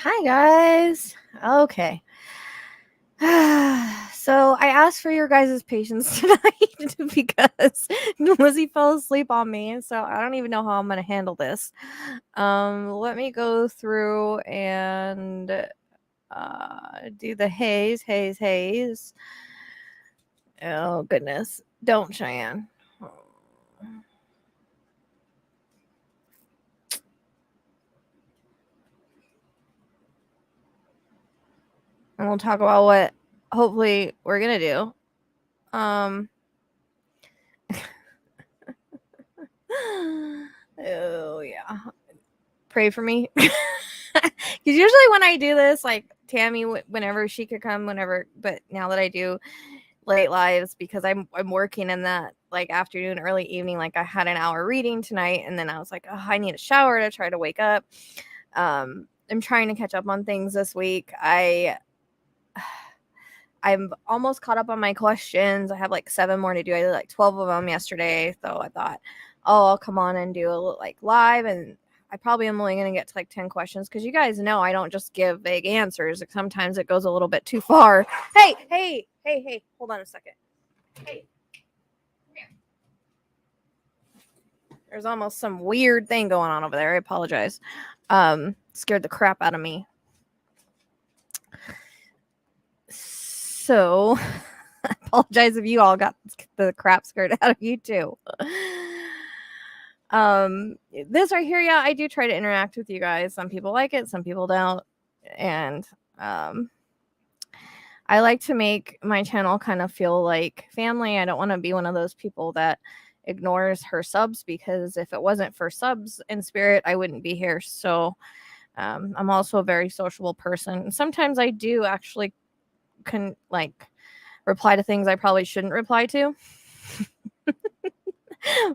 Hi, guys. Okay. So I asked for your guys' patience tonight because Lizzie fell asleep on me. So I don't even know how I'm going to handle this. Let me go through and do the haze. Oh, goodness. Don't, Cheyenne. And we'll talk about what hopefully we're going to do. Oh, yeah. Pray for me. Because usually when I do this, like Tammy, whenever she could come, whenever, but now that I do late lives, because I'm working in that like afternoon, early evening, like I had an hour reading tonight, and then I was like, oh, I need a shower to try to wake up. I'm trying to catch up on things this week. I'm almost caught up on my questions. I have like 7 more to do. I did like 12 of them yesterday, so I thought, oh, I'll come on and do a little like live, and I probably am only going to get to like 10 questions because you guys know I don't just give vague answers. Sometimes it goes a little bit too far. Hey, hold on a second. Hey, come here. There's almost some weird thing going on over there. I apologize. Scared the crap out of me. So I apologize if you all got the crap scared out of you too. This right here, yeah, I do try to interact with you guys. Some people like it, some people don't. And I like to make my channel kind of feel like family. I don't want to be one of those people that ignores her subs, because if it wasn't for subs in spirit, I wouldn't be here. So I'm also a very sociable person. Sometimes I do actually can like reply to things I probably shouldn't reply to.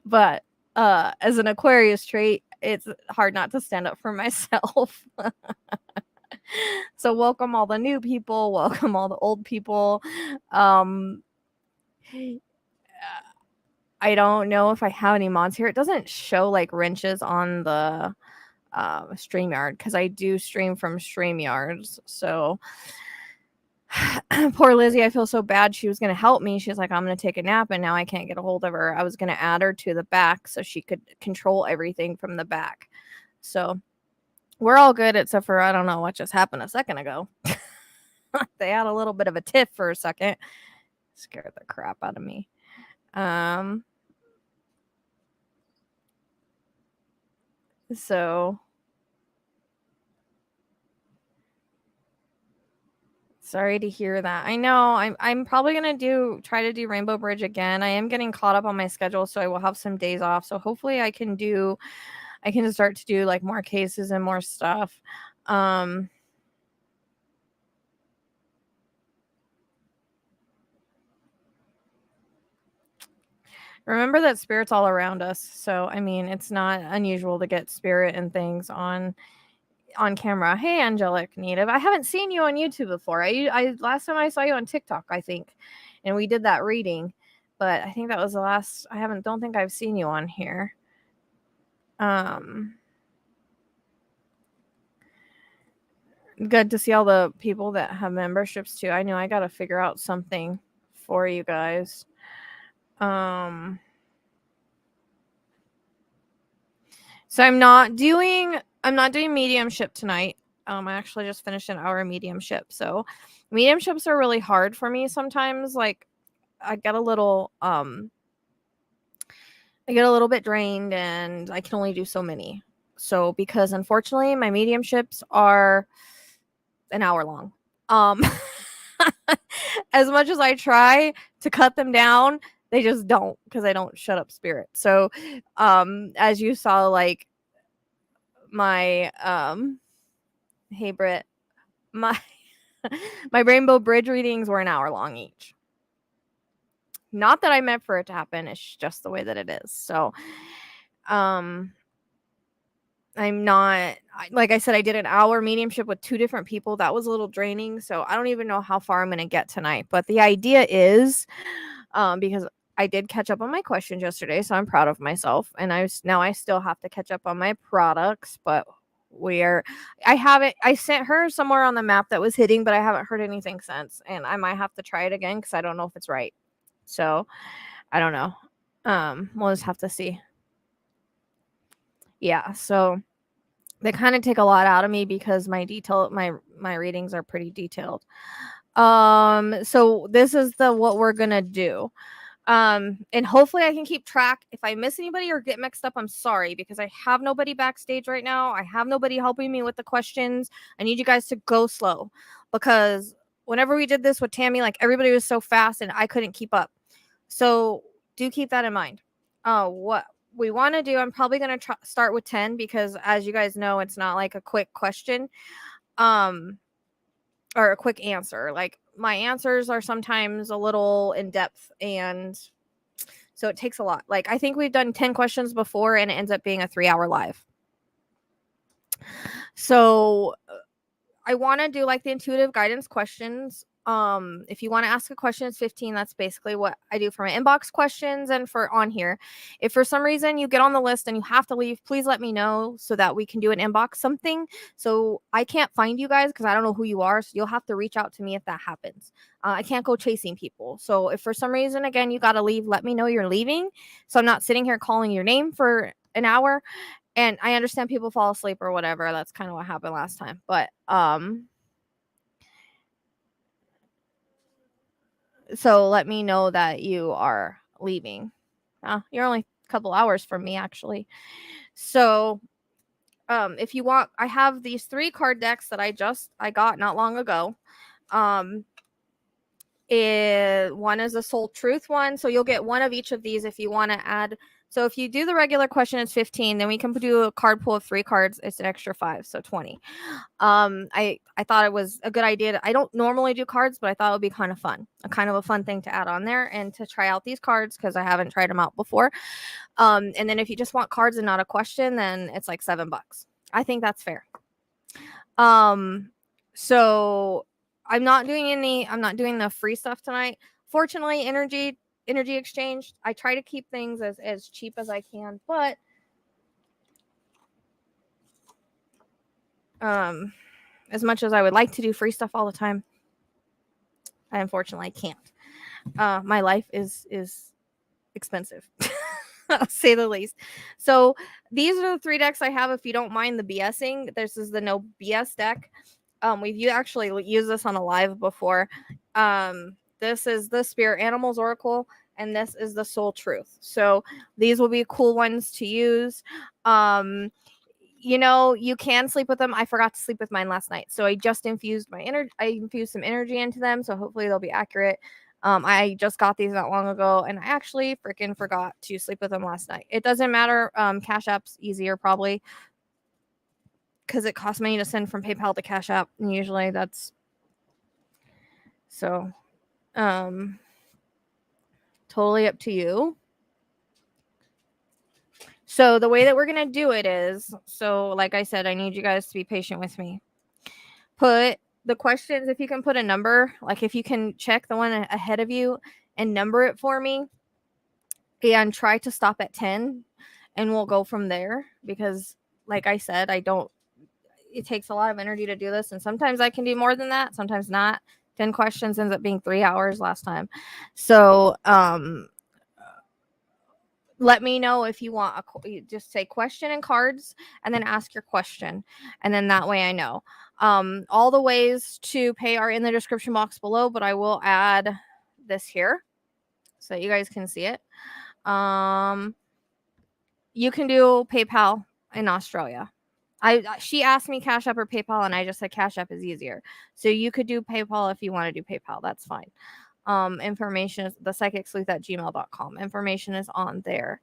But as an Aquarius trait, it's hard not to stand up for myself. So welcome all the new people, welcome all the old people. I don't know if I have any mods here. It doesn't show like wrenches on the StreamYard because I do stream from StreamYards. So poor Lizzie, I feel so bad. She was going to help me. She's like, I'm going to take a nap, and now I can't get a hold of her. I was going to add her to the back so she could control everything from the back. So we're all good, except for I don't know what just happened a second ago. They had a little bit of a tiff for a second. Scared the crap out of me. So sorry to hear that. I know I'm probably gonna try to do Rainbow Bridge again. I am getting caught up on my schedule, so I will have some days off. So hopefully I can start to do like more cases and more stuff. Remember that spirit's all around us. So I mean, it's not unusual to get spirit and things on camera. Hey, Angelic Native, I haven't seen you on YouTube before. I last time I saw you on TikTok, I think, and we did that reading, but I think that was the last. Don't think I've seen you on here. Good to see all the people that have memberships too. I know I got to figure out something for you guys. So I'm not doing mediumship tonight. I actually just finished an hour mediumship. So mediumships are really hard for me sometimes. Like I get a little bit drained, and I can only do so many. So because unfortunately my mediumships are an hour long. As much as I try to cut them down, they just don't, because I don't shut up spirit. So as you saw, like my hey Britt, my Rainbow Bridge readings were an hour long each. Not that I meant for it to happen, it's just the way that it is. So I'm not, like I said, I did an hour mediumship with 2 different people. That was a little draining, so I don't even know how far I'm going to get tonight. But the idea is, because I did catch up on my questions yesterday, so I'm proud of myself. And I still have to catch up on my products, but I sent her somewhere on the map that was hitting, but I haven't heard anything since, and I might have to try it again because I don't know if it's right. So I don't know. We'll just have to see. Yeah, so they kind of take a lot out of me because my readings are pretty detailed. So this is what we're gonna do. And hopefully I can keep track. If I miss anybody or get mixed up, I'm sorry, because I have nobody backstage right now. I have nobody helping me with the questions. I need you guys to go slow, because whenever we did this with Tammy, like, everybody was so fast and I couldn't keep up. So do keep that in mind. What we want to do, I'm probably going to start with 10, because as you guys know, it's not like a quick question. Or a quick answer. Like, my answers are sometimes a little in depth, and so it takes a lot. Like, I think we've done 10 questions before and it ends up being a 3-hour live. So I want to do like the intuitive guidance questions. If you want to ask a question, it's 15. That's basically what I do for my inbox questions and for on here. If for some reason you get on the list and you have to leave, please let me know so that we can do an inbox something. So I can't find you guys because I don't know who you are. So you'll have to reach out to me if that happens. I can't go chasing people. So if for some reason, again, you got to leave, let me know you're leaving. So I'm not sitting here calling your name for an hour. And I understand people fall asleep or whatever. That's kind of what happened last time. But so let me know that you are leaving. You're only a couple hours from me, actually. So if you want, I have these 3 card decks that I got not long ago. One is a Soul Truth one, so you'll get one of each of these if you want to add. So if you do the regular question, it's 15. Then we can do a card pool of 3 cards. It's an extra 5, so 20. I thought it was a good idea. I don't normally do cards, but I thought it would be kind of fun, a fun thing to add on there and to try out these cards because I haven't tried them out before. And then if you just want cards and not a question, then it's like $7. I think that's fair. So I'm not doing the free stuff tonight. Fortunately, energy exchange, I try to keep things as cheap as I can, but as much as I would like to do free stuff all the time, I unfortunately can't. My life is expensive. I'll say the least. So these are the 3 decks I have. If you don't mind the BSing, this is the no BS deck. We've actually used this on a live before. This is the Spirit Animals Oracle, and this is the Soul Truth. So these will be cool ones to use. You can sleep with them. I forgot to sleep with mine last night, so I just infused some energy into them, so hopefully they'll be accurate. I just got these not long ago, and I actually freaking forgot to sleep with them last night. It doesn't matter. Cash App's easier probably, because it costs money to send from PayPal to Cash App, and usually that's so. Totally up to you. So the way that we're gonna do it is, so like I said, I need you guys to be patient with me. Put the questions, if you can put a number, like if you can check the one ahead of you and number it for me, and try to stop at 10, and we'll go from there, because like I said, it takes a lot of energy to do this, and sometimes I can do more than that, sometimes not. 10 questions ends up being 3 hours last time. So let me know if you want just say question and cards and then ask your question, and then that way I know. All the ways to pay are in the description box below, but I will add this here so that you guys can see it. You can do PayPal in Australia. She asked me Cash App or PayPal, and I just said Cash App is easier. So you could do PayPal if you want to do PayPal. That's fine. Information is thepsychicsleuth@gmail.com. Information is on there.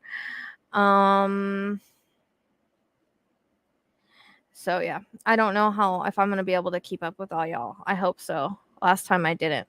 So yeah, I don't know if I'm gonna be able to keep up with all y'all. I hope so. Last time I didn't.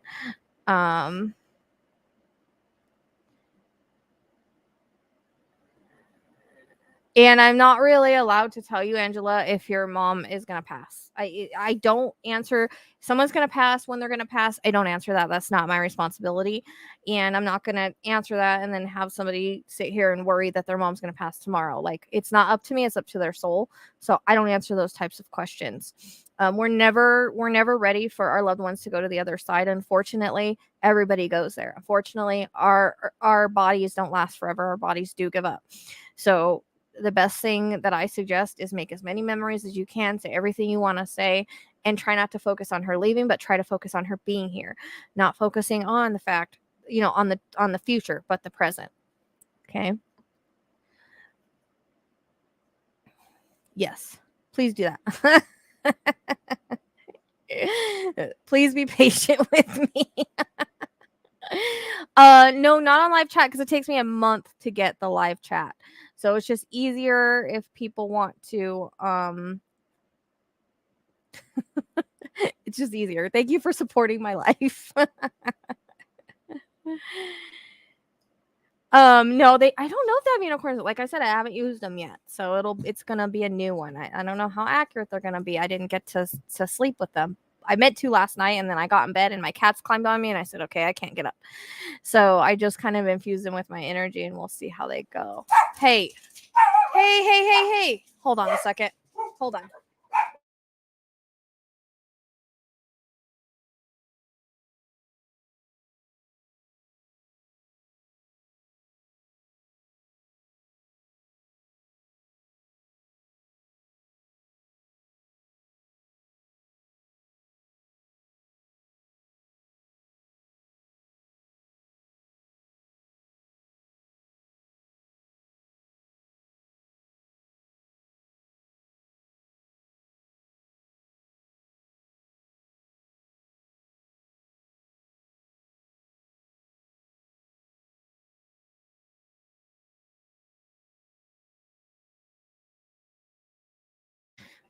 And I'm not really allowed to tell you, Angela, if your mom is going to pass. I don't answer. Someone's going to pass when they're going to pass. I don't answer that. That's not my responsibility. And I'm not going to answer that and then have somebody sit here and worry that their mom's going to pass tomorrow. Like, it's not up to me. It's up to their soul. So I don't answer those types of questions. We're never ready for our loved ones to go to the other side. Unfortunately, everybody goes there. Unfortunately, our bodies don't last forever. Our bodies do give up. So the best thing that I suggest is make as many memories as you can, say everything you want to say, and try not to focus on her leaving, but try to focus on her being here, not focusing on the fact, on the future, but the present. Okay. Yes, please do that. Please be patient with me. No, not on live chat, because it takes me a month to get the live chat. So it's just easier if people want to it's just easier. Thank you for supporting my life. No, I don't know if they have unicorns. Like I said, I haven't used them yet. So it's gonna be a new one. I don't know how accurate they're gonna be. I didn't get to sleep with them. I meant to last night, and then I got in bed and my cats climbed on me and I said, okay, I can't get up. So I just kind of infused them with my energy and we'll see how they go. Hey. Hold on a second. Hold on.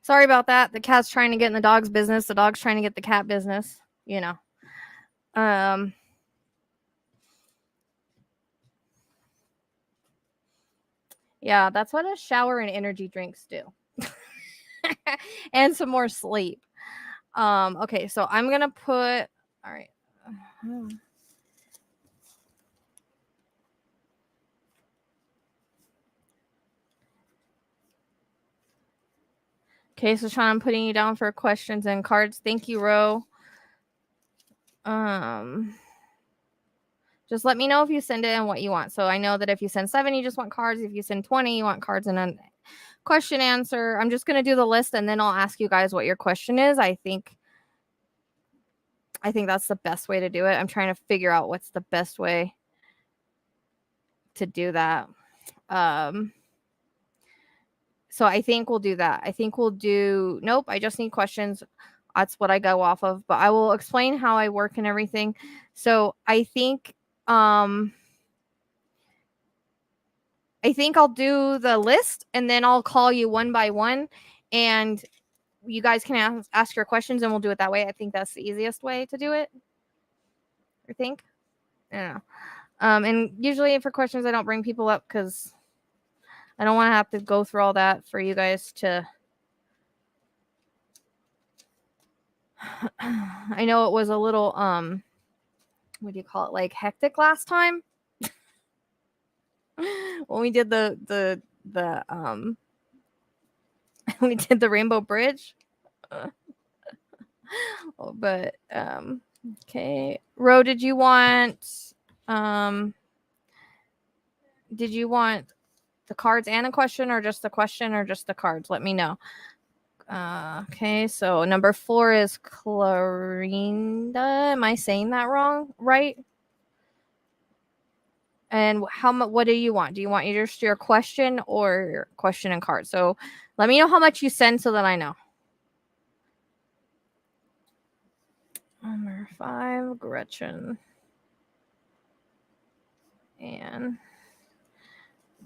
Sorry about that. The cat's trying to get in the dog's business. The dog's trying to get the cat business. Yeah, that's what a shower and energy drinks do. And some more sleep. Okay, so I'm gonna put. All right. Okay, so Shauna, I'm putting you down for questions and cards. Thank you, Ro. Just let me know if you send it and what you want. So I know that if you send 7, you just want cards. If you send 20, you want cards and a question answer. I'm just gonna do the list and then I'll ask you guys what your question is. I think that's the best way to do it. I'm trying to figure out what's the best way to do that. So I think we'll do that. I think we'll do. Nope, I just need questions. That's what I go off of. But I will explain how I work and everything. So I think I'll do the list and then I'll call you one by one and you guys can ask your questions and we'll do it that way. I think that's the easiest way to do it. I think. Yeah. And usually for questions, I don't bring people up because I don't want to have to go through all that for you guys to. I know it was a little what do you call it, like hectic last time when we did the we did the Rainbow Bridge. But okay, Ro, did you want the cards and a question, or just the question, or just the cards? Let me know. Okay, so number 4 is Clarinda. Am I saying that wrong? Right? And how much? What do you want? Do you want just your question or your question and card? So let me know how much you send so that I know. Number 5, Gretchen. And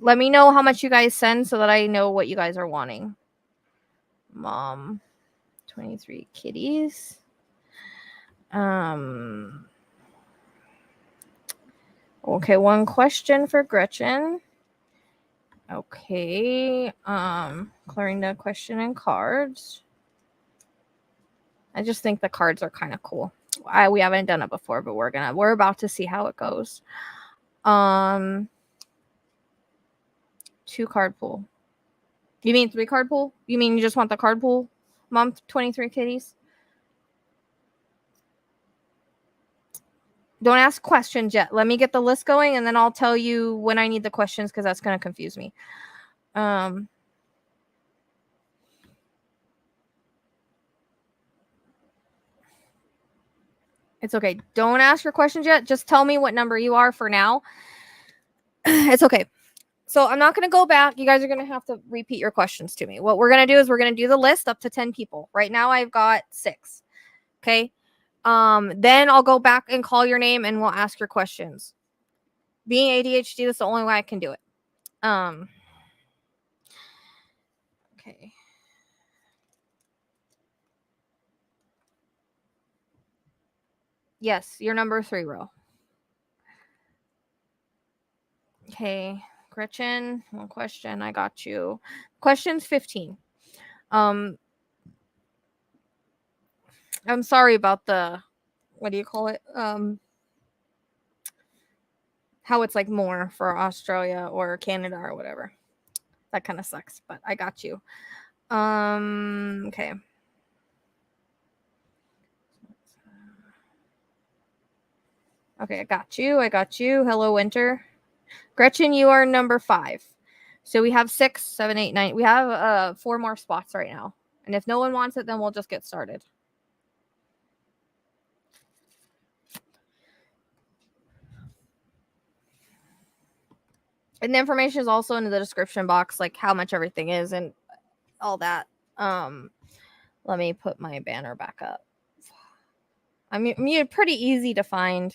let me know how much you guys send so that I know what you guys are wanting. Mom, 23 kitties. Okay, 1 question for Gretchen. Okay. Clarinda, question and cards. I just think the cards are kind of cool. We haven't done it before, but we're about to see how it goes. 2 card pool. You mean 3 card pool? You mean you just want the card pool? Mom, 23 kitties. Don't ask questions yet. Let me get the list going, and then I'll tell you when I need the questions, because that's going to confuse me. It's okay. Don't ask your questions yet. Just tell me what number you are for now. It's okay. So I'm not going to go back. You guys are going to have to repeat your questions to me. What we're going to do is we're going to do the list up to 10 people. Right now I've got 6. Okay. Then I'll go back and call your name and we'll ask your questions. Being ADHD, that's the only way I can do it. Okay. Yes, you're number 3 row. Okay, Gretchen, one question. I got you. Question's 15. I'm sorry about the, what do you call it? How it's like more for Australia or Canada or whatever. That kind of sucks, but I got you. Okay. Okay, I got you. Hello, Winter. Gretchen, you are number 5. So we have 6, 7, 8, 9. We have 4 more spots right now. And if no one wants it, then we'll just get started. And the information is also in the description box, like how much everything is and all that. Let me put my banner back up. I mean, pretty easy to find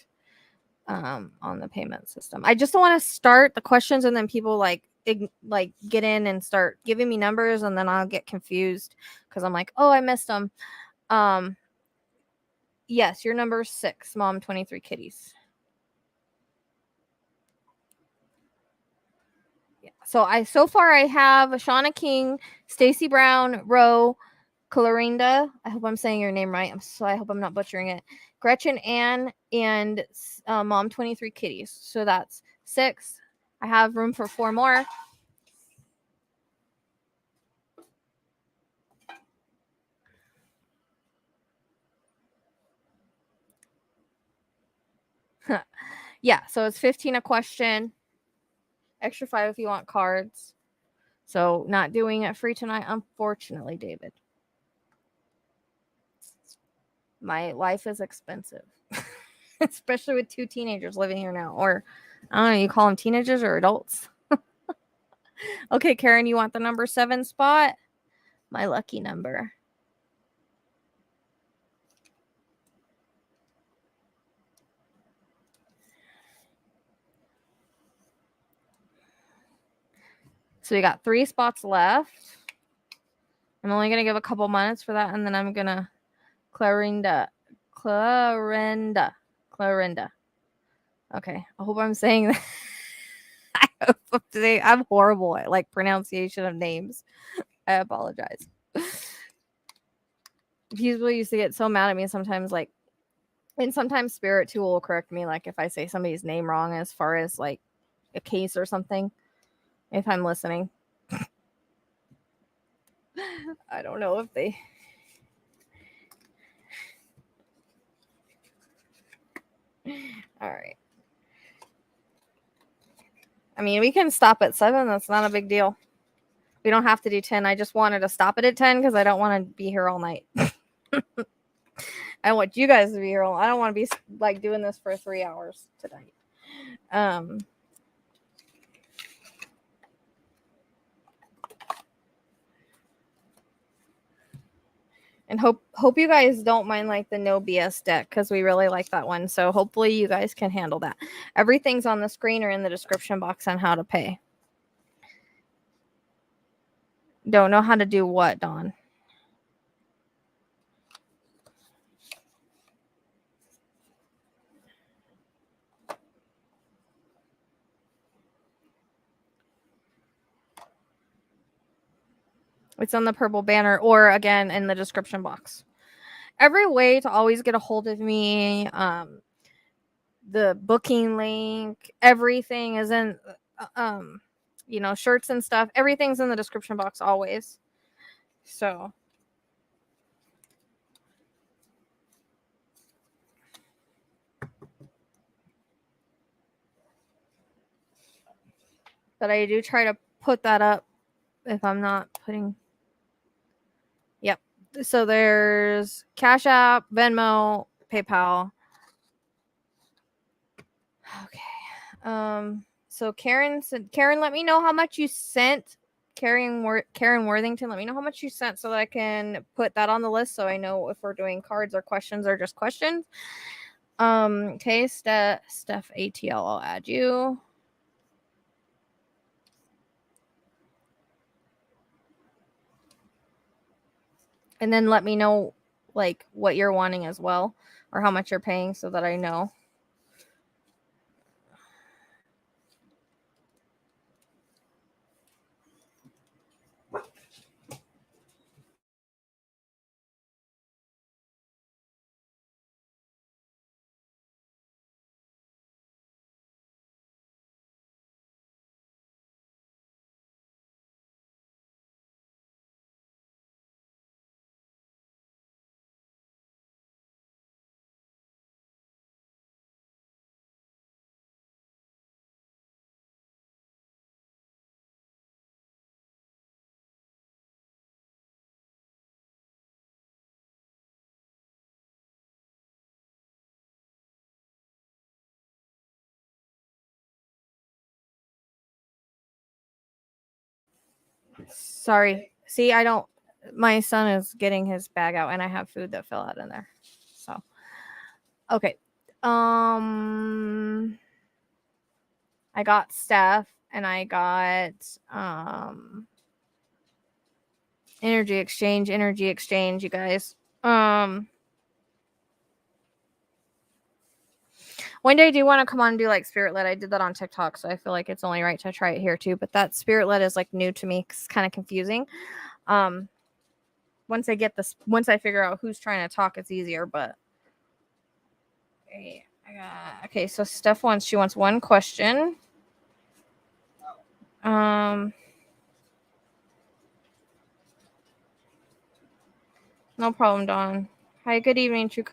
on the payment system. I just don't want to start the questions and then people like get in and start giving me numbers, and then I'll get confused because I'm like, oh, I missed them. Yes, you're number 6, Mom, 23 kitties. Yeah. So far I have Shauna King, Stacy Brown, Roe, Clarinda. I hope I'm saying your name right. I hope I'm not butchering it. Gretchen, Ann, and Mom, 23 kitties. So that's 6. I have room for 4 more. Yeah, so it's 15 a question. Extra 5 if you want cards. So not doing it free tonight, unfortunately, David. My life is expensive. Especially with 2 teenagers living here now. Or, I don't know, you call them teenagers or adults? Okay, Karen, you want the number 7 spot? My lucky number. So we got 3 spots left. I'm only going to give a couple minutes for that, and then I'm going to Clarinda. Okay, I hope I'm saying that. I'm horrible at like pronunciation of names. I apologize. People used to get so mad at me sometimes, like, and sometimes Spirit too will correct me, like if I say somebody's name wrong as far as like a case or something, if I'm listening. I don't know if they. All right. I mean, we can stop at 7. That's not a big deal. We don't have to do 10. I just wanted to stop it at 10 because I don't want to be here all night. I want you guys to be here all. I don't want to be like doing this for 3 hours tonight. And hope you guys don't mind like the no BS deck, because we really like that one. So hopefully you guys can handle that. Everything's on the screen or in the description box on how to pay. Don't know how to do what, Dawn? It's on the purple banner or again in the description box. Every way to always get a hold of me, the booking link, everything is in, shirts and stuff. Everything's in the description box always. So. But I do try to put that up if I'm not putting. Yep. So there's Cash App, Venmo, PayPal. Okay. So Karen said, Karen, let me know how much you sent. Karen Worthington, let me know how much you sent so that I can put that on the list so I know if we're doing cards or questions or just questions. Okay, Steph ATL, I'll add you. And then let me know like what you're wanting as well or how much you're paying so that I know. Sorry. See, my son is getting his bag out and I have food that fell out in there. So, okay. I got Steph and I got energy exchange, you guys. One day I do want to come on and do like spirit led. I did that on TikTok, so I feel like it's only right to try it here too. But that spirit led is like new to me. It's kind of confusing. Once I figure out who's trying to talk, it's easier. But okay, so Steph wants one question. No problem, Dawn. Hi, good evening, True.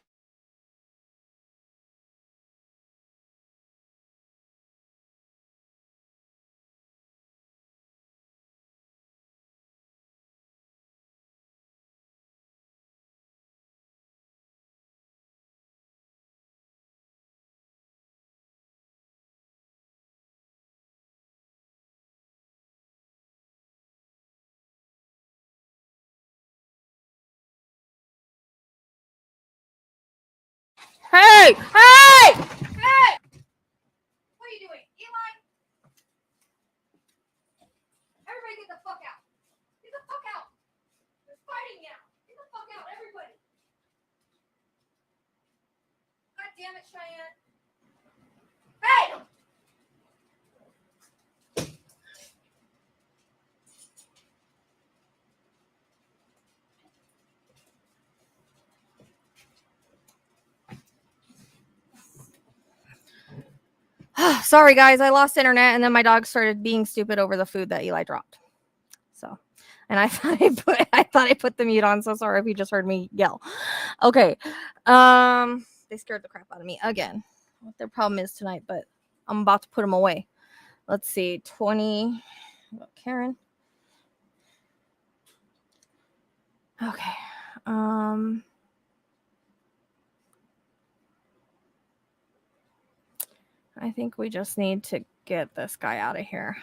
Hey! Hey! Hey! What are you doing? Eli? Everybody get the fuck out. Get the fuck out. They're fighting now. Get the fuck out, everybody. God damn it, Cheyenne. Hey! Sorry, guys. I lost internet, and then my dog started being stupid over the food that Eli dropped. So, and I thought I put the mute on. So sorry if you just heard me yell. Okay. They scared the crap out of me again. What their problem is tonight, but I'm about to put them away. Let's see, 20. Karen. Okay. I think we just need to get this guy out of here.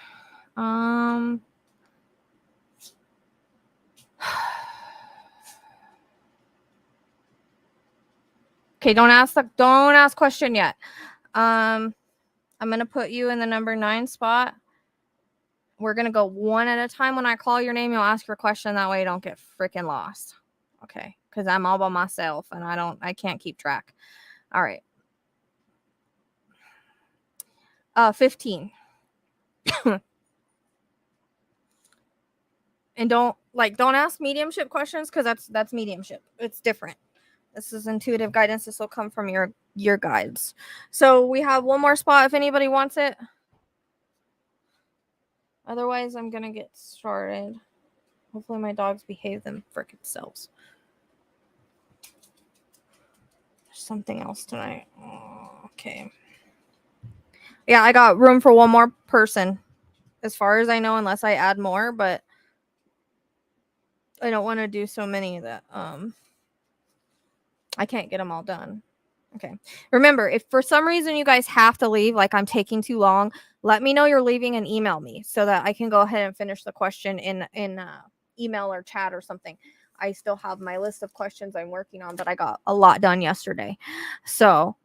Okay, don't ask question yet. I'm gonna put you in the number 9 spot. We're gonna go one at a time. When I call your name, you'll ask your question. That way you don't get freaking lost. Okay, because I'm all by myself and I can't keep track. All right. 15. And like, don't ask mediumship questions because that's mediumship. It's different. This is intuitive guidance. This will come from your guides. So we have one more spot if anybody wants it. Otherwise, I'm gonna get started. Hopefully my dogs behave them frickin' selves. There's something else tonight. Okay. Yeah, I got room for one more person. As far as I know, unless I add more, but I don't want to do so many that I can't get them all done. Okay. Remember, if for some reason you guys have to leave, like I'm taking too long, let me know you're leaving and email me so that I can go ahead and finish the question in email or chat or something. I still have my list of questions I'm working on, but I got a lot done yesterday. So,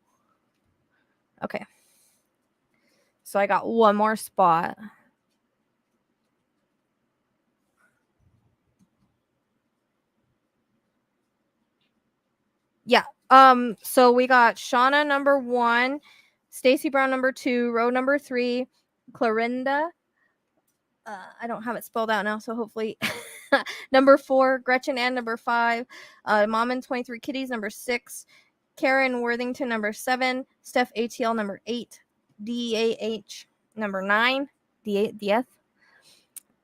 okay. So I got one more spot. Yeah. So we got Shauna number 1, Stacy Brown number 2, row number 3, Clarinda. I don't have it spelled out now, so hopefully number 4, Gretchen and number 5, Mom and 23 Kitties number 6, Karen Worthington number 7, Steph ATL number 8, DAH number 9, DF.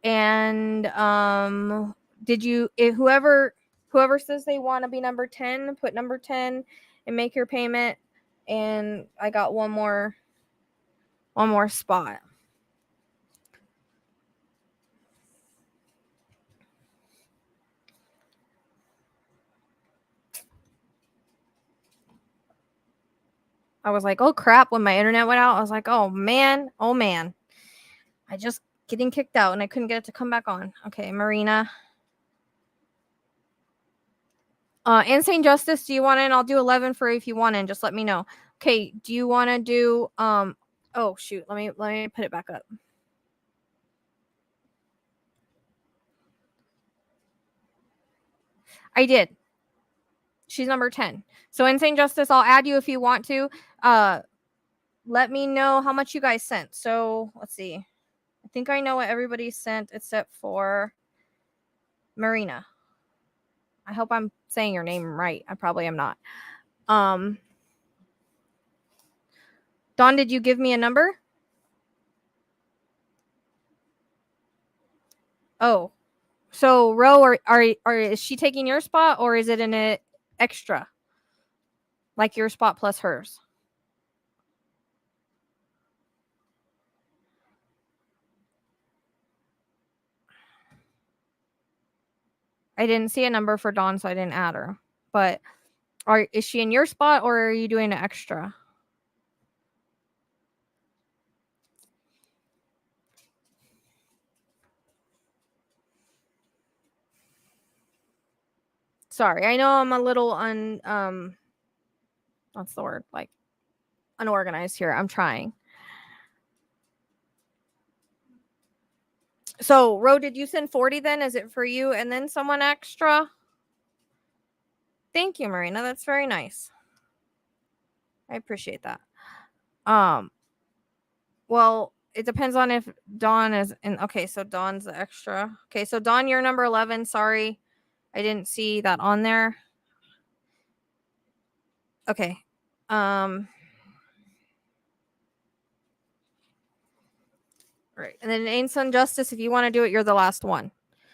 And did you whoever says they want to be number 10, put number 10 and make your payment. And I got one more spot. I was like, oh crap, when my internet went out, I was like, oh man. I just getting kicked out and I couldn't get it to come back on. Okay, Marina. Insane Justice, do you want in? I'll do 11 for you if you want in. Just let me know. Okay, do you want to do oh shoot, let me put it back up. I did. She's number 10. So Insane Justice, I'll add you if you want to. Let me know how much you guys sent. So let's see. I think I know what everybody sent except for Marina. I hope I'm saying your name right. I probably am not. Dawn, did you give me a number? Oh, so Ro, are is she taking your spot or is it in an extra? Like your spot plus hers? I didn't see a number for Dawn, so I didn't add her. But is she in your spot or are you doing an extra? Sorry, I know I'm a little what's the word? Like unorganized here. I'm trying. So, Ro, did you send 40 then? Is it for you and then someone extra? Thank you, Marina. That's very nice. I appreciate that. Well, it depends on if Dawn is in. Okay, so Dawn's the extra. Okay, so Dawn, you're number 11. Sorry, I didn't see that on there. Okay. Right. And then Ainson Justice, if you want to do it, you're the last one.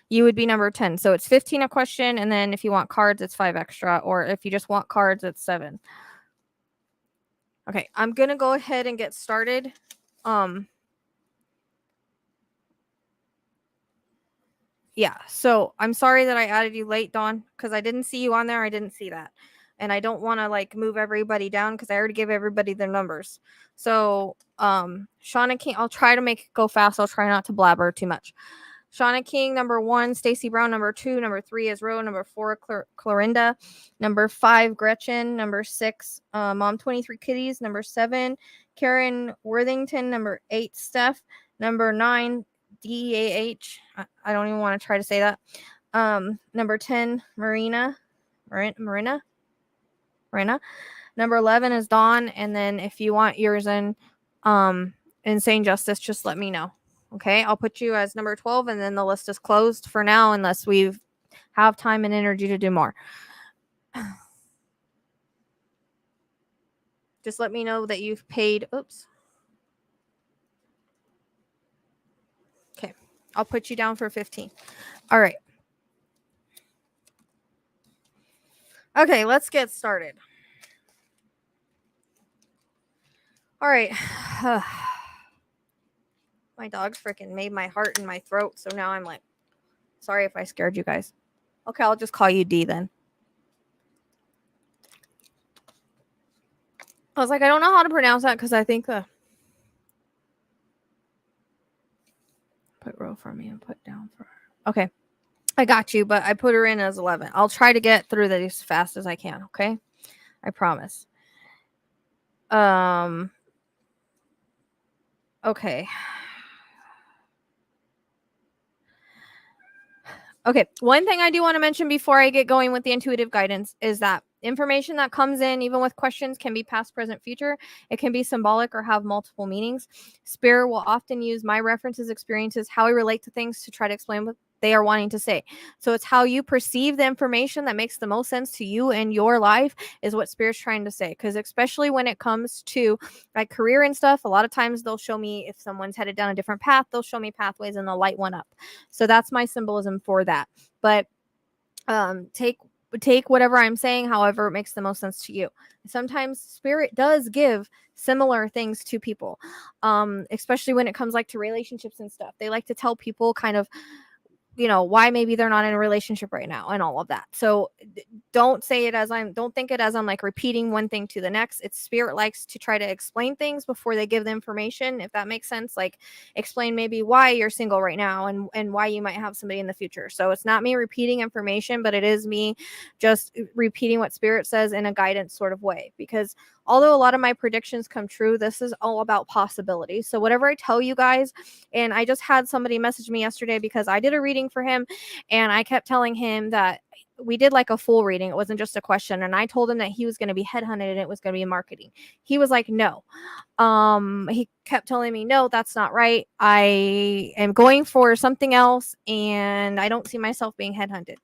You would be number 10. So it's 15 a question, and then if you want cards, it's 5 extra, or if you just want cards, it's 7. Okay, I'm gonna go ahead and get started. Yeah, so I'm sorry that I added you late, Dawn, because I didn't see you on there. I didn't see that. And I don't want to like move everybody down because I already gave everybody their numbers. So Shauna King, I'll try to make it go fast. I'll try not to blabber too much. Shauna King, number 1, Stacy Brown, number 2, number 3 is Ro, number 4, Clarinda, number 5, Gretchen, number 6, Mom 23 Kitties, number 7, Karen Worthington, number 8, Steph, number 9, DAH. I don't even want to try to say that. Number 10, Marina. Number 11 is Dawn, and then if you want yours in Insane Justice, just let me know. Okay, I'll put you as number 12, and then the list is closed for now unless we have time and energy to do more. Just let me know that you've paid. Oops. Okay, I'll put you down for 15. All right. Okay, let's get started. All right. My dog's freaking made my heart in my throat, so now I'm like, sorry if I scared you guys. Okay, I'll just call you D then. I was like, I don't know how to pronounce that because I think the put row for me and put down for her. Okay, I got you, but I put her in as 11. I'll try to get through that as fast as I can. Okay, I promise. Okay. Okay, one thing I do want to mention before I get going with the intuitive guidance is that information that comes in, even with questions, can be past, present, future. It can be symbolic or have multiple meanings. Spirit will often use my references, experiences, how I relate to things to try to explain what they are wanting to say. So it's how you perceive the information that makes the most sense to you in your life is what Spirit's trying to say. Because especially when it comes to like career and stuff, a lot of times they'll show me if someone's headed down a different path, they'll show me pathways and they'll light one up. So that's my symbolism for that. But take whatever I'm saying, however it makes the most sense to you. Sometimes Spirit does give similar things to people, especially when it comes like to relationships and stuff. They like to tell people kind of, you know, why maybe they're not in a relationship right now and all of that. So don't think it as I'm like repeating one thing to the next. It's Spirit likes to try to explain things before they give the information, if that makes sense. Like explain maybe why you're single right now and why you might have somebody in the future. So it's not me repeating information, but it is me just repeating what Spirit says in a guidance sort of way. Because although a lot of my predictions come true, this is all about possibilities. So whatever I tell you guys, and I just had somebody message me yesterday because I did a reading for him and I kept telling him that we did like a full reading. It wasn't just a question. And I told him that he was going to be headhunted and it was going to be marketing. He was like, no. He kept telling me, no, that's not right. I am going for something else and I don't see myself being headhunted.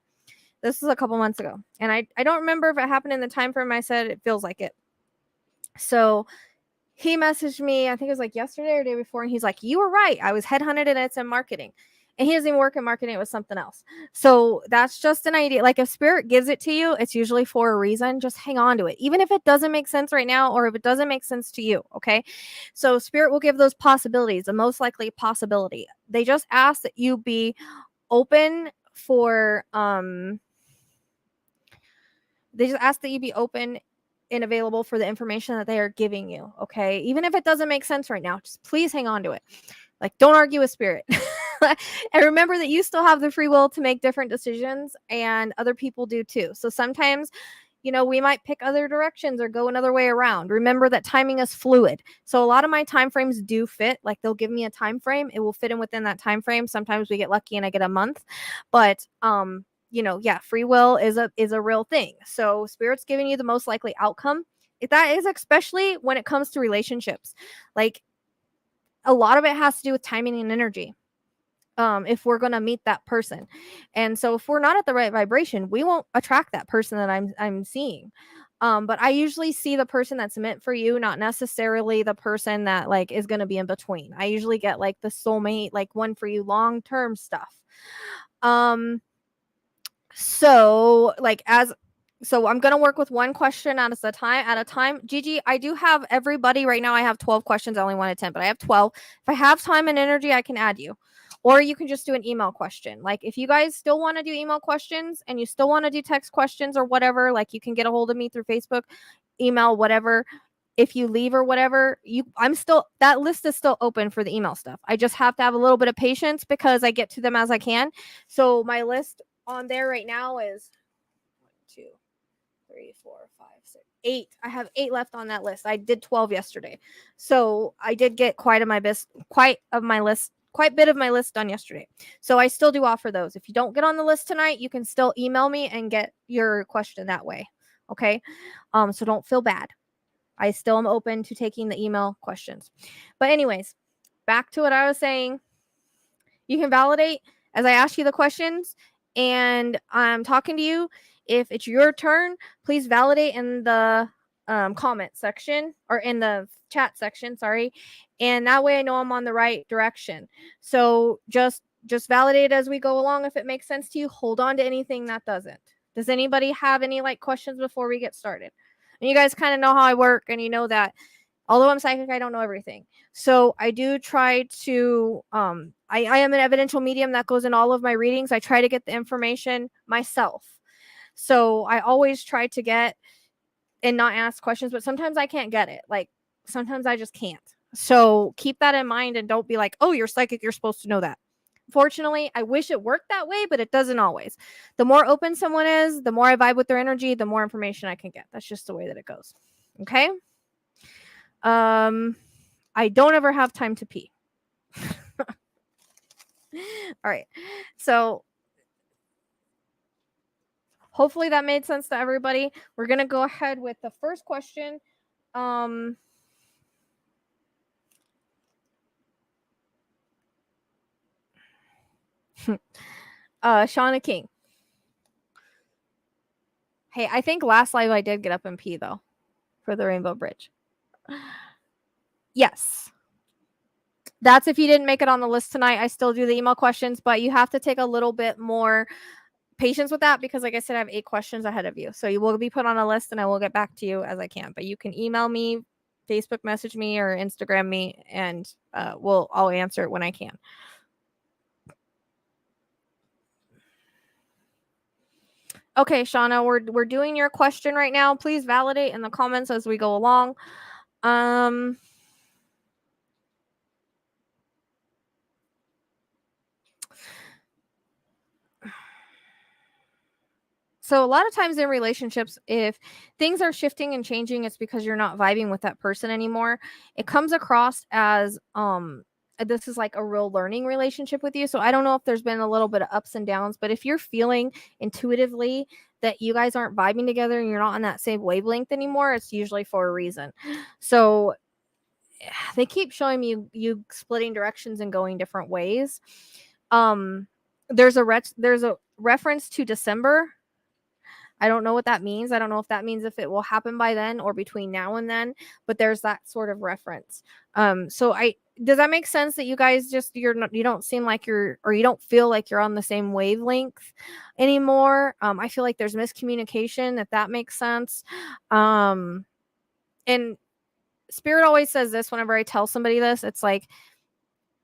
This was a couple months ago. And I don't remember if it happened in the time frame I said. It feels like it. So he messaged me, I think it was like yesterday or day before, and he's like, you were right. I was headhunted and it's in marketing. And he doesn't even work in marketing. It was something else. So that's just an idea. Like if Spirit gives it to you, it's usually for a reason. Just hang on to it. Even if it doesn't make sense right now or if it doesn't make sense to you. Okay. So Spirit will give those possibilities, the most likely possibility. They just ask that you be open for, they just ask that you be open and available for the information that they are giving you. Okay. Even if it doesn't make sense right now, just please hang on to it. Like, don't argue with Spirit. And remember that you still have the free will to make different decisions and other people do too. So sometimes, you know, we might pick other directions or go another way around. Remember that timing is fluid. So a lot of my time frames do fit. Like they'll give me a time frame. It will fit in within that time frame. Sometimes we get lucky and I get a month. But you know, yeah, free will is a real thing. So Spirit's giving you the most likely outcome. That is especially when it comes to relationships. Like a lot of it has to do with timing and energy. If we're going to meet that person. And so if we're not at the right vibration, we won't attract that person that I'm seeing. But I usually see the person that's meant for you, not necessarily the person that like is going to be in between. I usually get like the soulmate, like one for you long-term stuff. So I'm going to work with one question at a time. Gigi, I do have everybody right now. I have 12 questions. I only wanted 10, but I have 12. If I have time and energy, I can add you. Or you can just do an email question. Like if you guys still want to do email questions and you still want to do text questions or whatever, like you can get a hold of me through Facebook, email, whatever. If you leave or whatever, that list is still open for the email stuff. I just have to have a little bit of patience because I get to them as I can. So my list on there right now is 1, 2, 3, 4, 5, 6, 8. I have 8 left on that list. I did 12 yesterday. So I did get quite bit of my list done yesterday. So I still do offer those. If you don't get on the list tonight, you can still email me and get your question that way. Okay. So don't feel bad. I still am open to taking the email questions. But anyways, back to what I was saying. You can validate as I ask you the questions and I'm talking to you. If it's your turn, please validate in the comment section or in the chat section, sorry. And that way I know I'm on the right direction. So just validate as we go along if it makes sense to you. Hold on to anything that doesn't. Does anybody have any like questions before we get started? And you guys kind of know how I work, and you know that although I'm psychic, I don't know everything. So I do try to I am an evidential medium that goes in all of my readings. I try to get the information myself. So I always try to get and not ask questions, but sometimes I can't get it. Like sometimes I just can't. So keep that in mind and don't be like, "Oh, you're psychic, you're supposed to know that." Fortunately, I wish it worked that way, but it doesn't always. The more open someone is, the more I vibe with their energy, the more information I can get. That's just the way that it goes. Okay? I don't ever have time to pee. All right. So hopefully that made sense to everybody. We're going to go ahead with the first question. Shauna King. Hey, I think last live I did get up and pee though for the Rainbow Bridge. Yes. That's if you didn't make it on the list tonight. I still do the email questions, but you have to take a little bit more patience with that because like I said, I have 8 questions ahead of you. So you will be put on a list and I will get back to you as I can. But you can email me, Facebook message me, or Instagram me, and I'll answer it when I can. Okay, Shauna, we're doing your question right now. Please validate in the comments as we go along. So a lot of times in relationships, if things are shifting and changing, it's because you're not vibing with that person anymore. It comes across as this is like a real learning relationship with you. So I don't know if there's been a little bit of ups and downs, but if you're feeling intuitively that you guys aren't vibing together and you're not on that same wavelength anymore, it's usually for a reason. So they keep showing you splitting directions and going different ways. There's a reference to December. I don't know what that means. I don't know if that means if it will happen by then or between now and then, but there's that sort of reference. So does that make sense that you guys just you don't seem like you're or you don't feel like you're on the same wavelength anymore? I feel like there's miscommunication, if that makes sense. And Spirit always says this whenever I tell somebody this. It's like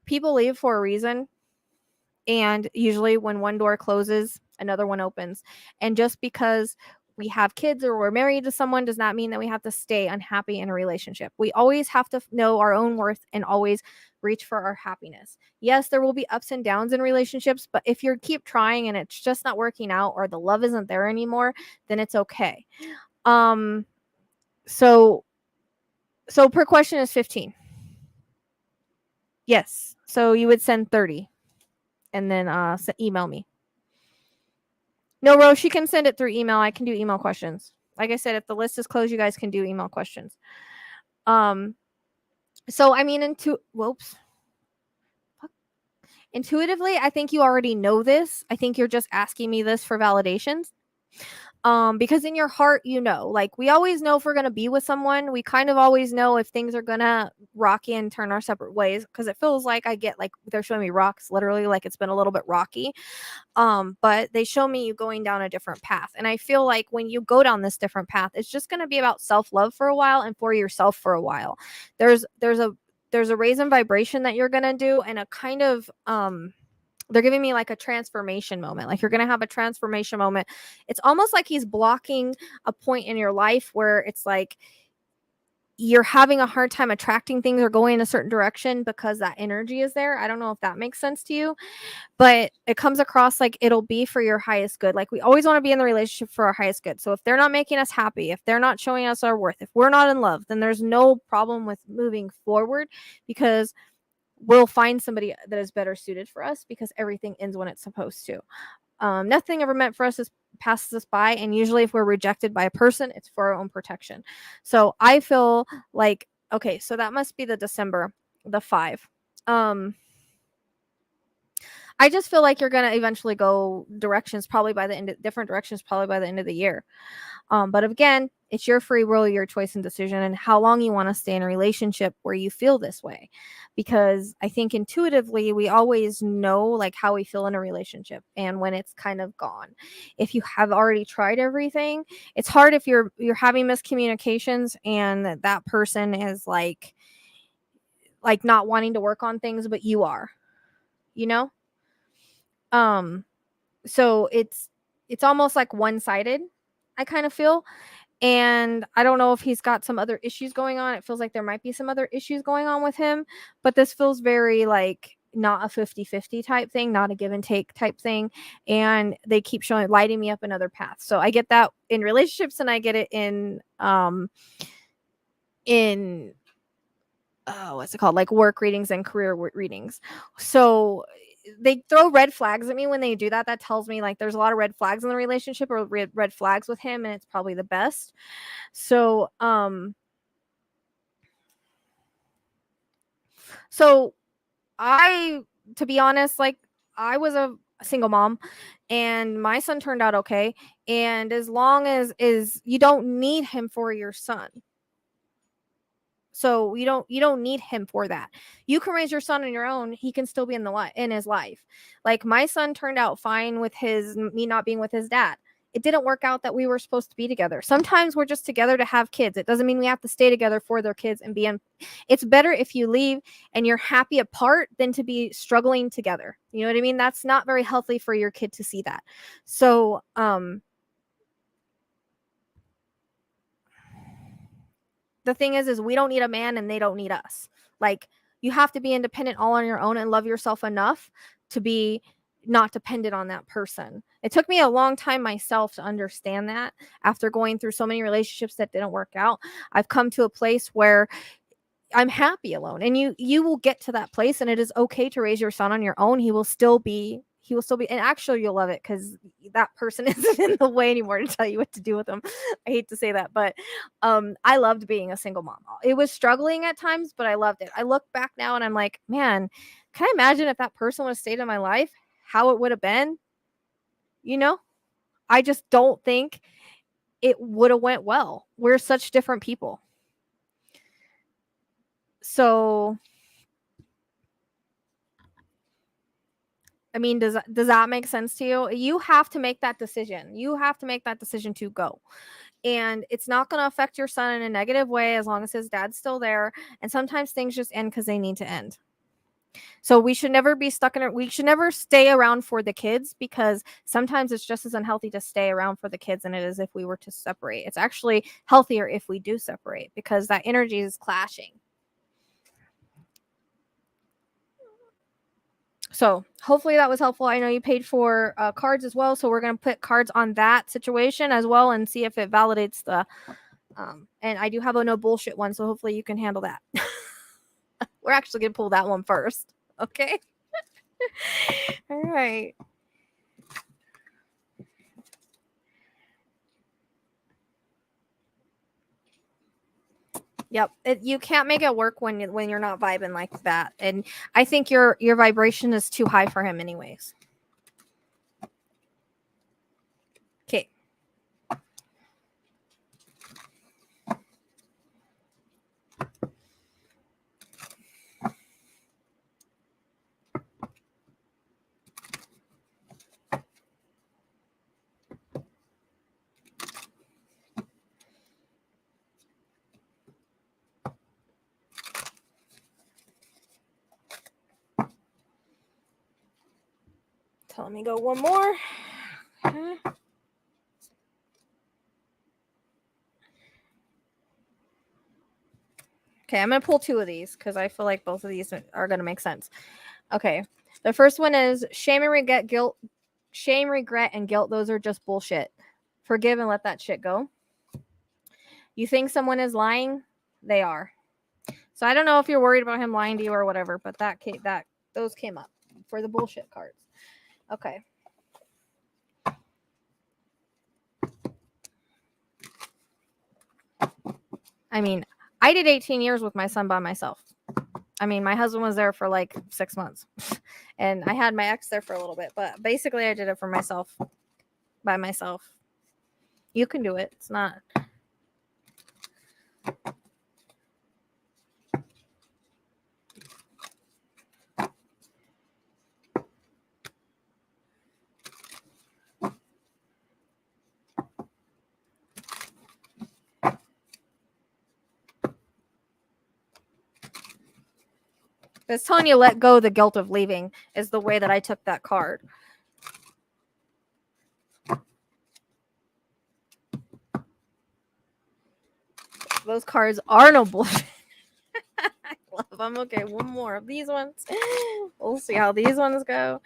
people leave for a reason. And usually when one door closes, another one opens. And just because we have kids or we're married to someone does not mean that we have to stay unhappy in a relationship. We always have to know our own worth and always reach for our happiness. Yes, there will be ups and downs in relationships, but if you keep trying and it's just not working out or the love isn't there anymore, then it's okay. So per question is 15. Yes. So you would send 30 and then email me. No, Rose, she can send it through email. I can do email questions. Like I said, if the list is closed, you guys can do email questions. So I mean, intuitively, I think you already know this. I think you're just asking me this for validations. Because in your heart, you know, like we always know if we're gonna be with someone, we kind of always know if things are gonna rocky and turn our separate ways. Because it feels like I get like they're showing me rocks, literally, like it's been a little bit rocky. But they show me you going down a different path, and I feel like when you go down this different path, it's just gonna be about self-love for a while and for yourself for a while. There's a raise in vibration that you're gonna do, and a kind of they're giving me like a transformation moment. Like you're going to have a transformation moment. It's almost like he's blocking a point in your life where it's like you're having a hard time attracting things or going in a certain direction because that energy is there. I don't know if that makes sense to you, but it comes across like it'll be for your highest good. Like we always want to be in the relationship for our highest good. So if they're not making us happy, if they're not showing us our worth, if we're not in love, then there's no problem with moving forward because we'll find somebody that is better suited for us because everything ends when it's supposed to. Nothing ever meant for us passes us by, and usually if we're rejected by a person, it's for our own protection. So I feel like, okay, so that must be the December, the 5. I just feel like you're going to eventually go different directions probably by the end of the year. But again, it's your free will, your choice and decision, and how long you want to stay in a relationship where you feel this way. Because I think intuitively we always know like how we feel in a relationship and when it's kind of gone. If you have already tried everything, it's hard if you're having miscommunications and that person is like not wanting to work on things, but you are, you know? So it's almost like one-sided, I kind of feel. And I don't know if he's got some other issues going on. It feels like there might be some other issues going on with him, but this feels very like not a 50-50 type thing, not a give and take type thing. And they keep lighting me up in other paths. So I get that in relationships, and I get it in what's it called? Like work readings and career readings. So they throw red flags at me when they do that. That tells me like there's a lot of red flags in the relationship, or red flags with him, and it's probably the best. So to be honest, like I was a single mom and my son turned out okay. And as long as you don't need him for your son. So you don't need him for that. You can raise your son on your own. He can still be in his life. Like my son turned out fine with me not being with his dad. It didn't work out that we were supposed to be together. Sometimes we're just together to have kids. It doesn't mean we have to stay together for their kids and it's better if you leave and you're happy apart than to be struggling together. You know what I mean? That's not very healthy for your kid to see that. So, the thing is we don't need a man and they don't need us. Like you have to be independent all on your own and love yourself enough to be not dependent on that person. It took me a long time myself to understand that. After going through so many relationships that didn't work out, I've come to a place where I'm happy alone. And you will get to that place, and it is okay to raise your son on your own. He will still be, and actually you'll love it because that person isn't in the way anymore to tell you what to do with them. I hate to say that, but I loved being a single mom. It was struggling at times, but I loved it. I look back now and I'm like, man, can I imagine if that person would have stayed in my life, how it would have been? You know, I just don't think it would have went well. We're such different people. So I mean, does that make sense to you? You have to make that decision. You have to make that decision to go. And it's not going to affect your son in a negative way as long as his dad's still there. And sometimes things just end because they need to end. So we should never be stuck in it. We should never stay around for the kids, because sometimes it's just as unhealthy to stay around for the kids than it is if we were to separate. It's actually healthier if we do separate because that energy is clashing. So hopefully that was helpful. I know you paid for cards as well, so we're going to put cards on that situation as well and see if it validates the and I do have a no bullshit one, so hopefully you can handle that. We're actually going to pull that one first. Okay. All right. Yep. You can't make it work when you're not vibing like that. And I think your vibration is too high for him anyways. Okay. So let me go one more. Okay, I'm going to pull two of these because I feel like both of these are going to make sense. Okay. The first one is shame and regret, guilt. Shame, regret, and guilt. Those are just bullshit. Forgive and let that shit go. You think someone is lying? They are. So I don't know if you're worried about him lying to you or whatever, but those came up for the bullshit cards. Okay. I mean, I did 18 years with my son by myself. I mean, my husband was there for like 6 months and I had my ex there for a little bit, but basically I did it for myself, by myself. You can do it. It's not. It's telling you let go of the guilt of leaving is the way that I took that card. Those cards are no bullshit. I love them. Okay, one more of these ones. We'll see how these ones go.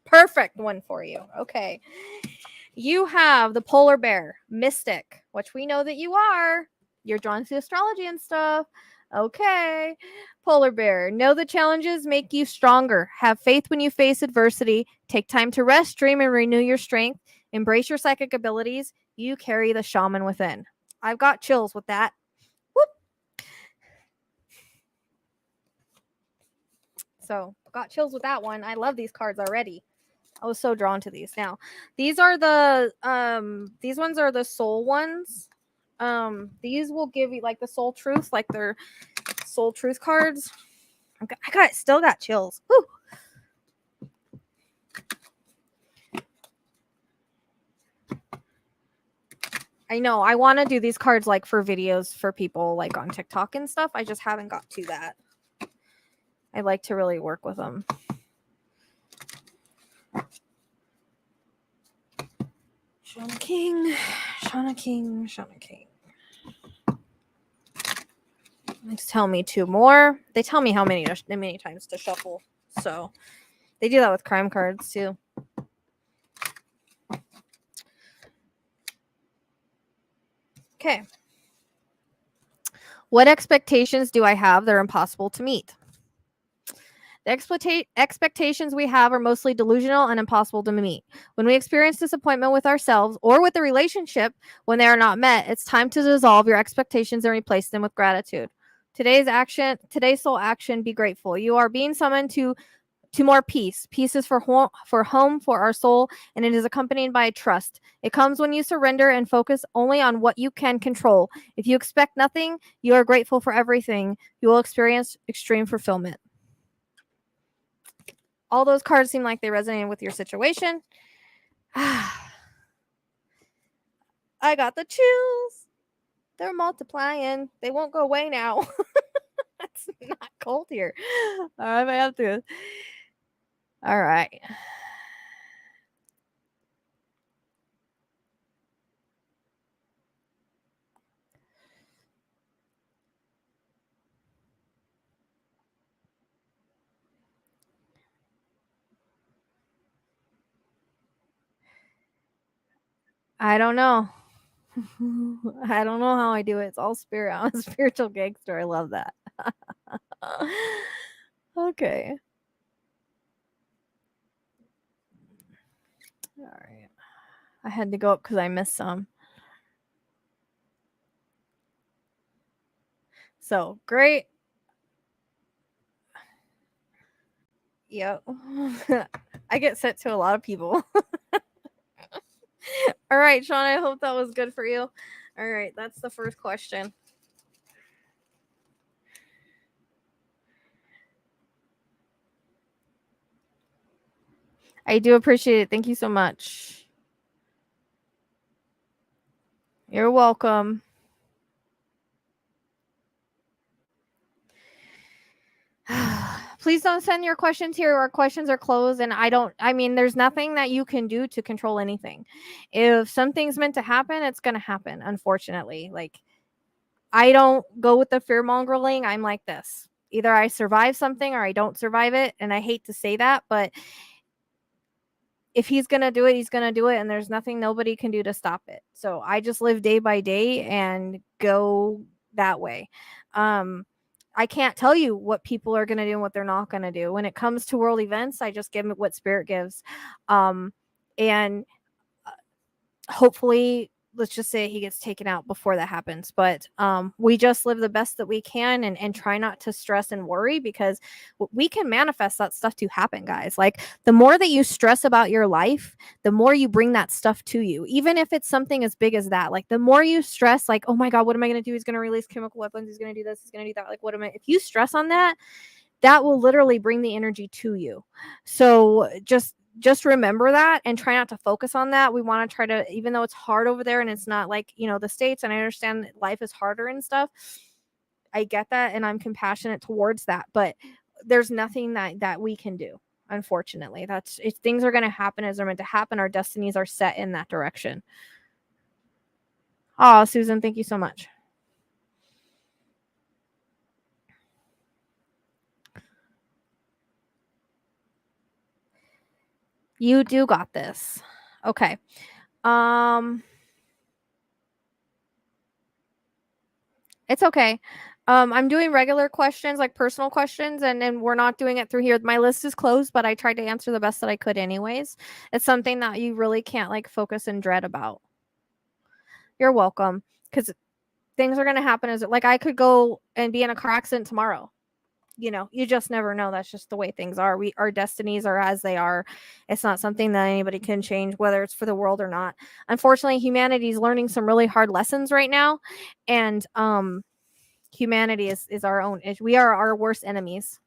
Perfect one for you. Okay. You have the polar bear, mystic, which we know that you are. You're drawn to astrology and stuff. Okay. Polar bear, know the challenges make you stronger. Have faith when you face adversity. Take time to rest, dream, and renew your strength. Embrace your psychic abilities. You carry the shaman within. I've got chills with that. Whoop. So, got chills with that one. I love these cards already. I was so drawn to these. Now, these are the these ones are the soul ones. These will give you like the soul truth, like their soul truth cards. I still got chills. Woo. I know. I want to do these cards like for videos for people like on TikTok and stuff. I just haven't got to that. I like to really work with them. Shauna King, Shauna King, Shauna King. Let's tell me two more. They tell me how many times to shuffle. So they do that with crime cards too. Okay. What expectations do I have that are impossible to meet? The expectations we have are mostly delusional and impossible to meet. When we experience disappointment with ourselves or with a relationship when they are not met, it's time to dissolve your expectations and replace them with gratitude. Today's soul action, be grateful. You are being summoned to more peace. Peace is for home, for our soul, and it is accompanied by trust. It comes when you surrender and focus only on what you can control. If you expect nothing, you are grateful for everything. You will experience extreme fulfillment. All those cards seem like they resonated with your situation. I got the chills. They're multiplying. They won't go away now. It's not cold here. I might have to. All right. I don't know. I don't know how I do it. It's all spirit. I'm a spiritual gangster. I love that. Okay. All right. I had to go up because I missed some. So great. Yep. I get sent to a lot of people. All right, Sean, I hope that was good for you. All right, that's the first question. I do appreciate it. Thank you so much. You're welcome. Please don't send your questions here. Our questions are closed, and there's nothing that you can do to control anything. If something's meant to happen, it's going to happen, unfortunately. Like, I don't go with the fear mongering. I'm like this. Either I survive something or I don't survive it. And I hate to say that, but if he's going to do it, he's going to do it. And there's nothing nobody can do to stop it. So I just live day by day and go that way. I can't tell you what people are going to do and what they're not going to do. When it comes to world events, I just give them what spirit gives. And hopefully let's just say he gets taken out before that happens. But we just live the best that we can and try not to stress and worry, because we can manifest that stuff to happen, guys. Like, the more that you stress about your life, the more you bring that stuff to you, even if it's something as big as that. Like, the more you stress, like, oh my God, what am I going to do? He's going to release chemical weapons. He's going to do this. He's going to do that. Like, if you stress on that, that will literally bring the energy to you. So just remember that and try not to focus on that. We want to try to, even though it's hard over there and it's not like, the States, and I understand that life is harder and stuff. I get that, and I'm compassionate towards that, but there's nothing that we can do. Unfortunately, if things are going to happen as they're meant to happen, our destinies are set in that direction. Oh, Susan, thank you so much. You do got this. Okay. It's okay. I'm doing regular questions, like personal questions, and we're not doing it through here. My list is closed, but I tried to answer the best that I could anyways. It's something that you really can't like focus and dread about. You're welcome. Because things are going to happen as like I could go and be in a car accident tomorrow. You just never know. That's just the way things are. Our destinies are as they are. It's not something that anybody can change, whether it's for the world or not. Unfortunately, humanity is learning some really hard lessons right now, and humanity is our own. We are our worst enemies.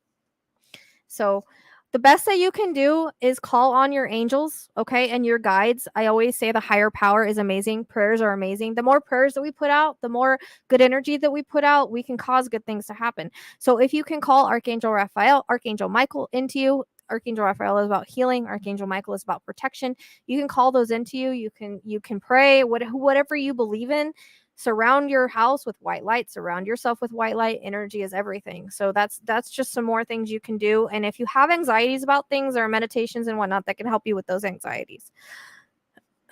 So the best that you can do is call on your angels, okay, and your guides. I always say the higher power is amazing. Prayers are amazing. The more prayers that we put out, the more good energy that we put out, we can cause good things to happen. So if you can call Archangel Raphael, Archangel Michael into you. Archangel Raphael is about healing. Archangel Michael is about protection. You can call those into you. You can pray whatever you believe in. Surround your house with white light. Surround yourself with white light. Energy is everything. So that's just some more things you can do. And if you have anxieties about things, there are meditations and whatnot that can help you with those anxieties.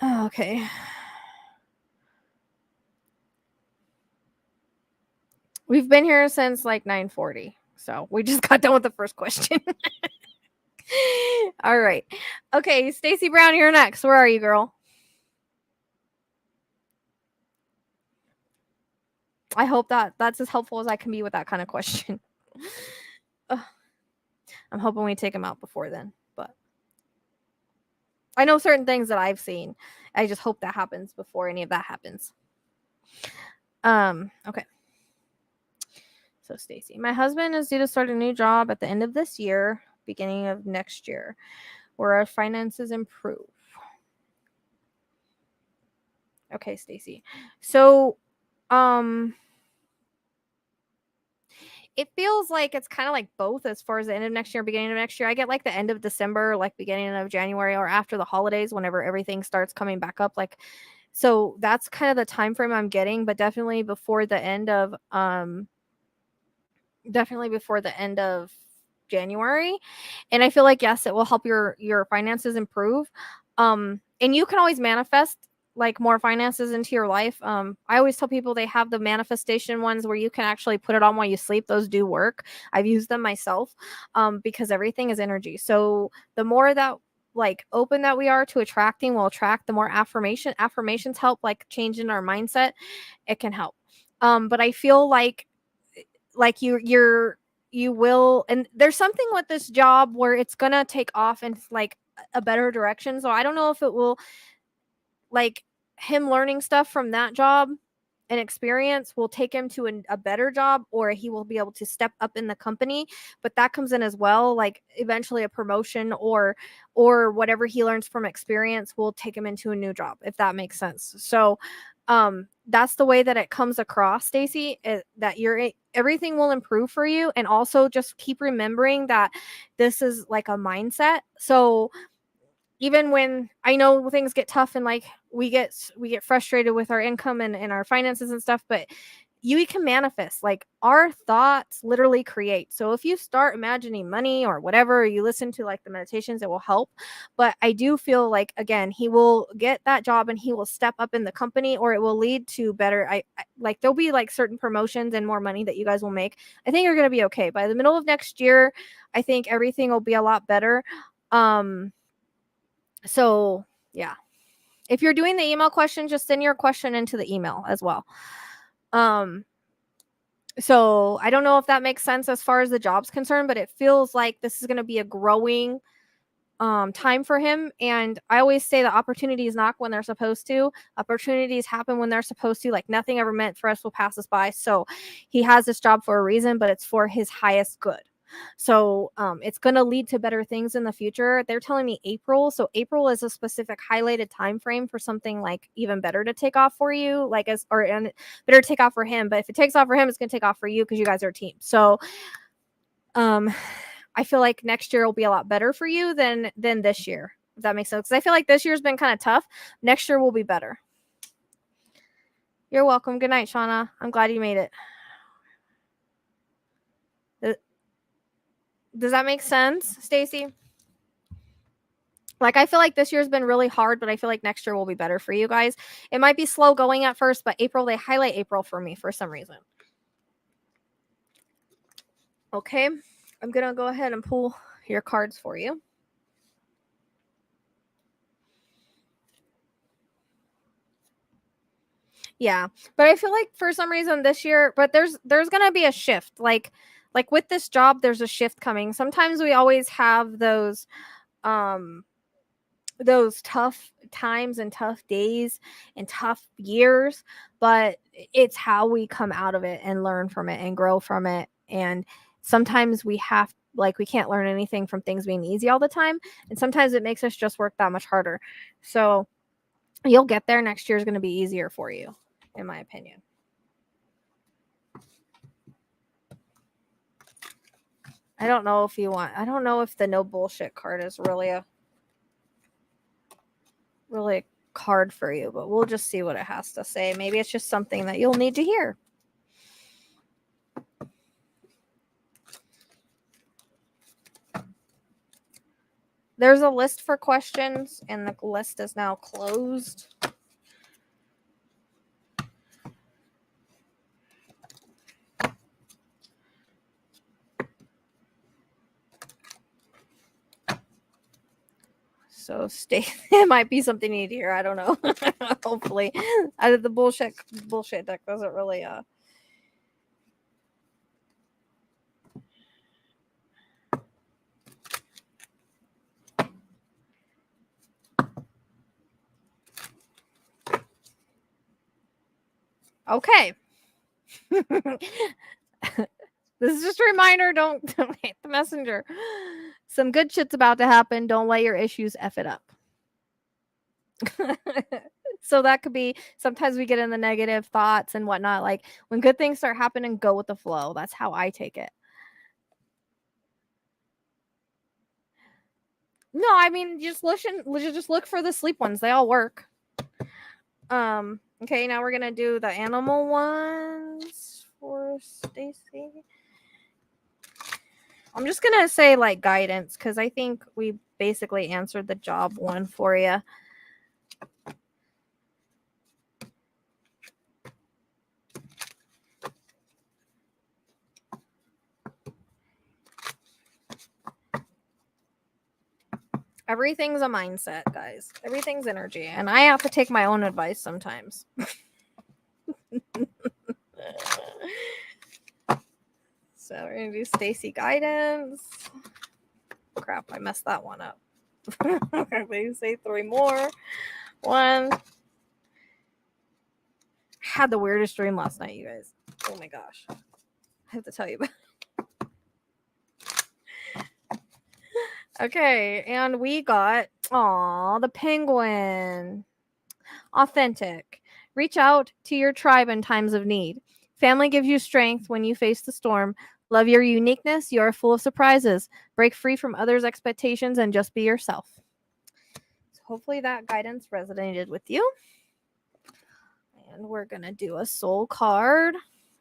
Okay. We've been here since like 9:40. So we just got done with the first question. All right. Okay, Stacy Brown, you're next. Where are you, girl? I hope that's as helpful as I can be with that kind of question. I'm hoping we take them out before then, but I know certain things that I've seen. I just hope that happens before any of that happens. Okay. So Stacy, my husband is due to start a new job at the end of this year, beginning of next year, where our finances improve. Okay, Stacy. So, it feels like it's kind of like both as far as the end of next year, beginning of next year. I get like the end of December, like beginning of January, or after the holidays, whenever everything starts coming back up. Like, so that's kind of the time frame I'm getting, but definitely before the end of January. And I feel like, yes, it will help your finances improve. And you can always manifest like more finances into your life. I always tell people they have the manifestation ones where you can actually put it on while you sleep. Those do work. I've used them myself, because everything is energy. So the more that like open that we are to attracting, will attract. The more affirmations help, like changing our mindset. It can help. But I feel like you will, and there's something with this job where it's gonna take off in like a better direction. So I don't know if it will, like, him learning stuff from that job and experience will take him to a better job, or he will be able to step up in the company. But that comes in as well, like eventually a promotion, or whatever he learns from experience will take him into a new job, if that makes sense. So that's the way that it comes across, Stacy, that everything will improve for you. And also just keep remembering that this is like a mindset. So even when I know things get tough and like we get frustrated with our income and our finances and stuff, but you can manifest. Like, our thoughts literally create. So if you start imagining money or whatever, or you listen to like the meditations, it will help. But I do feel like, again, he will get that job and he will step up in the company, or it will lead to better. I like, there'll be like certain promotions and more money that you guys will make. I think you're going to be okay by the middle of next year. I think everything will be a lot better. So yeah. If you're doing the email question, just send your question into the email as well. So I don't know if that makes sense as far as the job's concerned, but it feels like this is going to be a growing time for him. And I always say the opportunities knock when they're supposed to. Opportunities happen when they're supposed to. Like nothing ever meant for us will pass us by. So he has this job for a reason, but it's for his highest good. So it's going to lead to better things in the future. They're telling me April. So April is a specific highlighted time frame for something like even better to take off for you, like and better to take off for him. But if it takes off for him, it's going to take off for you because you guys are a team. So I feel like next year will be a lot better for you than this year. If that makes sense. Because I feel like this year's been kind of tough. Next year will be better. You're welcome. Good night, Shauna. I'm glad you made it. Does that make sense, Stacy? Like, I feel like this year's been really hard, but I feel like next year will be better for you guys. It might be slow going at first, but April, they highlight April for me for some reason. Okay, I'm going to go ahead and pull your cards for you. Yeah, but I feel like for some reason this year, but there's going to be a shift. Like with this job, there's a shift coming. Sometimes we always have those tough times and tough days and tough years, but it's how we come out of it and learn from it and grow from it. And sometimes we can't learn anything from things being easy all the time, and sometimes it makes us just work that much harder. So you'll get there. Next year is going to be easier for you, in my opinion. I don't know if the no bullshit card is really a card for you, but we'll just see what it has to say. Maybe it's just something that you'll need to hear. There's a list for questions, and the list is now closed. So it might be something you need to hear. I don't know. Hopefully, the bullshit deck doesn't really Okay. This is just a reminder, don't hate the messenger. Some good shit's about to happen. Don't let your issues F it up. So that could be, sometimes we get in the negative thoughts and whatnot. Like when good things start happening, go with the flow. That's how I take it. No, I mean, just look for the sleep ones. They all work. Okay, now we're gonna do the animal ones for Stacy. I'm just gonna say like guidance because I think we basically answered the job one for you. Everything's a mindset, guys. Everything's energy, and I have to take my own advice sometimes. So we're gonna do Stacy guidance. Crap, I messed that one up. They say 3 more. 1. I had the weirdest dream last night, you guys. Oh my gosh. I have to tell you about it. Okay, and we got the penguin. Authentic. Reach out to your tribe in times of need. Family gives you strength when you face the storm. Love your uniqueness. You are full of surprises. Break free from others' expectations and just be yourself. So hopefully that guidance resonated with you. And we're going to do a soul card.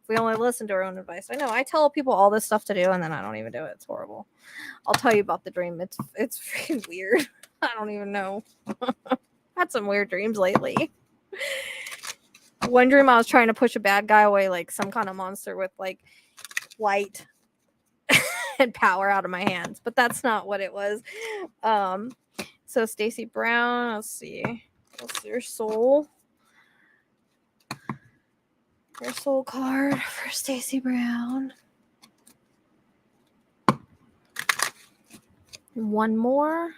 We only listen to our own advice. I know. I tell people all this stuff to do, and then I don't even do it. It's horrible. I'll tell you about the dream. It's freaking weird. I don't even know. Had some weird dreams lately. One dream I was trying to push a bad guy away, like some kind of monster with like light and power out of my hands, but that's not what it was. So Stacy Brown, let's see. What's your soul? Your soul card for Stacy Brown. One more.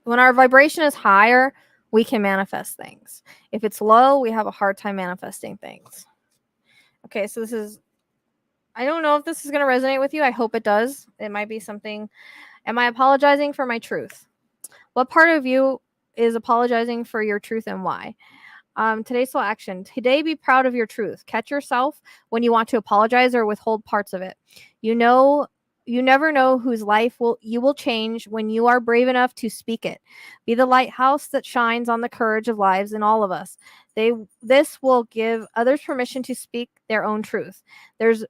When our vibration is higher, we can manifest things. If it's low, we have a hard time manifesting things. Okay, so this is, I don't know if this is going to resonate with you. I hope it does. It might be something. Am I apologizing for my truth? What part of you is apologizing for your truth and why? Today's soul action. Today, be proud of your truth. Catch yourself when you want to apologize or withhold parts of it. You never know whose life you will change when you are brave enough to speak it. Be the lighthouse that shines on the courage of lives in all of us. This will give others permission to speak their own truth. There's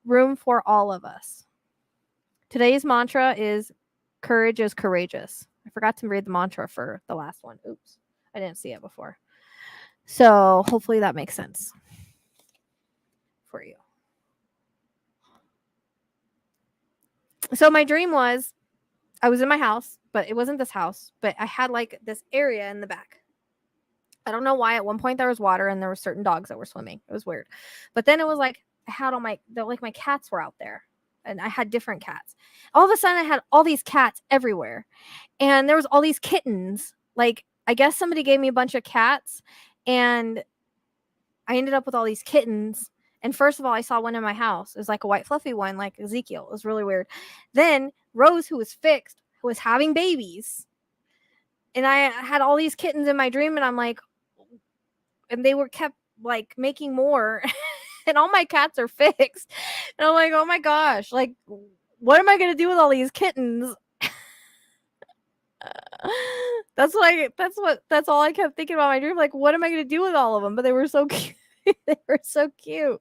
room for all of us. Today's mantra is courage is courageous. I forgot to read the mantra for the last one. Oops. I didn't see it before. So hopefully that makes sense for you. So my dream was I was in my house, but it wasn't this house, but I had like this area in the back. I don't know why at one point there was water and there were certain dogs that were swimming. It was weird. But then it was like I had all my cats were out there and I had different cats. All of a sudden I had all these cats everywhere. And there was all these kittens. Like I guess somebody gave me a bunch of cats and I ended up with all these kittens. And first of all, I saw one in my house. It was like a white fluffy one, like Ezekiel. It was really weird. Then Rose, who was fixed, was having babies. And I had all these kittens in my dream, and I'm like, and they were kept like making more. And all my cats are fixed. And I'm like, oh my gosh, like, what am I going to do with all these kittens? That's all I kept thinking about in my dream. Like, what am I going to do with all of them? But they were so cute. They were so cute.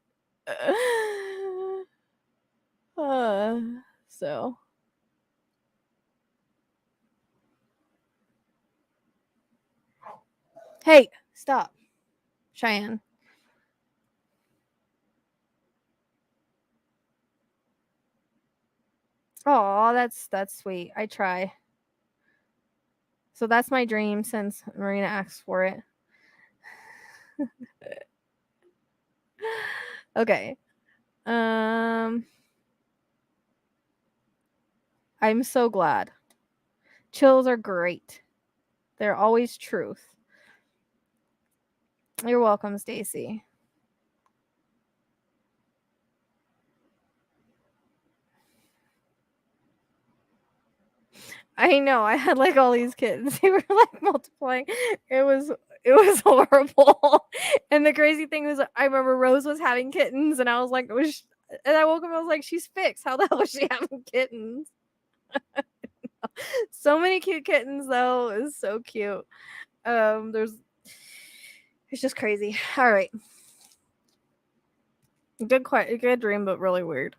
So hey, stop, Cheyenne. Oh, that's sweet. I try. So that's my dream since Marina asked for it. Okay. I'm so glad. Chills are great. They're always truth. You're welcome, Stacy. I know. I had like all these kittens. They were like multiplying. It was horrible. And the crazy thing was, I remember Rose was having kittens, and I was like, and I woke up. I was like, she's fixed. How the hell is she having kittens? So many cute kittens, though. It's so cute. It's just crazy. All right. Good dream, but really weird.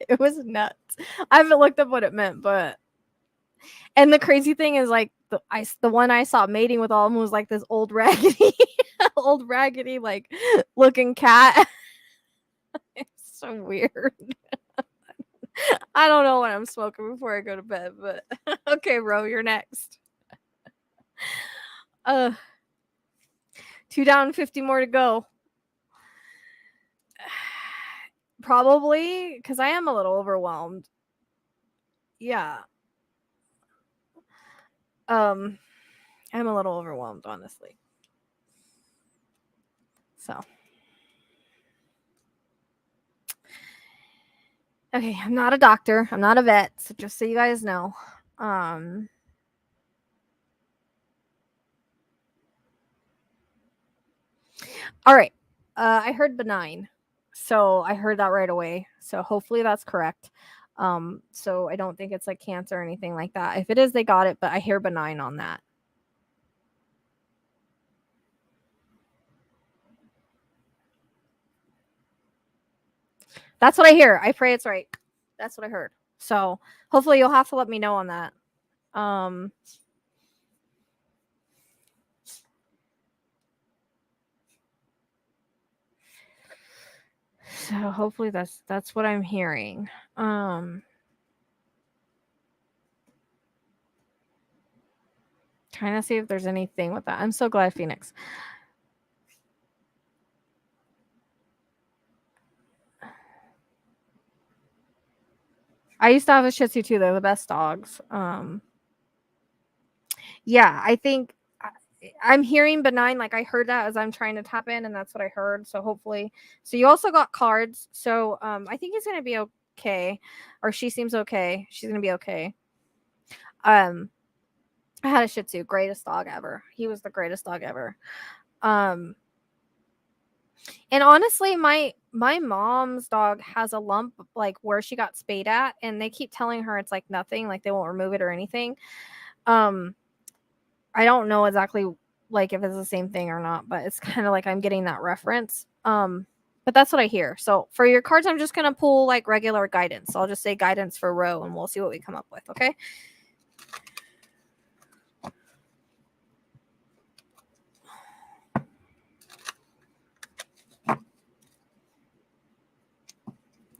It was nuts. I haven't looked up what it meant, but and the crazy thing is like the one I saw mating with all of them was like this old raggedy like looking cat. It's so weird. I don't know what I'm smoking before I go to bed, but okay, Ro, you're next. 2 down, 50 more to go. Probably because I am a little overwhelmed. Yeah. I'm a little overwhelmed, honestly. So. Okay, I'm not a doctor. I'm not a vet, so just so you guys know. All right. I heard benign. So I heard that right away. So hopefully that's correct. So I don't think it's like cancer or anything like that. If it is, they got it, but I hear benign on that. That's what I hear. I pray it's right. That's what I heard. So hopefully you'll have to let me know on that. So hopefully that's what I'm hearing. Trying to see if there's anything with that. I'm so glad, Phoenix. I used to have a Shih Tzu too. They're the best dogs. Yeah, I think I'm hearing benign. Like I heard that as I'm trying to tap in, and that's what I heard. So hopefully, so you also got cards. So I think he's gonna be okay, or she seems okay. She's gonna be okay. I had a Shih Tzu, greatest dog ever. He was the greatest dog ever. And honestly, my mom's dog has a lump like where she got spayed at, and they keep telling her it's like nothing, like they won't remove it or anything. I don't know exactly like if it's the same thing or not, but it's kind of like I'm getting that reference. But that's what I hear. So for your cards, I'm just gonna pull like regular guidance. So I'll just say guidance for Ro, and we'll see what we come up with. Okay.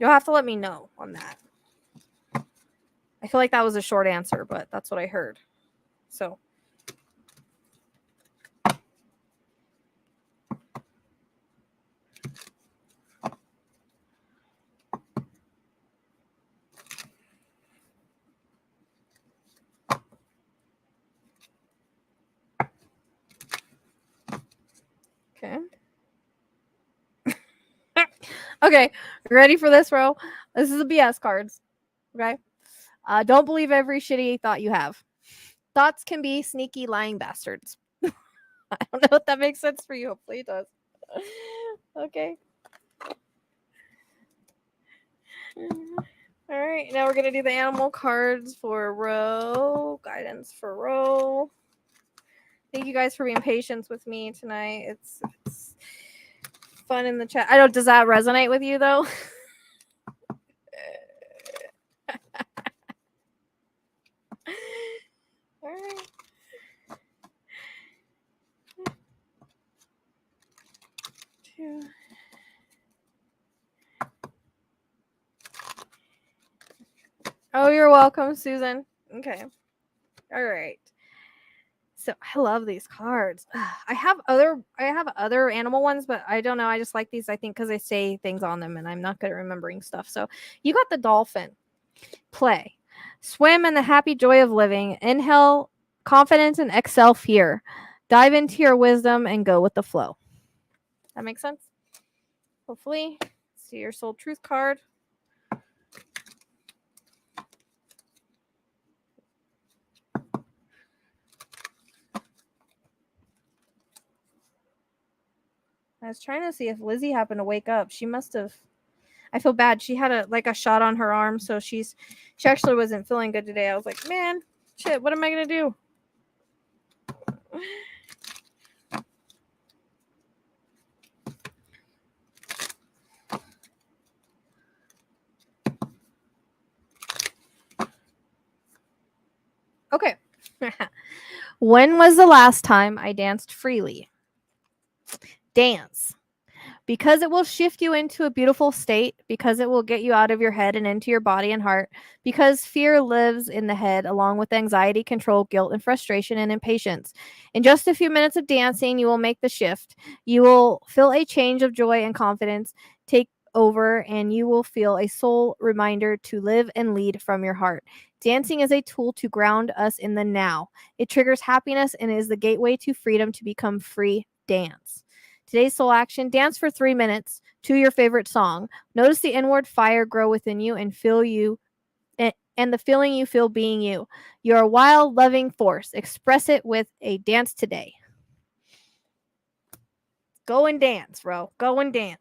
You'll have to let me know on that. I feel like that was a short answer, but that's what I heard. So. Okay. Okay. Ready for this, Ro? This is the BS cards. Okay. Don't believe every shitty thought you have. Thoughts can be sneaky, lying bastards. I don't know if that makes sense for you. Hopefully it does. Okay. All right. Now we're going to do the animal cards for Ro. Guidance for Ro. Thank you guys for being patient with me tonight. It's fun in the chat. I don't. Does that resonate with you though? All right. Two. Oh, you're welcome, Susan. Okay. All right. So I love these cards. I have other animal ones, but I don't know. I just like these, I think, because they say things on them, and I'm not good at remembering stuff. So you got the dolphin. Play. Swim in the happy joy of living. Inhale confidence and exhale fear. Dive into your wisdom and go with the flow. That makes sense? Hopefully. See your soul truth card. I was trying to see if Lizzie happened to wake up. She must have. I feel bad. She had a shot on her arm, so she actually wasn't feeling good today. I was like, man, shit, what am I gonna do? Okay. When was the last time I danced freely? Dance. Because it will shift you into a beautiful state, because it will get you out of your head and into your body and heart, because fear lives in the head along with anxiety, control, guilt, and frustration and impatience. In just a few minutes of dancing, you will make the shift. You will feel a change of joy and confidence take over, and you will feel a soul reminder to live and lead from your heart. Dancing is a tool to ground us in the now. It triggers happiness and is the gateway to freedom to become free. Dance. Today's soul action: dance for 3 minutes to your favorite song. Notice the inward fire grow within you and feel you and the feeling you feel being you. You're a wild, loving force. Express it with a dance today. Go and dance, bro. Go and dance.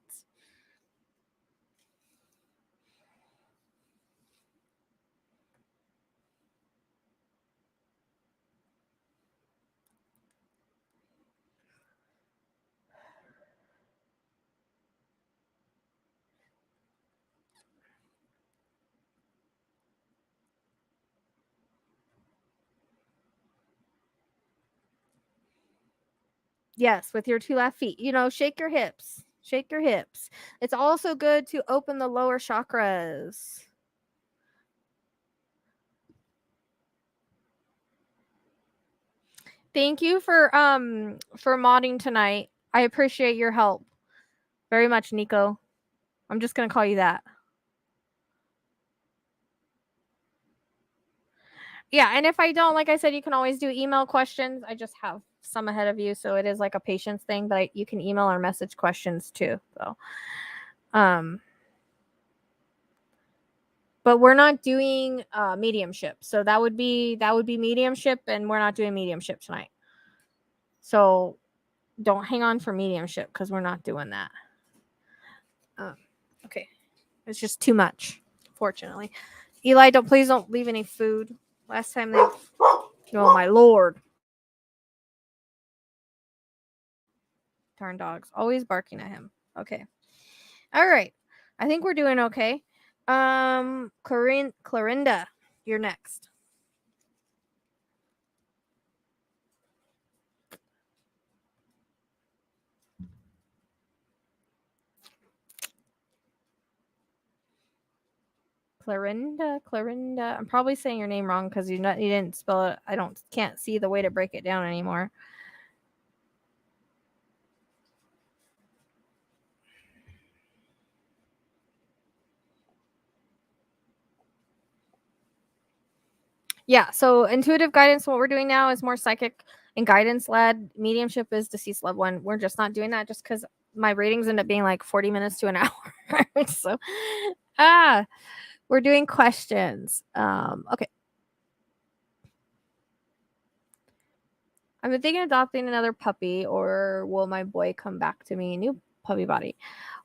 Yes, with your 2 left feet. Shake your hips. Shake your hips. It's also good to open the lower chakras. Thank you for modding tonight. I appreciate your help very much, Nico. I'm just gonna call you that. Yeah, and if I don't, like I said, you can always do email questions. I just have some ahead of you, so it is like a patience thing, but you can email or message questions too. So, but we're not doing mediumship. So that would be mediumship, and we're not doing mediumship tonight. So don't hang on for mediumship because we're not doing that. Okay, it's just too much, fortunately. Eli, please don't leave any food. Last time they, oh my lord, darn dogs, always barking at him. Okay, all right, I think we're doing okay. Clarinda, you're next. Clarinda. I'm probably saying your name wrong because you didn't spell it. I can't see the way to break it down anymore. Yeah, so intuitive guidance, what we're doing now is more psychic and guidance led. Mediumship is deceased loved one. We're just not doing that just because my ratings end up being like 40 minutes to an hour. So we're doing questions. Okay. I've been thinking of adopting another puppy, or will my boy come back to me? New puppy body.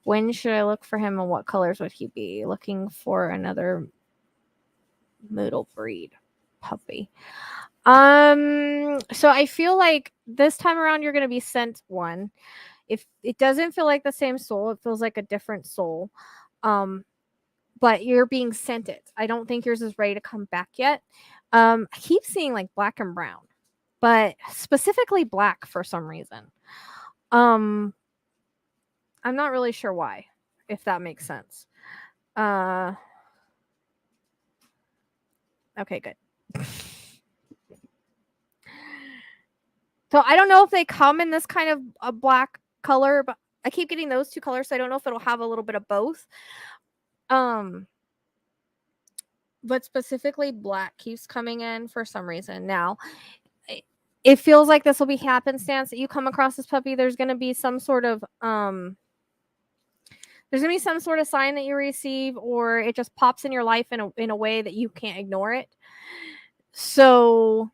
When should I look for him, and what colors would he be? Looking for another middle breed puppy. So I feel like this time around you're gonna be sent one. If it doesn't feel like the same soul, it feels like a different soul. But you're being sent it. I don't think yours is ready to come back yet. I keep seeing like black and brown, but specifically black for some reason. I'm not really sure why, if that makes sense. Okay, good. So I don't know if they come in this kind of a black color, but I keep getting those two colors, so I don't know if it'll have a little bit of both. But specifically black keeps coming in for some reason. Now, it feels like this will be happenstance that you come across this puppy. There's going to be some sort of sign that you receive, or it just pops in your life in a way that you can't ignore it. So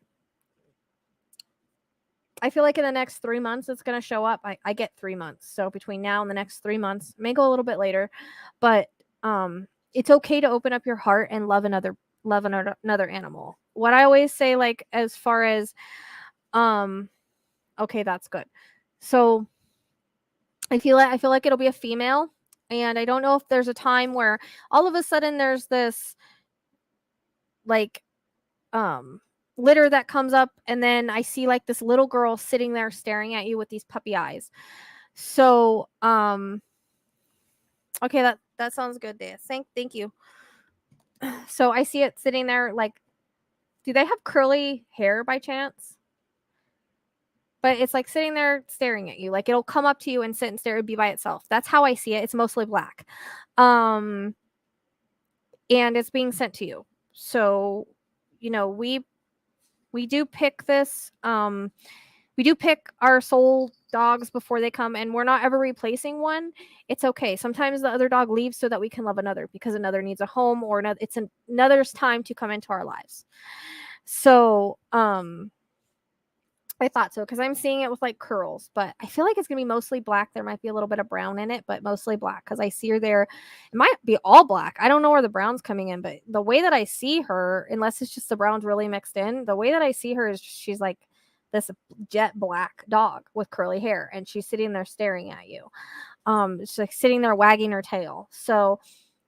I feel like in the next 3 months it's going to show up. I get 3 months. So between now and the next 3 months, may go a little bit later, but it's okay to open up your heart and love another animal. What I always say, like, as far as okay, that's good. So I feel like it'll be a female, and I don't know if there's a time where all of a sudden there's this like litter that comes up, and then I see like this little girl sitting there staring at you with these puppy eyes. So okay, that sounds good, Dave. Thank you. So I see it sitting there. Like, do they have curly hair by chance? But it's like sitting there staring at you. Like, it'll come up to you and sit and stare. It'd be by itself. That's how I see it. It's mostly black. And it's being sent to you. So, we do pick this. We do pick our soul dogs before they come, and we're not ever replacing one. It's okay. Sometimes the other dog leaves so that we can love another, because another needs a home, or it's another's time to come into our lives. So, I thought so, because I'm seeing it with like curls, but I feel like it's gonna be mostly black. There might be a little bit of brown in it, but mostly black, because I see her there. It might be all black. I don't know where the brown's coming in, but the way that I see her, unless it's just the brown's really mixed in, the way that I see her is she's like this jet black dog with curly hair, and she's sitting there staring at you. She's like sitting there wagging her tail. So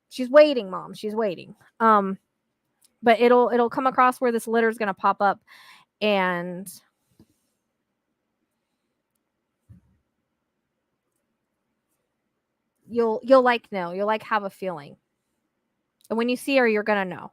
she's waiting, Mom. She's waiting. But it'll come across where this litter's gonna pop up, and you'll know. You'll like have a feeling. And when you see her, you're gonna know.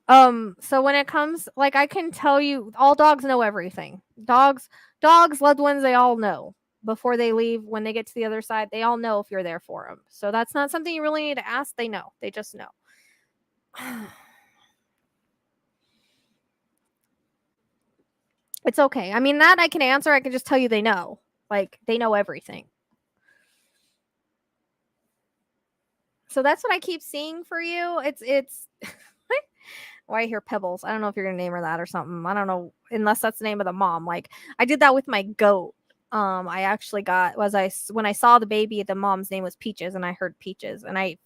So when it comes, like, I can tell you, all dogs know everything. Dogs, loved ones, they all know before they leave. When they get to the other side, they all know if you're there for them. So that's not something you really need to ask. They know. They just know. It's okay. I mean, that I can answer. I can just tell you they know. Like, they know everything. So that's what I keep seeing for you. It's why I hear Pebbles. I don't know if you're gonna name her that or something. I don't know, unless that's the name of the mom. Like, I did that with my goat. I actually got when I saw the baby, the mom's name was Peaches, and I heard Peaches, and I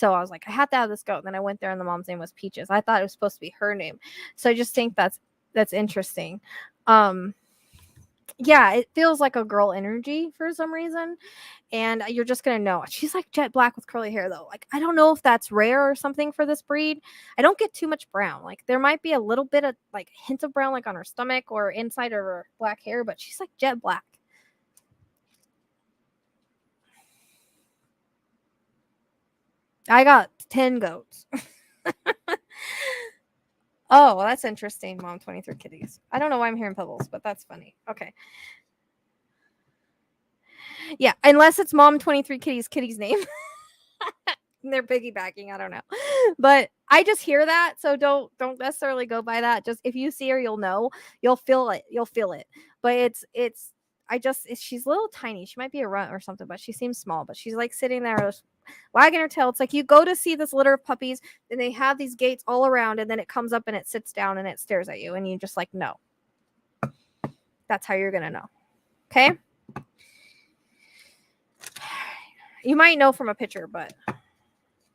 was like, I have to have this goat. And then I went there, and the mom's name was Peaches. I thought it was supposed to be her name, so I just think that's interesting. Yeah, it feels like a girl energy for some reason, and you're just gonna know. She's like jet black with curly hair though. Like, I don't know if that's rare or something for this breed. I don't get too much brown. Like, there might be a little bit of like hint of brown like on her stomach or inside of her black hair, but she's like jet black. I got 10 goats. Oh, well, that's interesting. Mom 23 kitties. I don't know why I'm hearing Pebbles, but that's funny. Okay. Yeah, unless it's Mom 23 kitty's name. They're piggybacking. I don't know, but I just hear that, so don't necessarily go by that. Just if you see her, you'll know. You'll feel it. But she's a little tiny. She might be a runt or something, but she seems small. But she's like sitting there, wagging her tail. It's like you go to see this litter of puppies, and they have these gates all around, and then it comes up and it sits down and it stares at you, and you just like no. That's how you're gonna know. Okay. You might know from a picture, but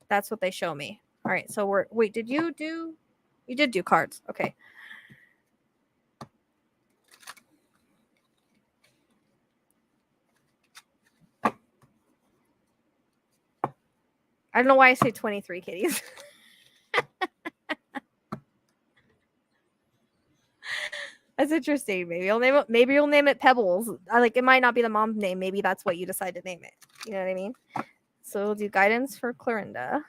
that's what they show me. All right, so wait, you did do cards. Okay. I don't know why I say 23 kitties. That's interesting. Maybe you'll name it Pebbles. It might not be the mom's name. Maybe that's what you decide to name it. You know what I mean? So we'll do guidance for Clarinda.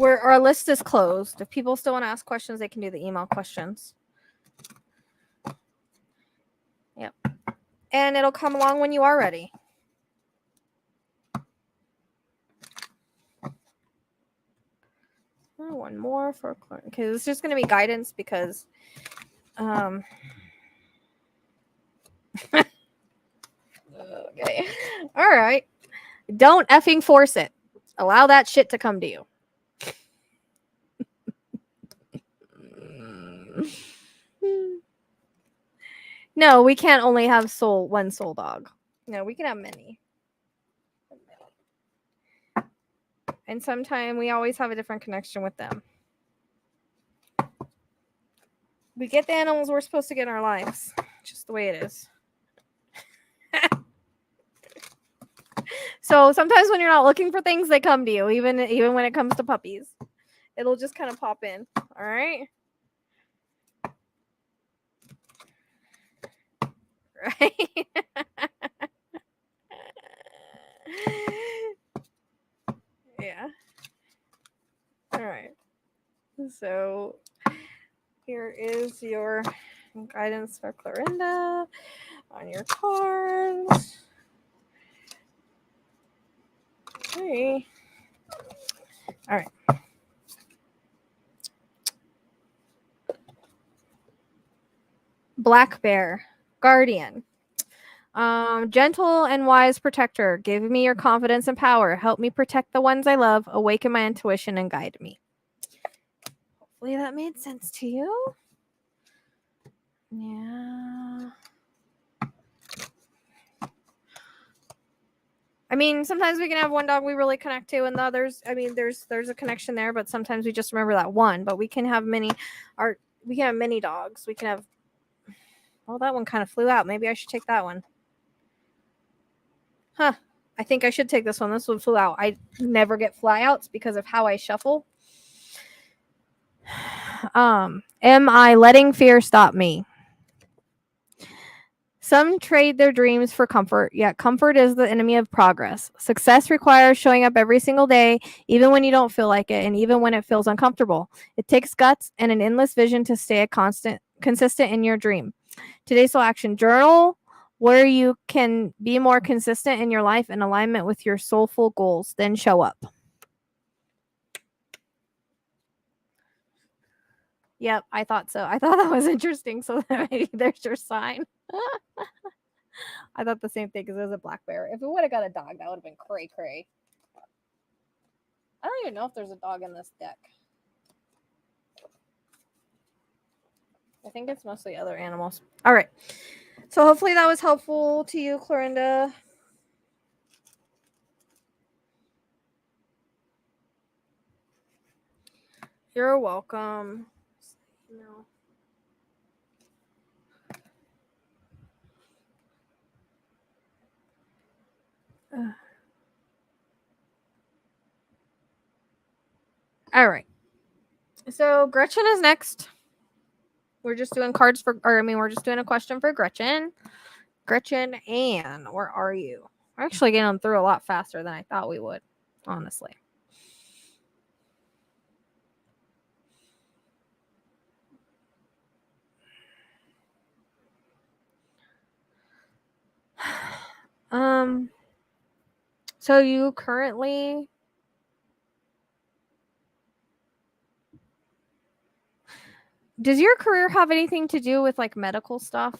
Our list is closed. If people still want to ask questions, they can do the email questions. Yep. And it'll come along when you are ready. One more for Clarinda. Okay, this is just going to be guidance because okay. All right. Don't effing force it. Allow that shit to come to you. No, we can't only have one soul dog. No, we can have many. And sometimes we always have a different connection with them. We get the animals we're supposed to get in our lives. Just the way it is. So sometimes when you're not looking for things, they come to you, even when it comes to puppies. It'll just kind of pop in. All right. Right. Yeah. All right. So here is your guidance for Clarinda on your cards. Okay. All right. Black bear, guardian. Gentle and wise protector, give me your confidence and power. Help me protect the ones I love. Awaken my intuition and guide me. Hopefully that made sense to you. Yeah. I mean, sometimes we can have one dog we really connect to, and the others, I mean, there's a connection there, but sometimes we just remember that one. But we can have many dogs. We can have. Well, that one kind of flew out. Maybe I should take that one. Huh. I think I should take this one. This one flew out. I never get flyouts because of how I shuffle. Am I letting fear stop me? Some trade their dreams for comfort, yet comfort is the enemy of progress. Success requires showing up every single day, even when you don't feel like it, and even when it feels uncomfortable. It takes guts and an endless vision to stay consistent in your dream. Today's soul action journal, where you can be more consistent in your life in alignment with your soulful goals. Then show up. Yep, I thought so. I thought that was interesting. So maybe there's your sign. I thought the same thing because it was a black bear. If it would have got a dog, that would have been cray cray. I don't even know if there's a dog in this deck. I think it's mostly other animals. All right. So hopefully that was helpful to you, Clarinda. You're welcome. No. All right. So Gretchen is next. We're just doing cards for, we're just doing a question for Gretchen. Gretchen, and where are you? We're actually getting them through a lot faster than I thought we would, honestly. So you currently does your career have anything to do with like medical stuff?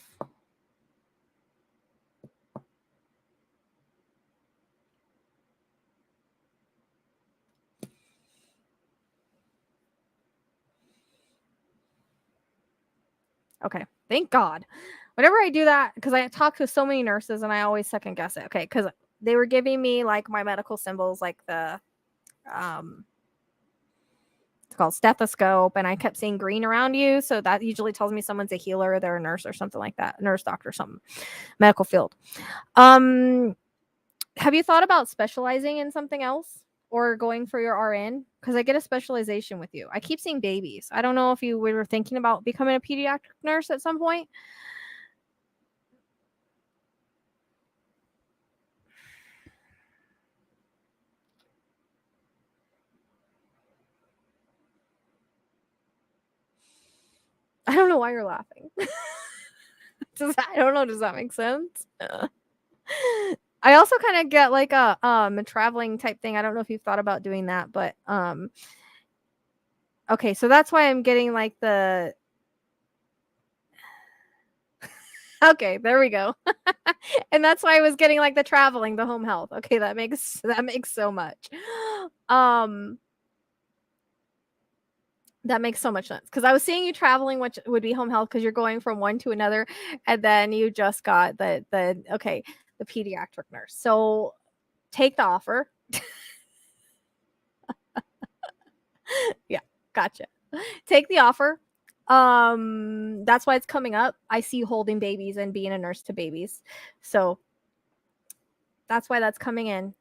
Okay, thank God. Whenever I do that, because I talk to so many nurses and I always second guess it. Okay, because they were giving me like my medical symbols, like the it's called stethoscope, and I kept seeing green around you, so that usually tells me someone's a healer, they're a nurse or something like that, nurse, doctor, something, medical field. Have you thought about specializing in something else or going for your RN? Because I get a specialization with you. I keep seeing babies. I don't know if you were thinking about becoming a pediatric nurse at some point. I don't know why you're laughing. I don't know. Does that make sense? I also kind of get like a traveling type thing. I don't know if you've thought about doing that, but okay, so that's why I'm getting like the okay, there we go. And that's why I was getting like the traveling, the home health. Okay, that makes so much. That makes so much sense because I was seeing you traveling, which would be home health because you're going from one to another, and then you just got the pediatric nurse. So take the offer. Yeah, gotcha. Take the offer. That's why it's coming up. I see you holding babies and being a nurse to babies, so that's why that's coming in.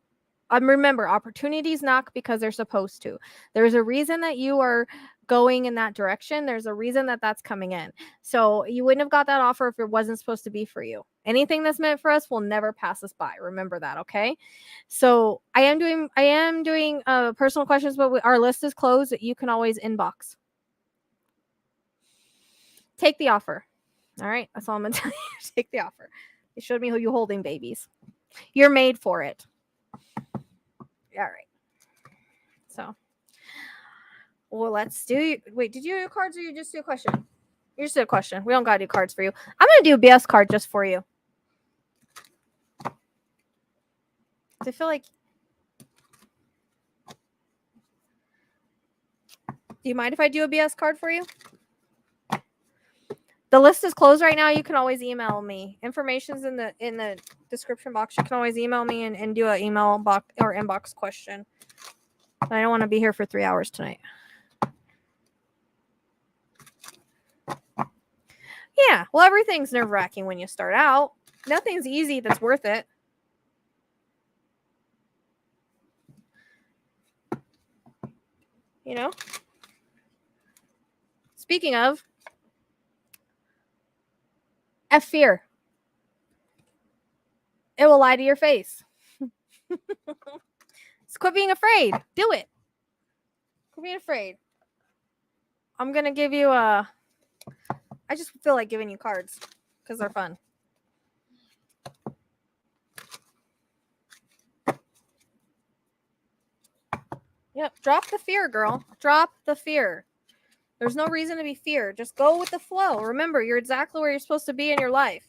Remember, opportunities knock because they're supposed to. There's a reason that you are going in that direction. There's a reason that that's coming in. So you wouldn't have got that offer if it wasn't supposed to be for you. Anything that's meant for us will never pass us by. Remember that, okay? So I am doing personal questions, but our list is closed. You can always inbox. Take the offer. All right, that's all I'm gonna tell you. Take the offer. It showed me who you holding babies. You're made for it. All right. So, well, let's do. Wait, did you do cards or you just do a question? You just did a question. We don't gotta do cards for you. I'm gonna do a BS card just for you. I feel like. Do you mind if I do a BS card for you? The list is closed right now. You can always email me. Information's in the description box. You can always email me and do an email box or inbox question. I don't want to be here for 3 hours tonight. Yeah, well, everything's nerve-wracking when you start out. Nothing's easy that's worth it. You know? Speaking of, fear. It will lie to your face. Just quit being afraid. Do it. Quit being afraid. I'm going to give you I just feel like giving you cards because they're fun. Yep. Drop the fear, girl. Drop the fear. There's no reason to be feared. Just go with the flow. Remember, you're exactly where you're supposed to be in your life.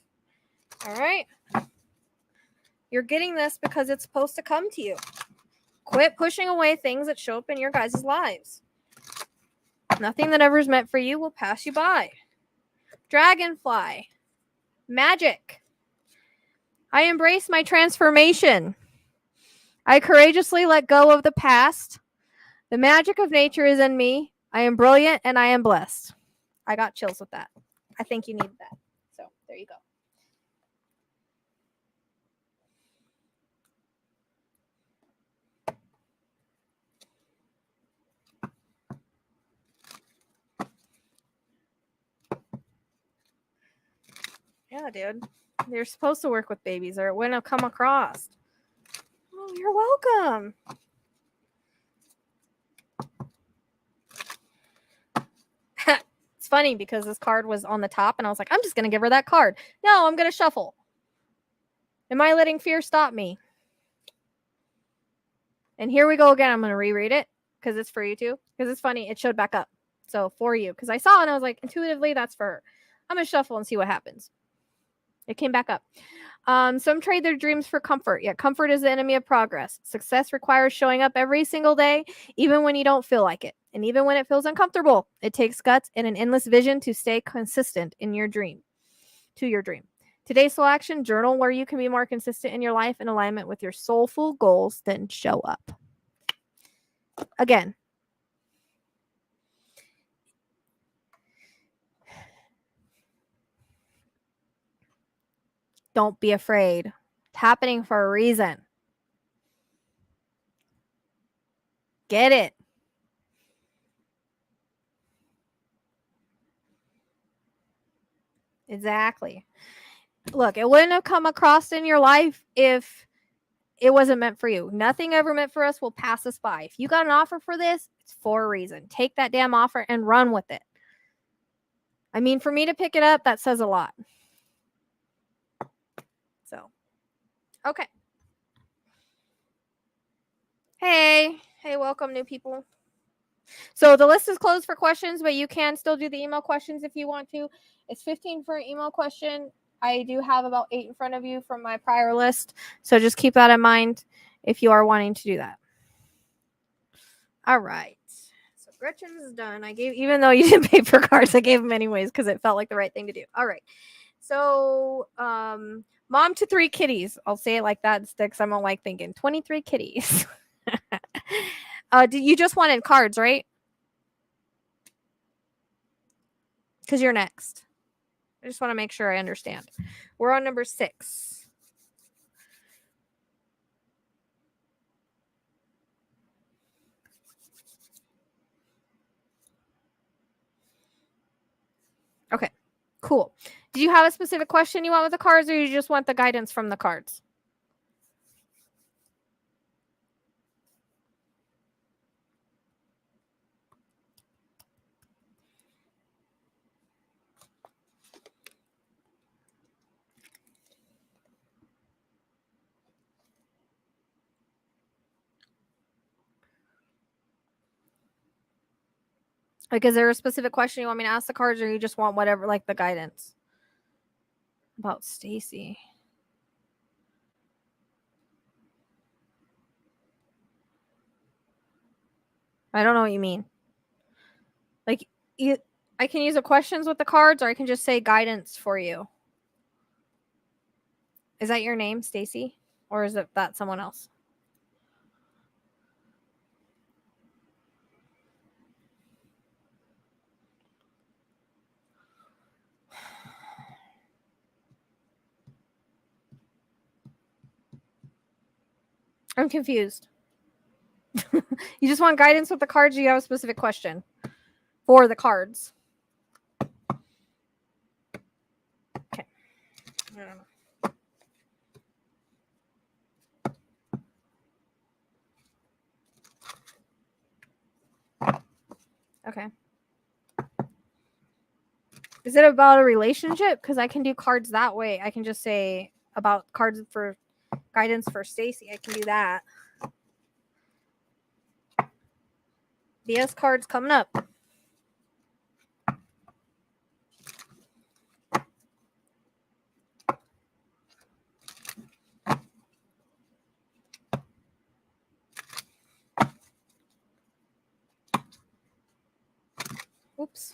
All right? You're getting this because it's supposed to come to you. Quit pushing away things that show up in your guys' lives. Nothing that ever is meant for you will pass you by. Dragonfly. Magic. I embrace my transformation. I courageously let go of the past. The magic of nature is in me. I am brilliant and I am blessed. I got chills with that. I think you need that. So there you go. Yeah, dude. You're supposed to work with babies or it wouldn't have come across. Oh, you're welcome. It's funny because this card was on the top and I was like, I'm just going to give her that card. No, I'm going to shuffle. Am I letting fear stop me? And here we go again. I'm going to reread it because it's for you too. Because it's funny. It showed back up. So for you. Because I saw it and I was like, intuitively, that's for her. I'm going to shuffle and see what happens. It came back up. Some trade their dreams for comfort, yet comfort is the enemy of progress. Success requires showing up every single day, even when you don't feel like it. And even when it feels uncomfortable, it takes guts and an endless vision to stay consistent in your dream, to your dream. Today's soul action, journal where you can be more consistent in your life in alignment with your soulful goals, then show up. Again. Don't be afraid. It's happening for a reason. Get it. Exactly. Look, it wouldn't have come across in your life if it wasn't meant for you. Nothing ever meant for us will pass us by. If you got an offer for this, it's for a reason. Take that damn offer and run with it. I mean, for me to pick it up, that says a lot. So, okay. Hey, welcome, new people. So the list is closed for questions, but you can still do the email questions if you want to. It's $15 for an email question. I do have about 8 in front of you from my prior list. So just keep that in mind if you are wanting to do that. All right. So Gretchen is done. I gave, even though you didn't pay for cards, I gave them anyways because it felt like the right thing to do. All right. So, mom to 3 kitties. I'll say it like that instead because I'm not like thinking 23 kitties. You just wanted cards, right? Because you're next. I just want to make sure I understand. We're on number 6. Okay, cool. Do you have a specific question you want with the cards, or you just want the guidance from the cards? Like, is there a specific question you want me to ask the cards, or you just want whatever, like the guidance? About Stacy. I don't know what you mean. Like, I can use the questions with the cards, or I can just say guidance for you. Is that your name, Stacy? Or is it that someone else? I'm confused. You just want guidance with the cards, or you have a specific question for the cards? Okay. I don't know. Okay. Is it about a relationship? Because I can do cards that way. I can just say about cards for guidance for Stacy. I can do that. BS cards coming up. Oops.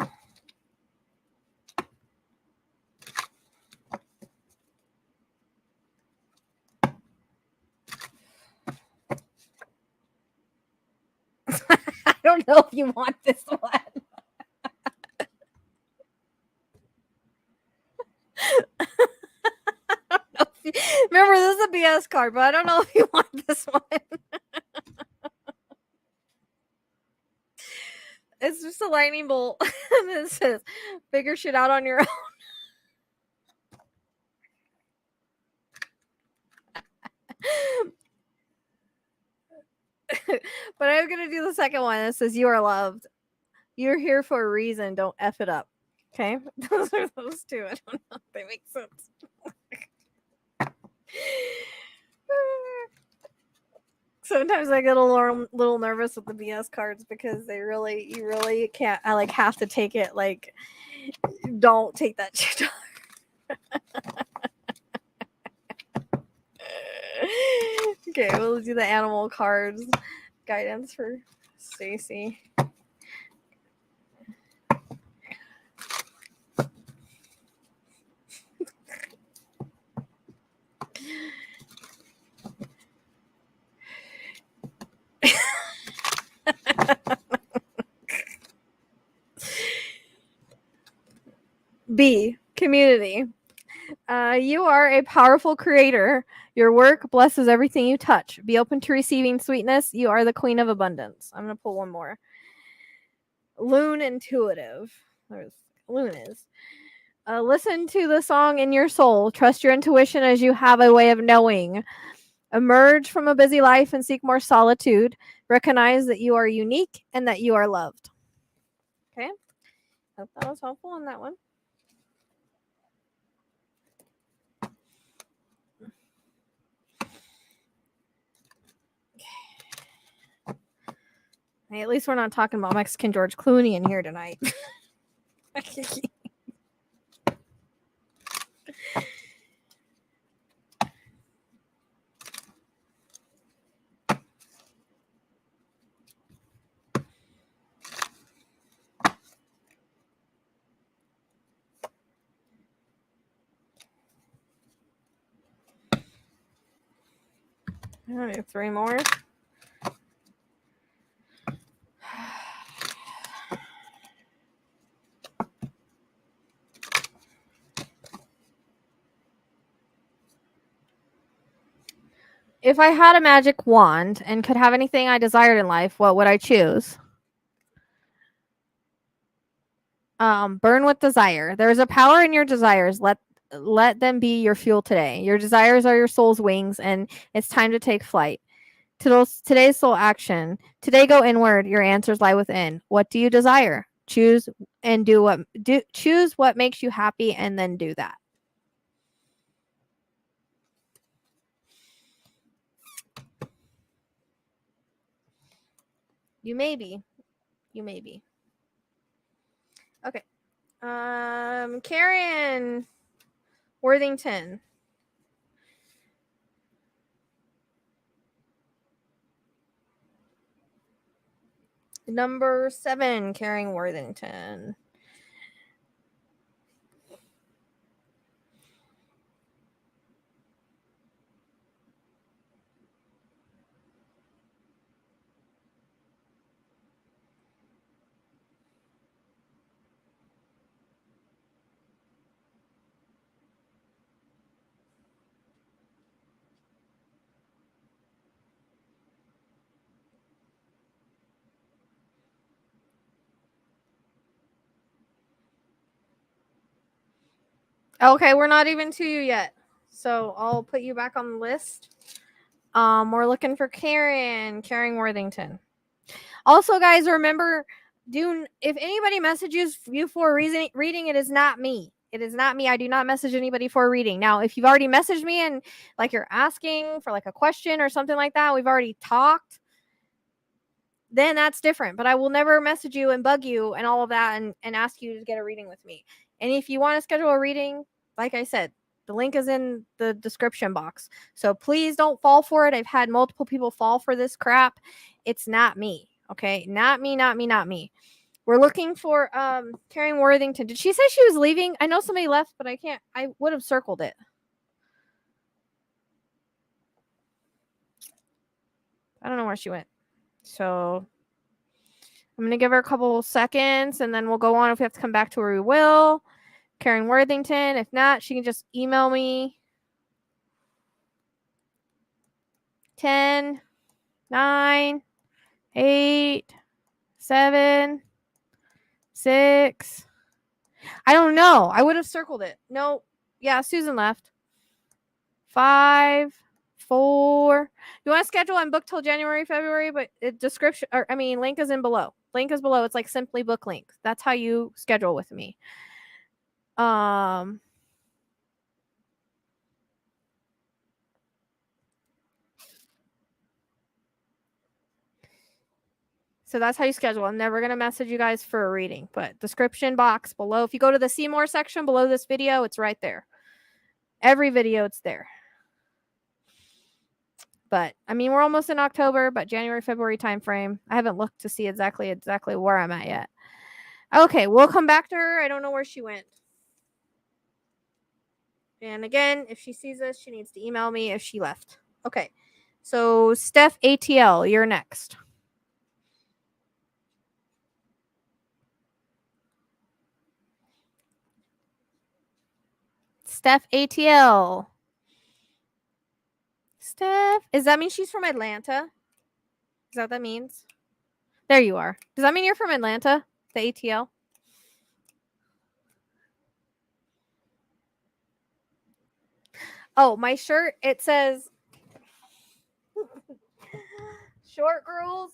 I don't know if you want this one. Remember, this is a BS card, but I don't know if you want this one. It's just a lightning bolt. And it says, figure shit out on your own. But I'm going to do the second one. It says, you are loved. You're here for a reason. Don't F it up. Okay? Those are those two. I don't know if they make sense. Sometimes I get a little nervous with the BS cards because you really can't. I like have to take it. Like, don't take that shit. Okay, we'll do the animal cards guidance for Stacy. B, community. You are a powerful creator. Your work blesses everything you touch. Be open to receiving sweetness. You are the queen of abundance. I'm going to pull one more. Loon intuitive. There's Loon is. Listen to the song in your soul. Trust your intuition as you have a way of knowing. Emerge from a busy life and seek more solitude. Recognize that you are unique and that you are loved. Okay. Hope that was helpful on that one. Hey, at least we're not talking about Mexican George Clooney in here tonight. All right, 3 more. If I had a magic wand and could have anything I desired in life, what would I choose? Burn with desire. There is a power in your desires. Let them be your fuel today. Your desires are your soul's wings, and it's time to take flight. Today's soul action. Today go inward. Your answers lie within. What do you desire? Choose and choose what makes you happy, and then do that. You may be. Okay. Karen Worthington. Number 7, Karen Worthington. Okay, we're not even to you yet. So I'll put you back on the list. We're looking for Karen Worthington. Also, guys, remember if anybody messages you for a reading, it is not me. It is not me. I do not message anybody for a reading. Now, if you've already messaged me and like you're asking for like a question or something like that, we've already talked, then that's different. But I will never message you and bug you and all of that and ask you to get a reading with me. And if you want to schedule a reading, like I said, the link is in the description box. So please don't fall for it. I've had multiple people fall for this crap. It's not me. Okay. Not me, not me, not me. We're looking for Karen Worthington. Did she say she was leaving? I know somebody left, but I would have circled it. I don't know where she went. So I'm going to give her a couple seconds and then we'll go on. If we have to come back to her, we will. Karen Worthington. If not, she can just email me. 10, 9, 8, 7, 6. I don't know. I would have circled it. No. Yeah, Susan left. 5, 4. You want to schedule and book till January, February, but description, or I mean, link is in below. Link is below. It's like simply book link. That's how you schedule with me. So that's how you schedule. I'm never going to message you guys for a reading, but description box below. If you go to the see more section below this video, it's right there. Every video, it's there. But I mean, we're almost in October, but January, February timeframe. I haven't looked to see exactly where I'm at yet. Okay, we'll come back to her. I don't know where she went. And again, if she sees this, she needs to email me if she left. Okay, so Steph ATL, you're next. Steph ATL. Steph, does that mean she's from Atlanta? Is that what that means? There you are. Does that mean you're from Atlanta? The ATL? Oh, my shirt, it says short girls,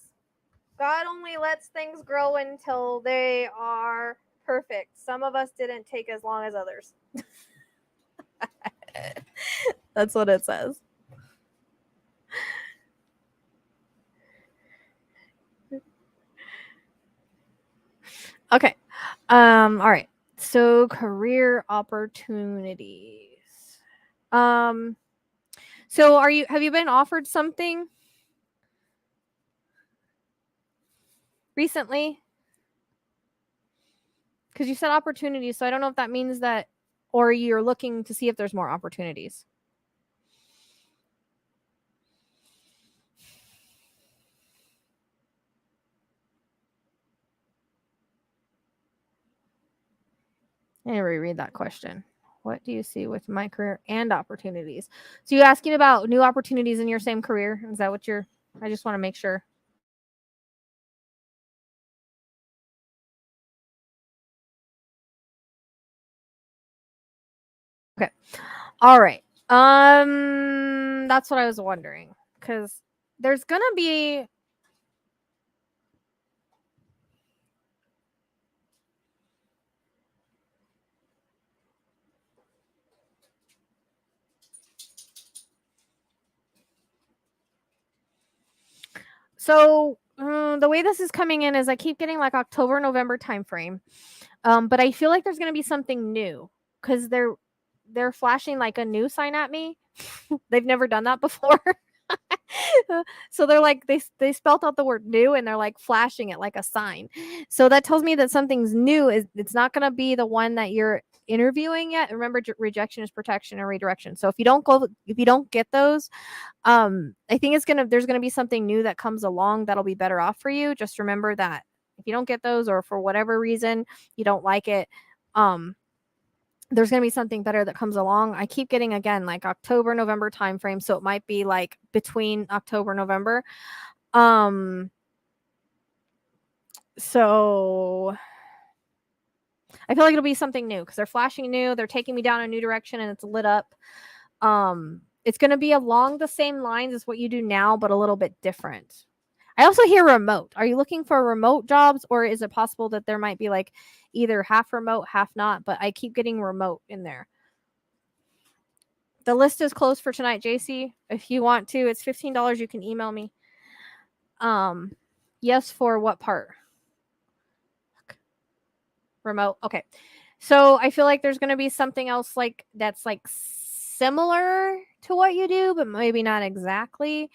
God only lets things grow until they are perfect. Some of us didn't take as long as others. That's what it says. Okay. All right. So career opportunities. So have you been offered something recently? Because you said opportunities, so I don't know if that means that, or you're looking to see if there's more opportunities. Let me reread that question. What do you see with my career and opportunities? So you asking about new opportunities in your same career? Is that what I just want to make sure. Okay. All right. That's what I was wondering. Because there's gonna be so the way this is coming in is I keep getting like October, November timeframe. But I feel like there's gonna be something new because they're flashing like a new sign at me. They've never done that before. So they're like they spelt out the word new and they're like flashing it like a sign. So that tells me that something's new. It's not going to be the one that you're interviewing yet. Remember, rejection is protection and redirection. So if you don't get those, I think there's gonna be something new that comes along that'll be better off for you. Just remember that if you don't get those or for whatever reason you don't like it, there's going to be something better that comes along. I keep getting, again, like October, November timeframe. So it might be like between October, November. So I feel like it'll be something new because they're flashing new. They're taking me down a new direction and it's lit up. It's going to be along the same lines as what you do now, but a little bit different. I also hear remote. Are you looking for remote jobs, or is it possible that there might be like either half remote, half not? But I keep getting remote in there. The list is closed for tonight, JC. If you want to, it's $15. You can email me. Yes, for what part? Remote. Okay. So I feel like there's going to be something else like that's like similar to what you do, but maybe not exactly.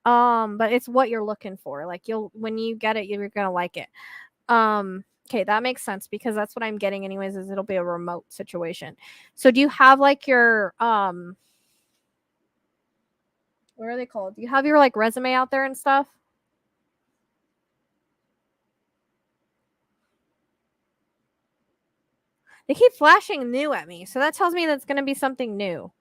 But it's what you're looking for. Like when you get it, you're going to like it. Okay, that makes sense because that's what I'm getting anyways, is it'll be a remote situation. So do you have like your what are they called? Do you have your like resume out there and stuff? They keep flashing new at me. So that tells me that's going to be something new.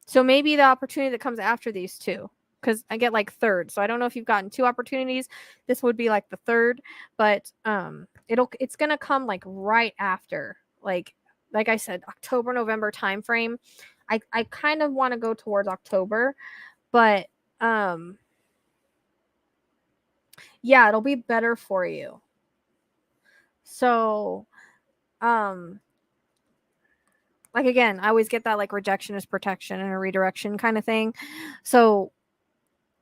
So maybe the opportunity that comes after these two, because I get like third. So I don't know if you've gotten 2 opportunities. This would be like the third, but it's going to come like right after, like I said, October, November timeframe. I kind of want to go towards October, but yeah, it'll be better for you. So like again, I always get that like rejection is protection and a redirection kind of thing. So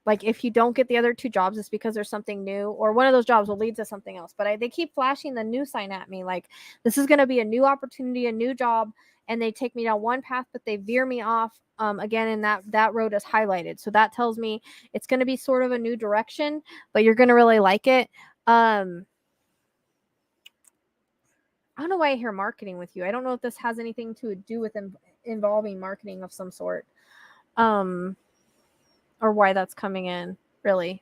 like if you don't get the other 2 jobs, it's because there's something new, or one of those jobs will lead to something else. But they keep flashing the new sign at me, like this is going to be a new opportunity, a new job, and they take me down one path, but they veer me off again, and that road is highlighted. So that tells me it's going to be sort of a new direction, but you're going to really like it. I don't know why I hear marketing with you. I don't know if this has anything to do with involving marketing of some sort, or why that's coming in, really.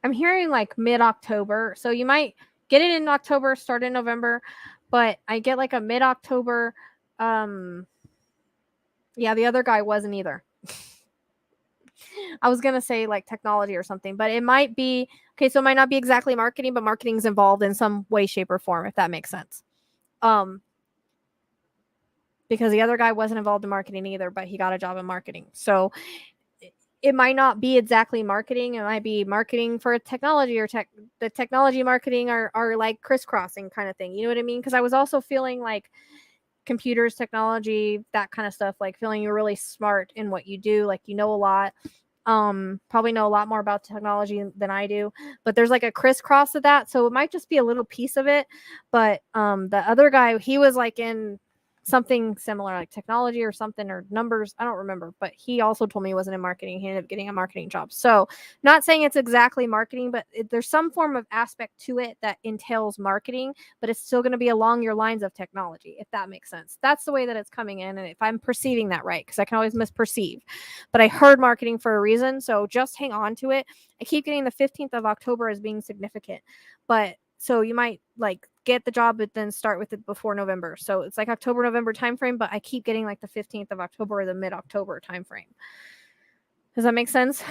I'm hearing like mid-October. So you might get it in October, start in November, but I get like a mid-October. Yeah, the other guy wasn't either. I was going to say like technology or something, but it might be okay, so it might not be exactly marketing, but marketing's involved in some way, shape, or form, if that makes sense. Because the other guy wasn't involved in marketing either, but he got a job in marketing. So it might not be exactly marketing. It might be marketing for technology, or the technology marketing are like crisscrossing kind of thing. You know what I mean? Because I was also feeling like computers, technology, that kind of stuff, like feeling you're really smart in what you do, like you know a lot. Probably know a lot more about technology than I do, but there's like a crisscross of that. So it might just be a little piece of it. But the other guy, he was like in something similar, like technology or something, or numbers, I don't remember, but he also told me he wasn't in marketing. He ended up getting a marketing job. So not saying it's exactly marketing, but there's some form of aspect to it that entails marketing, but it's still going to be along your lines of technology, if that makes sense. That's the way that it's coming in, and if I'm perceiving that right, because I can always misperceive, but I heard marketing for a reason, so just hang on to it. I keep getting the 15th of October as being significant, but so you might like get the job, but then start with it before November. So it's like October, November timeframe, but I keep getting like the 15th of October or the mid-October timeframe. Does that make sense?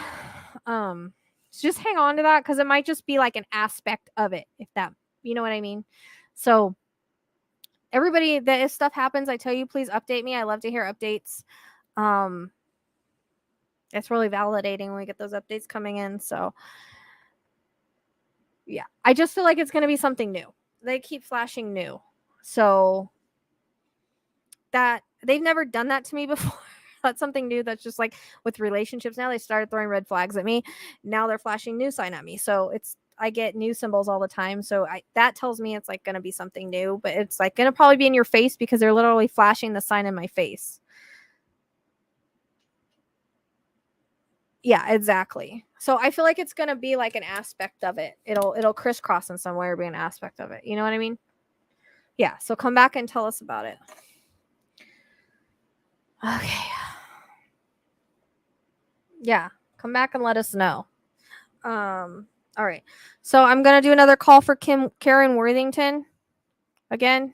So just hang on to that, because it might just be like an aspect of it, if that, you know what I mean? So everybody, that if stuff happens, I tell you, please update me. I love to hear updates. It's really validating when we get those updates coming in. So yeah, I just feel like it's going to be something new. They keep flashing new. So that they've never done that to me before. That's something new. That's just like with relationships. Now they started throwing red flags at me. Now they're flashing new sign at me. So I get new symbols all the time. So that tells me it's like going to be something new, but it's like going to probably be in your face, because they're literally flashing the sign in my face. Yeah, exactly. So I feel like it's going to be like an aspect of it. It'll crisscross in some way or be an aspect of it. You know what I mean? Yeah. So come back and tell us about it. Okay. Yeah. Come back and let us know. All right. So I'm going to do another call for Karen Worthington again.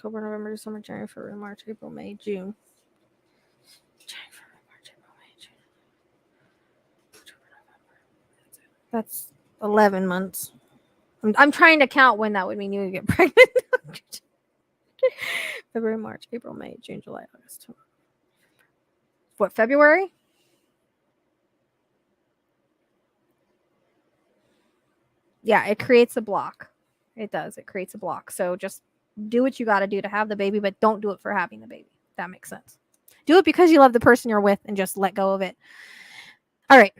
October, November, December, January, February, March, April, May, June. January, February, March, April, May, June. October, November. That's 11 months. I'm trying to count when that would mean you would get pregnant. February, March, April, May, June, July, August. What, February? Yeah, it creates a block. It does. It creates a block. So just do what you got to do to have the baby, but don't do it for having the baby. That makes sense. Do it because you love the person you're with and just let go of it. All right.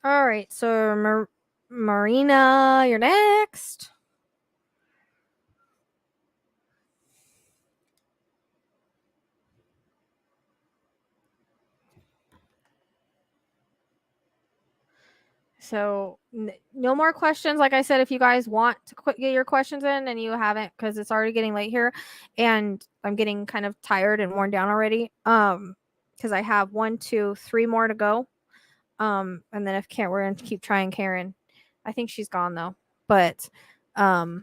All right. So Marina, you're next. So no more questions. Like I said, if you guys want to get your questions in and you haven't, because it's already getting late here and I'm getting kind of tired and worn down already. Because I have 1, 2, 3 more to go. And then if can't, we're going to keep trying Karen. I think she's gone though, but, I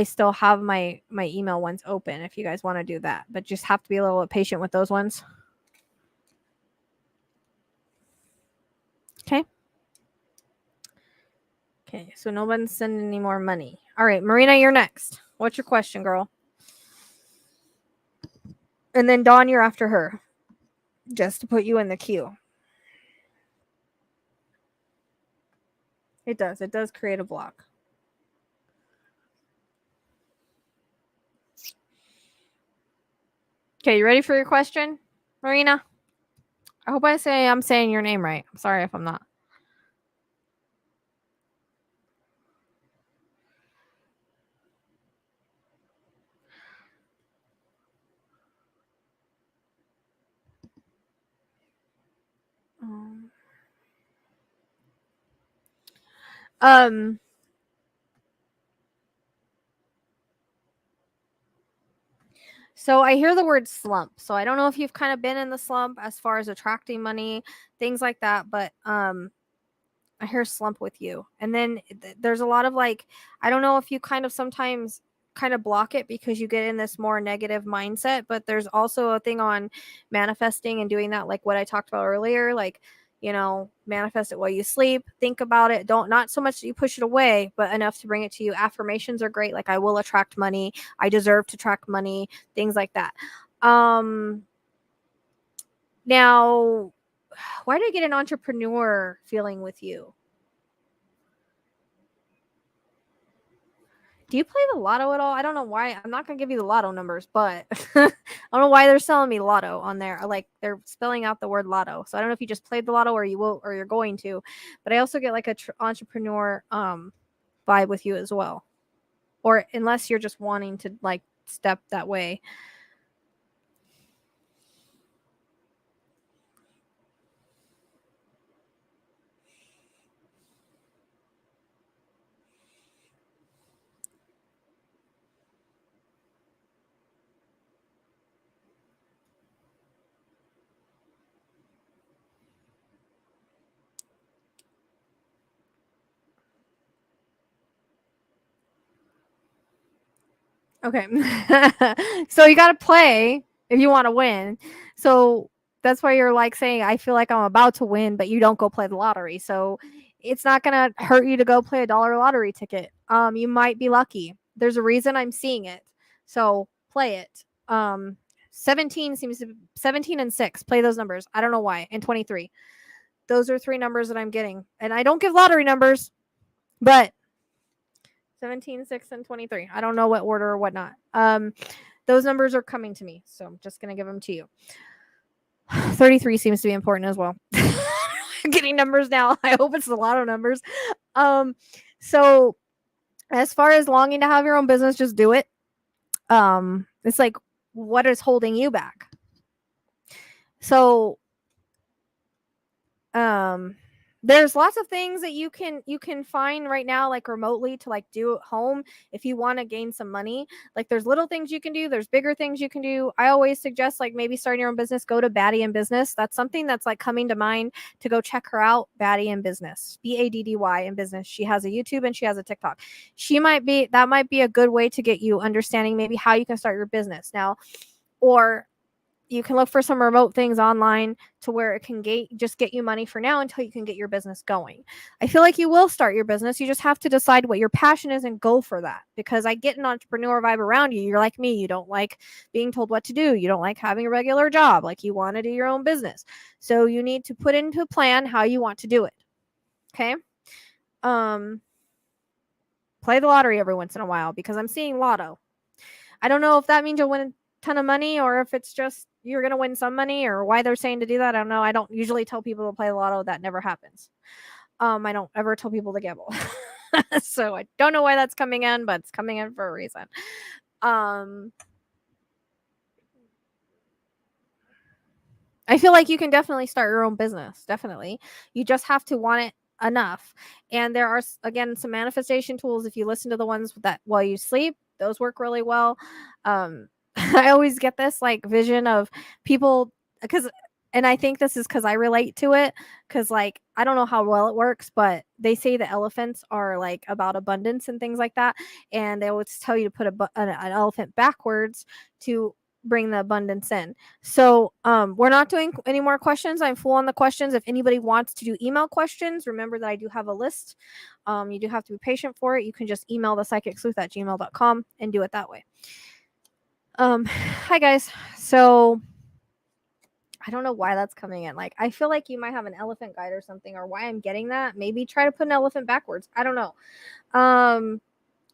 still have my email ones open if you guys want to do that, but just have to be a little patient with those ones. Okay. Okay, so no one's sending any more money. All right, Marina, you're next. What's your question, girl? And then Dawn, you're after her, just to put you in the queue. It does. It does create a block. Okay, you ready for your question, Marina? I hope I'm saying your name right. I'm sorry if I'm not. So I hear the word slump. So I don't know if you've kind of been in the slump as far as attracting money, things like that, but I hear slump with you. And then there's a lot of like, I don't know if you kind of sometimes kind of block it because you get in this more negative mindset, but there's also a thing on manifesting and doing that, like what I talked about earlier, like, you know, manifest it while you sleep, think about it. Don't, not so much that you push it away, but enough to bring it to you. Affirmations are great. Like, I will attract money. I deserve to attract money, things like that. Now, why do I get an entrepreneur feeling with you? Do you play the lotto at all? I don't know why. I'm not going to give you the lotto numbers, but I don't know why they're selling me lotto on there. Like, they're spelling out the word lotto. So I don't know if you just played the lotto or you will, or you're going to, but I also get like a entrepreneur vibe with you as well. Or unless you're just wanting to like step that way. Okay. So you got to play if you want to win. So that's why you're like saying, I feel like I'm about to win, but you don't go play the lottery. So it's not going to hurt you to go play a $1 lottery ticket. You might be lucky. There's a reason I'm seeing it. So play it. 17 seems to be 17 and 6. Play those numbers. I don't know why. And 23. Those are 3 numbers that I'm getting. And I don't give lottery numbers, but 17, 6, and 23. I don't know what order or whatnot. Those numbers are coming to me, so I'm just going to give them to you. 33 seems to be important as well. I'm getting numbers now. I hope it's a lot of numbers. So as far as longing to have your own business, just do it. It's like, what is holding you back? So, there's lots of things that you can find right now, like remotely, to like do at home if you want to gain some money. Like there's little things you can do, there's bigger things you can do. I always suggest like maybe starting your own business. Go to Baddie in Business. That's something that's like coming to mind, to go check her out. Baddie in Business, BADDY in Business. She has a YouTube and she has a TikTok. That might be a good way to get you understanding maybe how you can start your business now. Or you can look for some remote things online to where it can just get you money for now until you can get your business going. I feel like you will start your business. You just have to decide what your passion is and go for that. Because I get an entrepreneur vibe around you. You're like me. You don't like being told what to do. You don't like having a regular job. Like you want to do your own business. So you need to put into a plan how you want to do it. Okay. Play the lottery every once in a while, because I'm seeing lotto. I don't know if that means you'll win a ton of money or if it's just you're going to win some money, or why they're saying to do that. I don't know. I don't usually tell people to play the lotto. That never happens. I don't ever tell people to gamble. So I don't know why that's coming in, but it's coming in for a reason. I feel like you can definitely start your own business. Definitely. You just have to want it enough. And there are, again, some manifestation tools. If you listen to the ones that while you sleep, those work really well. I always get this like vision of people, and I think this is because I relate to it, because like I don't know how well it works, but they say the elephants are like about abundance and things like that, and they always tell you to put an elephant backwards to bring the abundance in. So we're not doing any more questions. I'm full on the questions. If anybody wants to do email questions, remember that I do have a list. You do have to be patient for it. You can just email thepsychicsleuth@gmail.com and do it that way. Hi guys. So I don't know why that's coming in. Like I feel like you might have an elephant guide or something, or why I'm getting that. Maybe try to put an elephant backwards. I don't know.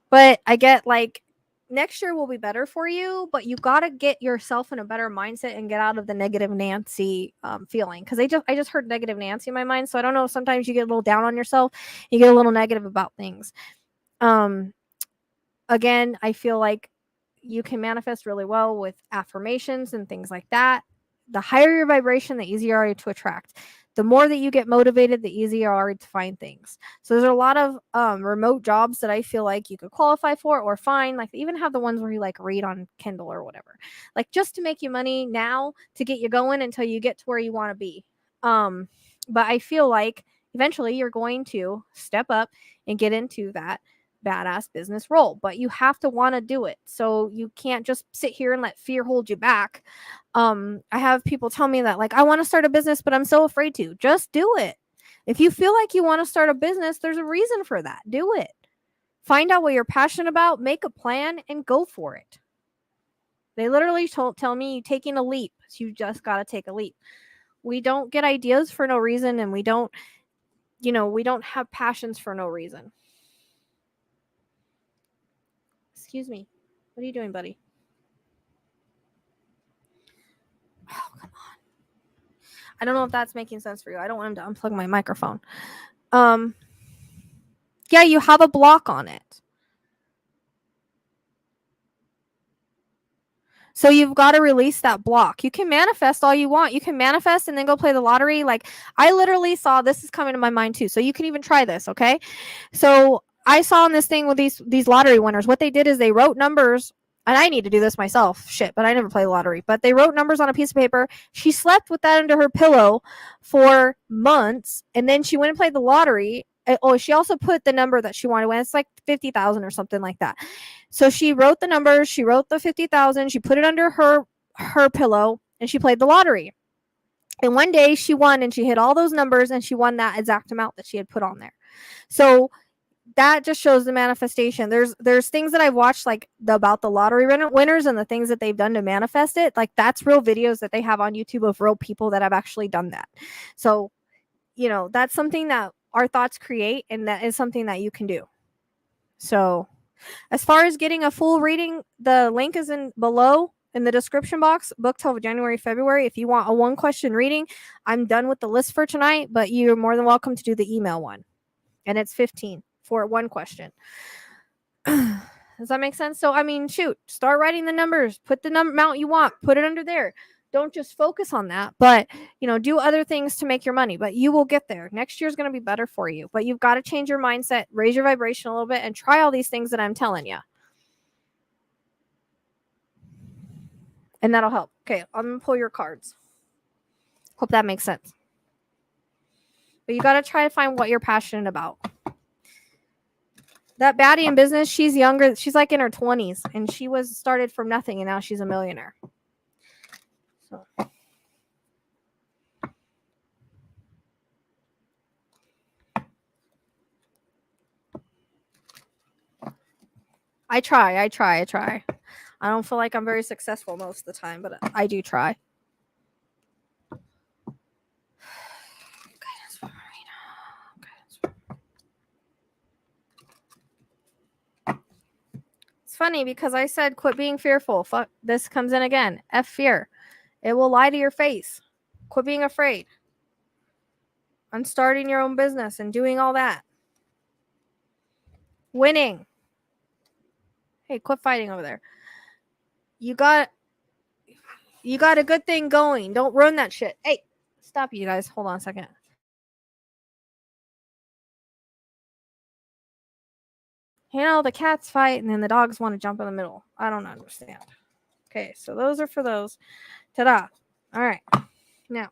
But I get like next year will be better for you, but you got to get yourself in a better mindset and get out of the negative Nancy feeling. Because I just heard negative Nancy in my mind. So I don't know. Sometimes you get a little down on yourself. You get a little negative about things. Again, I feel like you can manifest really well with affirmations and things like that. The higher your vibration, the easier are you to attract. The more that you get motivated, the easier are to find things. So there's a lot of remote jobs that I feel like you could qualify for or find. Like they even have the ones where you like read on Kindle or whatever. Like just to make you money now to get you going until you get to where you want to be. But I feel like eventually you're going to step up and get into that badass business role, but you have to want to do it. So you can't just sit here and let fear hold you back. I have people tell me that like I want to start a business, but I'm so afraid to. Just do it. If you feel like you want to start a business, there's a reason for that. Do it. Find out what you're passionate about, make a plan, and go for it. They literally tell me taking a leap. So you just got to take a leap. We don't get ideas for no reason, and we don't have passions for no reason. Excuse me. What are you doing, buddy? Oh, come on. I don't know if that's making sense for you. I don't want him to unplug my microphone. Yeah, you have a block on it. So you've got to release that block. You can manifest all you want. You can manifest and then go play the lottery. Like I literally saw, this is coming to my mind too. So you can even try this, okay? So I saw on this thing with these lottery winners, what they did is they wrote numbers, and I need to do this myself. Shit, but I never play the lottery. But they wrote numbers on a piece of paper. She slept with that under her pillow for months, and then she went and played the lottery. Oh, she also put the number that she wanted to win. It's like 50,000 or something like that. So she wrote the numbers. She wrote the 50,000. She put it under her pillow, and she played the lottery. And one day she won, and she hit all those numbers, and she won that exact amount that she had put on there. So that just shows the manifestation. There's things that I've watched like about the lottery winners and the things that they've done to manifest it. Like that's real videos that they have on YouTube of real people that have actually done that. So, that's something that our thoughts create, and that is something that you can do. So as far as getting a full reading, the link is below in the description box. Book till January, February. If you want a 1-question reading, I'm done with the list for tonight, but you're more than welcome to do the email one. And it's $15 for 1 question. Does that make sense? So, I mean, shoot, start writing the numbers. Put the amount you want. Put it under there. don't just focus on that, but do other things to make your money. But you will get there. Next year's going to be better for you, but you've got to change your mindset, raise your vibration a little bit, and try all these things that I'm telling you. And that'll help. Okay, I'm going to pull your cards. Hope that makes sense. But you got to try to find what you're passionate about. That baddie in business, she's younger. She's like in her 20s, and she was started from nothing, and now she's a millionaire. So. I try. I don't feel like I'm very successful most of the time, but I do try. It's funny because I said quit being fearful. Fuck, this comes in again. F fear. It will lie to your face. Quit being afraid. On starting your own business and doing all that. Winning. Hey, quit fighting over there. You got a good thing going. Don't ruin that shit. Hey, stop you guys. Hold on a second. The cats fight and then the dogs want to jump in the middle. I don't understand. Okay, so those are for those. Ta-da. All right. Now.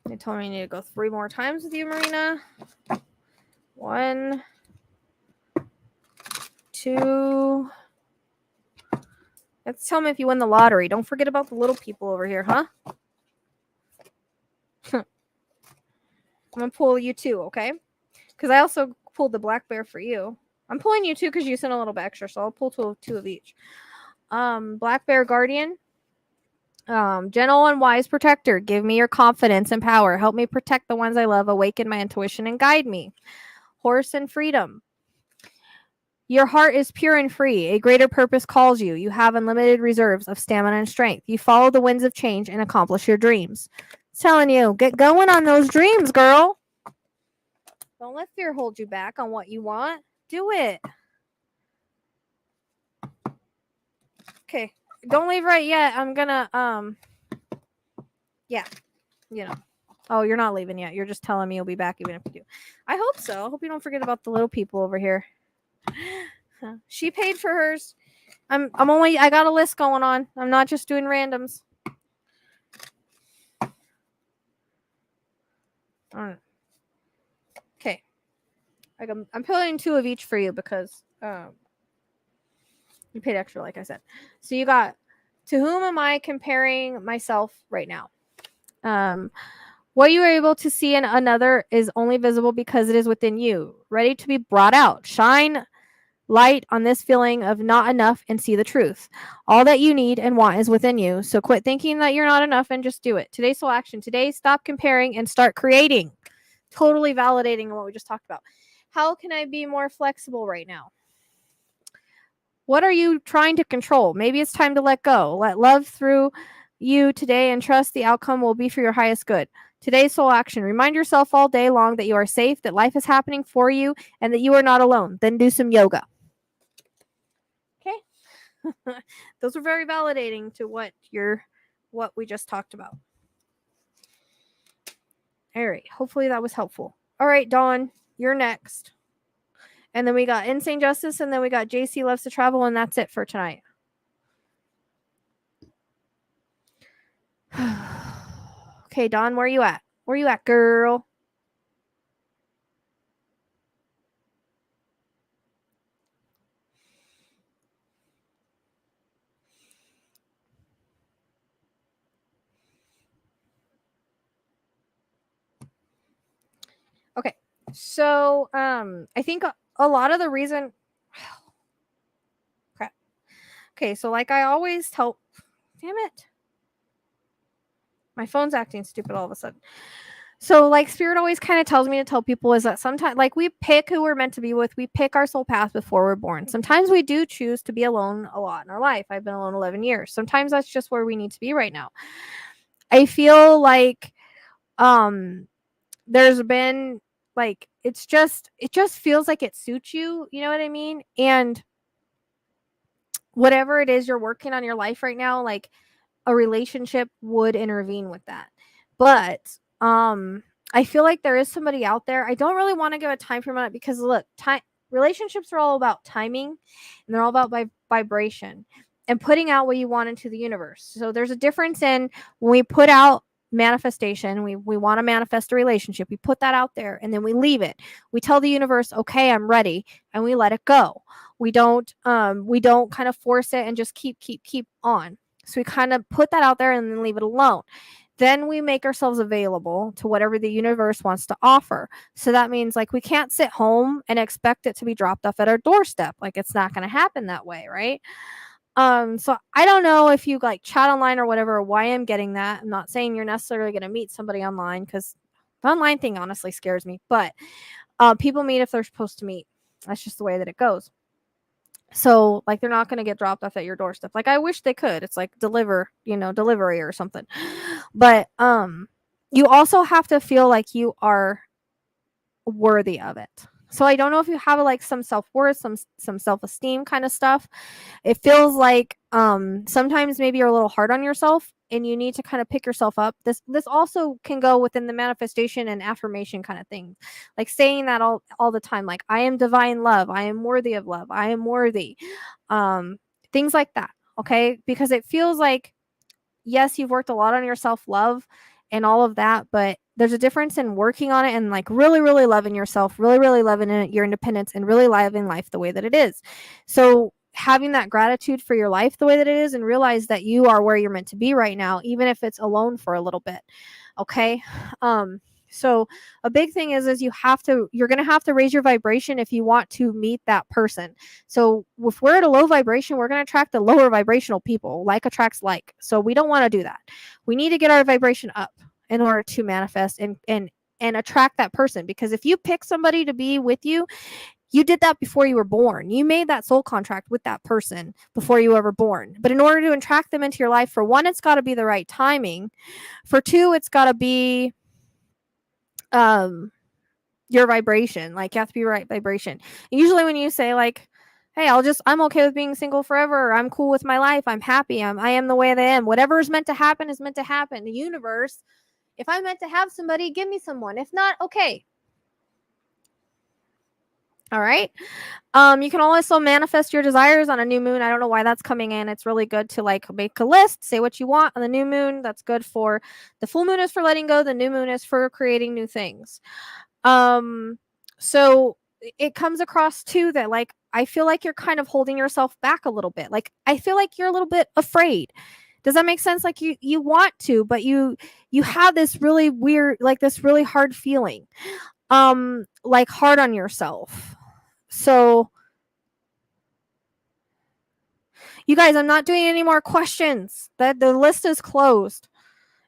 They told me I need to go 3 more times with you, Marina. 1, 2. Let's tell me if you win the lottery. Don't forget about the little people over here, huh? I'm going to pull you too, okay? Because I also pulled the black bear for you. I'm pulling you too because you sent a little bit extra, so I'll pull two of each. Black bear guardian. Gentle and wise protector, give me your confidence and power. Help me protect the ones I love, awaken my intuition, and guide me. Horse and freedom. Your heart is pure and free. A greater purpose calls you. You have unlimited reserves of stamina and strength. You follow the winds of change and accomplish your dreams. I'm telling you, get going on those dreams, girl. Don't let fear hold you back on what you want. Do it. Okay. Don't leave right yet. I'm gonna yeah. Oh, you're not leaving yet. You're just telling me you'll be back even if you do. I hope so. I hope you don't forget about the little people over here. She paid for hers. I got a list going on. I'm not just doing randoms. Okay. I'm pulling 2 of each for you because you paid extra, like I said. So you got, to whom am I comparing myself right now? What you are able to see in another is only visible because it is within you, ready to be brought out. Shine light on this feeling of not enough and see the truth. All that you need and want is within you. So quit thinking that you're not enough and just do it. Today's soul action. Today, stop comparing and start creating. Totally validating what we just talked about. How can I be more flexible right now? What are you trying to control? Maybe it's time to let go. Let love through you today and trust the outcome will be for your highest good. Today's soul action. Remind yourself all day long that you are safe, that life is happening for you, and that you are not alone. Then do some yoga. Okay? Those are very validating to what we just talked about. All right. Hopefully that was helpful. All right, Dawn, you're next. And then we got Insane Justice, and then we got JC Loves to Travel, and that's it for tonight. Okay, Dawn, where you at? Where you at, girl? Okay, so I think a lot of the reason. Crap. Okay, so like I always damn it. My phone's acting stupid all of a sudden. So, like, spirit always kind of tells me to tell people is that sometimes, like, we pick who we're meant to be with. We pick our soul path before we're born. Sometimes we do choose to be alone a lot in our life. I've been alone 11 years. Sometimes that's just where we need to be right now. I feel like there's been, like, it just feels like it suits you. You know what I mean? And whatever it is you're working on your life right now, like, a relationship would intervene with that. But I feel like there is somebody out there. I don't really want to give a time frame on it because look, relationships are all about timing, and they're all about vibration and putting out what you want into the universe. So there's a difference in when we put out manifestation, we want to manifest a relationship, we put that out there and then we leave it. We tell the universe, okay, I'm ready, and we let it go. We don't kind of force it and just keep on. So we kind of put that out there and then leave it alone. Then we make ourselves available to whatever the universe wants to offer. So that means, like, we can't sit home and expect it to be dropped off at our doorstep. Like, it's not going to happen that way, right? So I don't know if you, like, chat online or whatever, or why I'm getting that. I'm not saying you're necessarily going to meet somebody online, because the online thing honestly scares me. But people meet if they're supposed to meet. That's just the way that it goes. So, like, they're not going to get dropped off at your doorstep. Like, I wish they could. It's like delivery or something. But you also have to feel like you are worthy of it. So I don't know if you have, like, some self-worth, some self-esteem kind of stuff. It feels like sometimes maybe you're a little hard on yourself and you need to kind of pick yourself up. This also can go within the manifestation and affirmation kind of thing. Like, saying that all the time, like, I am divine love, I am worthy of love, I am worthy. Things like that, okay? Because it feels like, yes, you've worked a lot on your self-love and all of that, but there's a difference in working on it and, like, really, really loving yourself, really, really loving your independence, and really living life the way that it is. So having that gratitude for your life the way that it is, and realize that you are where you're meant to be right now, even if it's alone for a little bit. Okay. So a big thing is you're going to have to raise your vibration if you want to meet that person. So if we're at a low vibration, we're going to attract the lower vibrational people. Like attracts like. So we don't want to do that. We need to get our vibration up in order to manifest and attract that person. Because if you pick somebody to be with you, you did that before you were born. You made that soul contract with that person before you were ever born. But in order to attract them into your life, for one, it's got to be the right timing. For two, it's got to be your vibration. Like, you have to be right vibration. And usually when you say, like, hey, I'm okay with being single forever, or I'm cool with my life, I'm happy, I am the way that I am, whatever is meant to happen is meant to happen. The universe, if I'm meant to have somebody, give me someone. If not, okay. All right. You can also manifest your desires on a new moon. I don't know why that's coming in. It's really good to, like, make a list, say what you want on the new moon. That's good for the full moon is for letting go. The new moon is for creating new things. So it comes across too that, like, I feel like you're kind of holding yourself back a little bit. Like, I feel like you're a little bit afraid. Does that make sense? Like, you want to, but you have this really weird, like, this really hard feeling, like, hard on yourself. So you guys, I'm not doing any more questions. That the list is closed.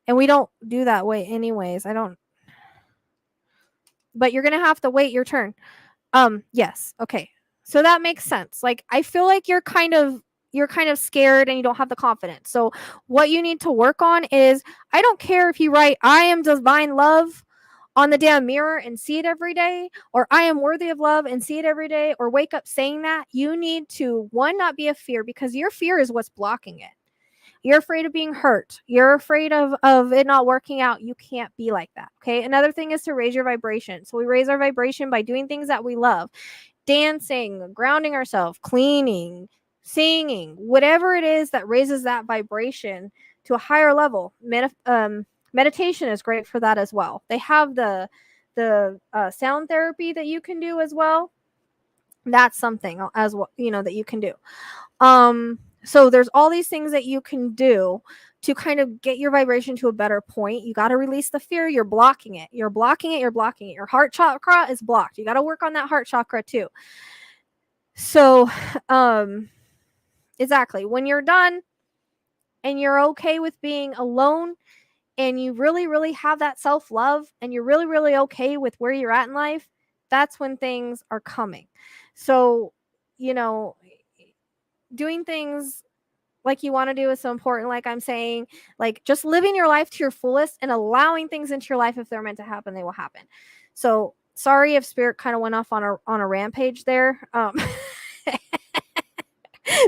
And we don't do that way anyways. But you're going to have to wait your turn. Yes. Okay. So that makes sense. Like, I feel like you're kind of scared and you don't have the confidence. So what you need to work on is, I don't care if you write I am divine love on the damn mirror and see it every day, or I am worthy of love and see it every day, or wake up saying that. You need to, one, not be a fear, because your fear is what's blocking it. You're afraid of being hurt. You're afraid of it not working out. You can't be like that. Okay. Another thing is to raise your vibration. So we raise our vibration by doing things that we love. Dancing, grounding ourselves, cleaning, singing, whatever it is that raises that vibration to a higher level. Meditation is great for that as well. They have the sound therapy that you can do as well. That's something as well, that you can do. So there's all these things that you can do to kind of get your vibration to a better point. You got to release the fear. You're blocking it. You're blocking it. You're blocking it. Your heart chakra is blocked. You got to work on that heart chakra too. So, exactly. When you're done and you're okay with being alone and you really, really have that self-love and you're really, really okay with where you're at in life, that's when things are coming. So, doing things like you want to do is so important. Like I'm saying, like just living your life to your fullest and allowing things into your life. If they're meant to happen, they will happen. So sorry if spirit kind of went off on a rampage there.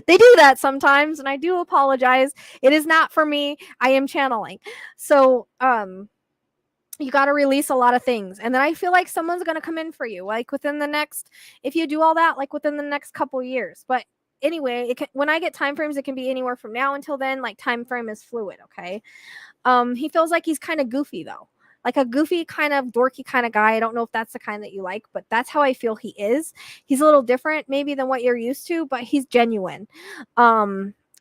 They do that sometimes, and I do apologize. It is not for me. I am channeling. So you got to release a lot of things, and then I feel like someone's going to come in for you, like within the next, if you do all that, like within the next couple years. But anyway, when I get time frames, it can be anywhere from now until then. Like time frame is fluid. Okay. He feels like he's kind of goofy though, like a goofy kind of dorky kind of guy. I don't know if that's the kind that you like, but that's how I feel he is. He's a little different maybe than what you're used to, but he's genuine.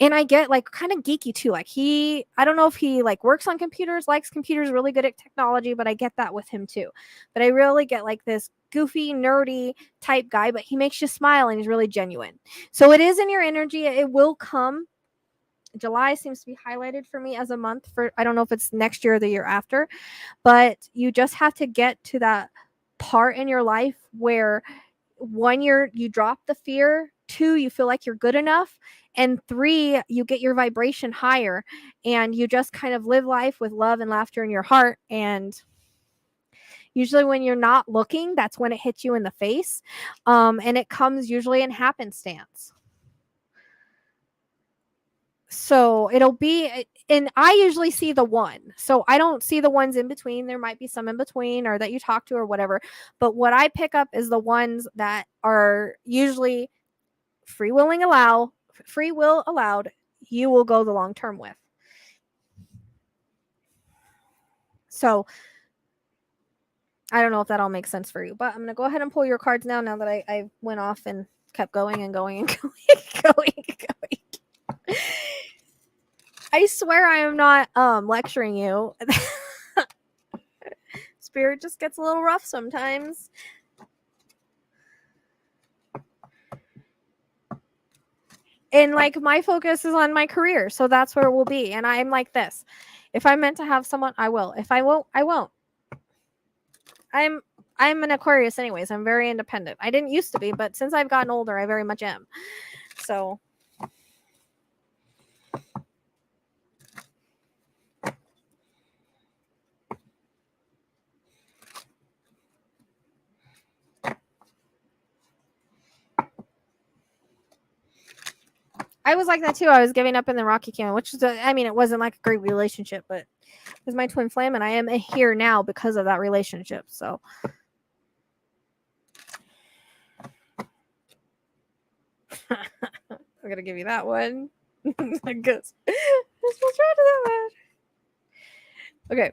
And I get like kind of geeky too. Like I don't know if he like works on computers, likes computers, really good at technology, but I get that with him too. But I really get like this goofy, nerdy type guy, but he makes you smile and he's really genuine. So it is in your energy. It will come. July seems to be highlighted for me as a month for, I don't know if it's next year or the year after, but you just have to get to that part in your life where 1, you drop the fear, 2, you feel like you're good enough, and 3, you get your vibration higher and you just kind of live life with love and laughter in your heart. And usually when you're not looking, that's when it hits you in the face. And it comes usually in happenstance. So it'll be, and I usually see the one. So I don't see the ones in between. There might be some in between or that you talk to or whatever. But what I pick up is the ones that are usually free will allowed, you will go the long term with. So I don't know if that all makes sense for you, but I'm going to go ahead and pull your cards now that I went off and kept going and going and going and going. I swear I am not lecturing you. Spirit just gets a little rough sometimes. And like my focus is on my career, so that's where it will be. And I'm like this. If I'm meant to have someone, I will. If I won't, I won't. I'm an Aquarius anyways. I'm very independent. I didn't used to be, but since I've gotten older, I very much am. So I was like that too. I was giving up in the Rocky Canyon, which is, it wasn't like a great relationship, but it was my twin flame, and I am here now because of that relationship. So I'm gonna give you that one. Okay,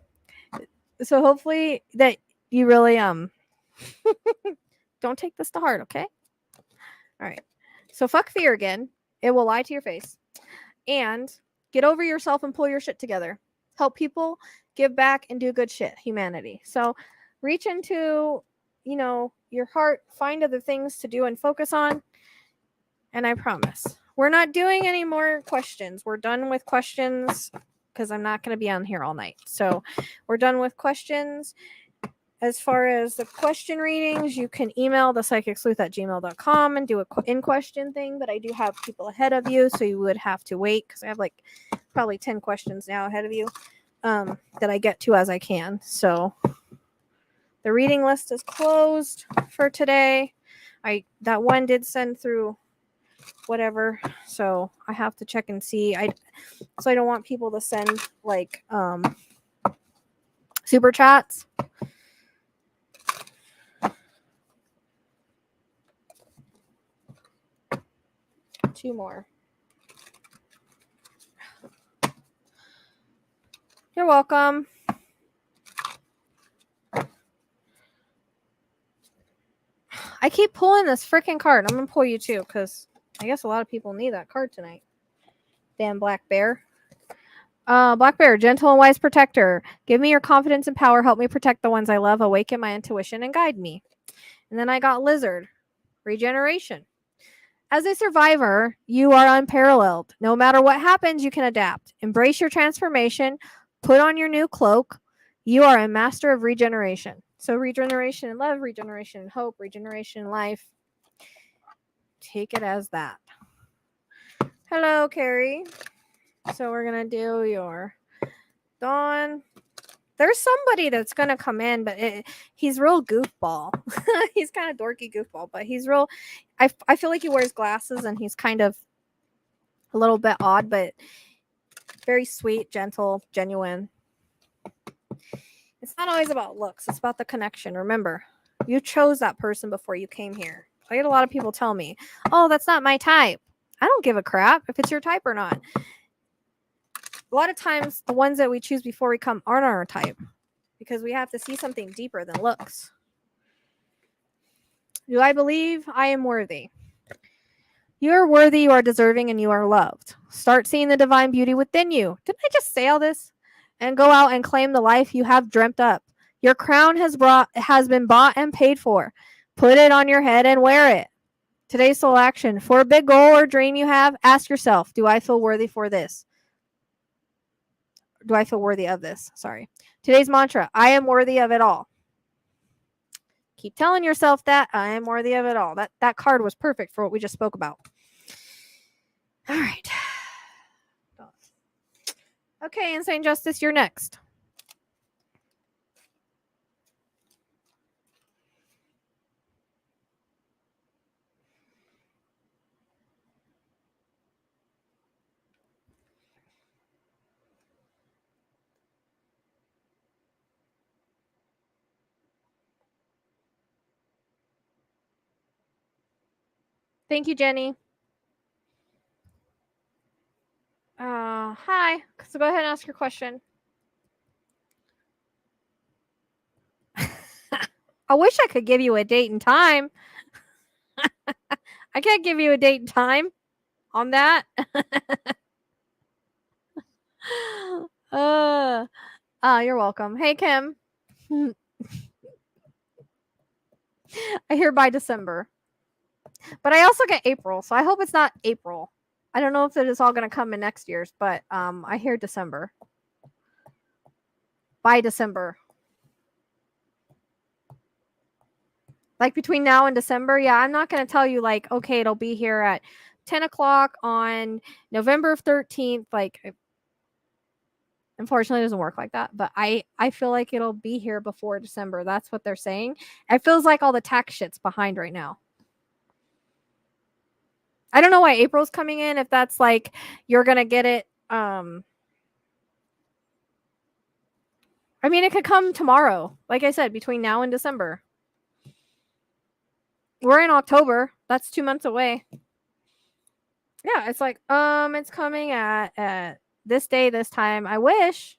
so hopefully that you really don't take this to heart. Okay. All right. So fuck fear again. It will lie to your face. And get over yourself and pull your shit together. Help people, give back, and do good shit. Humanity. So reach into, your heart, find other things to do and focus on. And I promise, we're not doing any more questions. We're done with questions because I'm not going to be on here all night. So we're done with questions. As far as the question readings, you can email thepsychicsleuth@gmail.com and do a in-question thing, but I do have people ahead of you, so you would have to wait because I have like probably 10 questions now ahead of you that I get to as I can. So the reading list is closed for today. That one did send through whatever, so I have to check and see. So I don't want people to send like super chats. Two more. You're welcome. I keep pulling this freaking card. I'm gonna pull you too, because I guess a lot of people need that card tonight. Damn Black Bear. Black Bear, gentle and wise protector. Give me your confidence and power. Help me protect the ones I love. Awaken my intuition and guide me. And then I got Lizard. Regeneration. As a survivor, you are unparalleled. No matter what happens, you can adapt. Embrace your transformation. Put on your new cloak. You are a master of regeneration. So regeneration in love, regeneration in hope, regeneration in life. Take it as that. Hello, Carrie. So we're going to do your Dawn. There's somebody that's going to come in, but he's real goofball. He's kind of dorky goofball, but he's real. I feel like he wears glasses and he's kind of a little bit odd, but very sweet, gentle, genuine. It's not always about looks. It's about the connection. Remember, you chose that person before you came here. I get a lot of people tell me, oh, that's not my type. I don't give a crap if it's your type or not. A lot of times, the ones that we choose before we come aren't our type because we have to see something deeper than looks. Do I believe I am worthy? You are worthy, you are deserving, and you are loved. Start seeing the divine beauty within you. Didn't I just say all this? And go out and claim the life you have dreamt up. Your crown has been bought and paid for. Put it on your head and wear it. Today's soul action. For a big goal or dream you have, ask yourself, do I feel worthy for this? Do I feel worthy of this? Sorry. Today's mantra, I am worthy of it all. Keep telling yourself that I am worthy of it all. That card was perfect for what we just spoke about. All right. Okay, Insane Justice, you're next. Thank you, Jenny. Hi. So go ahead and ask your question. I wish I could give you a date and time. I can't give you a date and time on that. You're welcome. Hey, Kim. I hear by December. But I also get April, so I hope it's not April. I don't know if it is all going to come in next year's, but I hear December. By December. Like between now and December, yeah, I'm not going to tell you like, okay, it'll be here at 10 o'clock on November 13th. Like, unfortunately, it doesn't work like that, but I feel like it'll be here before December. That's what they're saying. It feels like all the tax shit's behind right now. I don't know why April's coming in, if that's like you're going to get it. I mean, it could come tomorrow. Like I said, between now and December. We're in October. That's 2 months away. Yeah, it's like, it's coming at this day, this time. I wish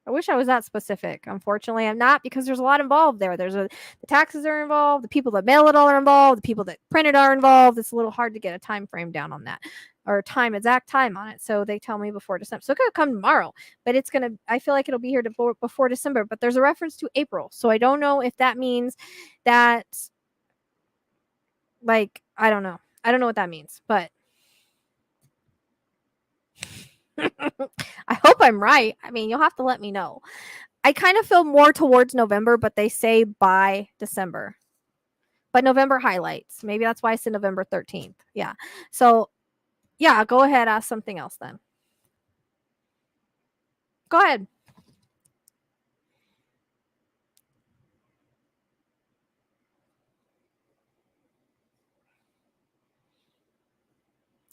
I was that specific. Unfortunately, I'm not, because there's a lot involved there. The taxes are involved, the people that mail it all are involved, the people that print it are involved. It's a little hard to get a time frame down on that, or exact time on it. So they tell me before December. So it could come tomorrow, but I feel like it'll be here before December. But there's a reference to April, so I don't know if that means that. Like, I don't know. I don't know what that means, but I hope I'm right. I mean, you'll have to let me know. I kind of feel more towards November, but they say by December. But November highlights. Maybe that's why I said November 13th. Yeah. So, yeah, go ahead. Ask something else then. Go ahead.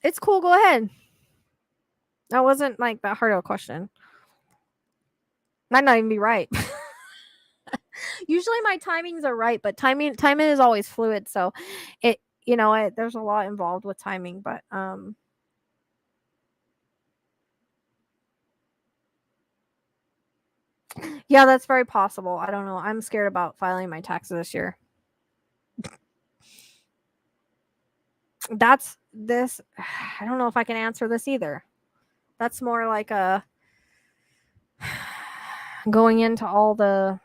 It's cool. Go ahead. That wasn't like that hard of a question. Might not even be right. Usually my timings are right, but timing is always fluid. So there's a lot involved with timing, but yeah, that's very possible. I don't know. I'm scared about filing my taxes this year. That's this. I don't know if I can answer this either. That's more like a going into all the.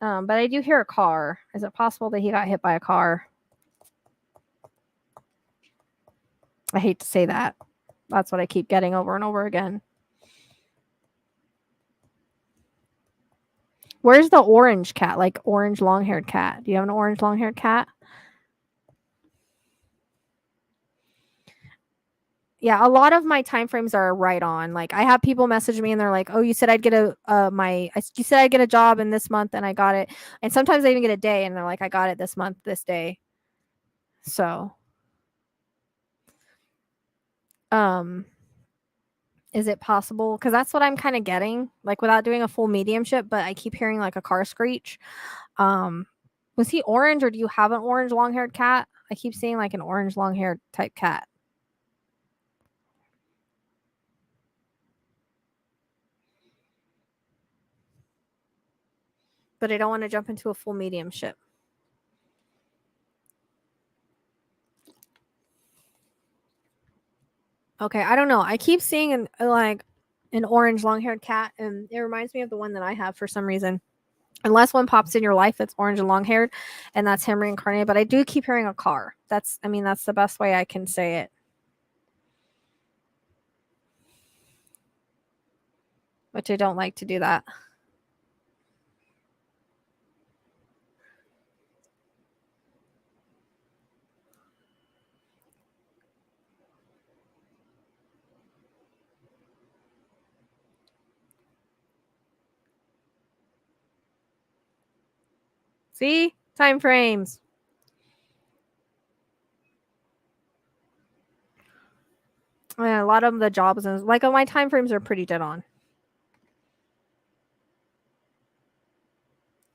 But I do hear a car. Is it possible that he got hit by a car? I hate to say that. That's what I keep getting over and over again. Where's the orange cat? Like orange long-haired cat. Do you have an orange long-haired cat? Yeah, a lot of my time frames are right on. Like I have people message me and they're like, "Oh, you said I'd get you said I'd get a job in this month and I got it." And sometimes they even get a day and they're like, "I got it this month, this day." So, um is it possible? Because that's what I'm kind of getting, like without doing a full mediumship, but I keep hearing like a car screech. Um, was he orange or do you have an orange long haired cat? I keep seeing like an orange long haired type cat. But I don't want to jump into a full mediumship. Okay, I don't know. I keep seeing an orange long haired cat, and it reminds me of the one that I have for some reason. Unless one pops in your life that's orange and long haired, and that's him reincarnated. But I do keep hearing a car. That's the best way I can say it. Which I don't like to do that. See? Time frames. Yeah, a lot of the jobs and like my time frames are pretty dead on.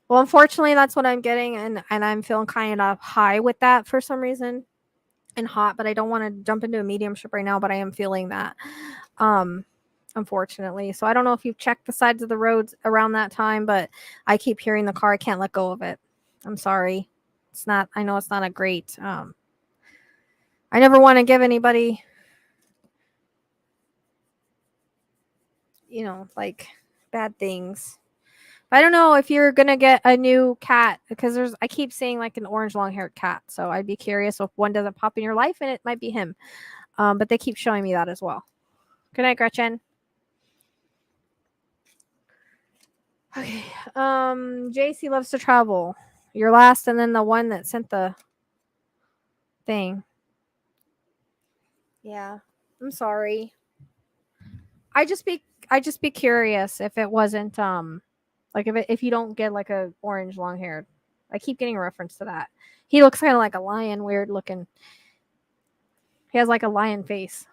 Well, unfortunately, that's what I'm getting, and I'm feeling kind of high with that for some reason, and hot. But I don't want to jump into a mediumship right now. But I am feeling that, unfortunately. So I don't know if you've checked the sides of the roads around that time, but I keep hearing the car. I can't let go of it. I'm sorry. It's not. I know it's not a great. I never want to give anybody, like bad things. I don't know if you're gonna get a new cat because I keep seeing like an orange long haired cat. So I'd be curious if one doesn't pop in your life and it might be him. But they keep showing me that as well. Good night, Gretchen. Okay. JC loves to travel. Your last and then the one that sent the thing. Yeah. I'm sorry. I just be curious if it wasn't like if you don't get like a orange long haired. I keep getting a reference to that. He looks kind of like a lion, weird looking. He has like a lion face.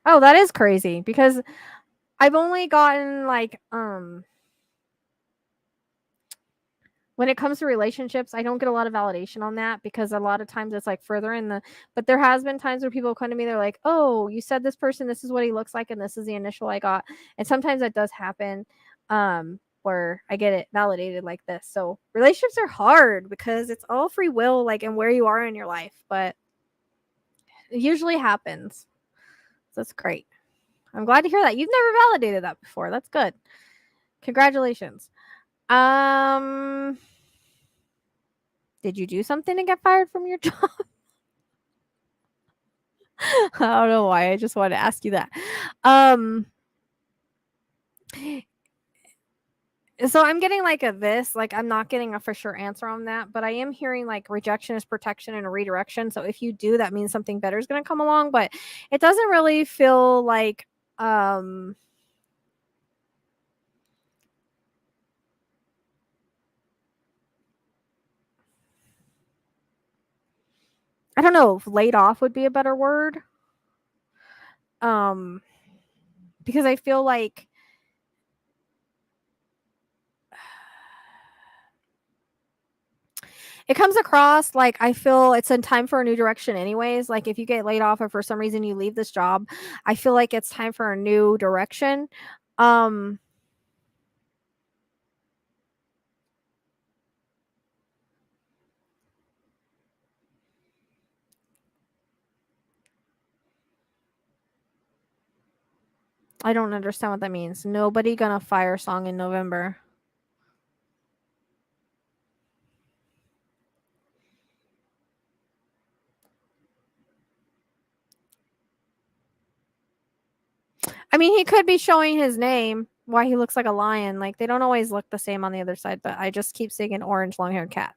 Oh, that is crazy because I've only gotten like when it comes to relationships, I don't get a lot of validation on that because a lot of times it's like further in the but there has been times where people come to me, they're like, "Oh, you said this person, this is what he looks like, and this is the initial I got." And sometimes that does happen, where I get it validated like this. So relationships are hard because it's all free will, like and where you are in your life, but it usually happens. So it's great. I'm glad to hear that. You've never validated that before. That's good. Congratulations. Um, did you do something to get fired from your job? I don't know why. I just wanted to ask you that. Um, so I'm getting like a this, like I'm not getting a for sure answer on that, but I am hearing like rejection is protection and a redirection. So if you do, that means something better is going to come along, but it doesn't really feel like I don't know if laid off would be a better word. Um, because I feel like it comes across like I feel it's in time for a new direction anyways. Like if you get laid off or for some reason you leave this job, I feel like it's time for a new direction. Um I don't understand what that means. Nobody gonna fire song in November. I mean, he could be showing his name, why he looks like a lion. Like, they don't always look the same on the other side, but I just keep seeing an orange long-haired cat.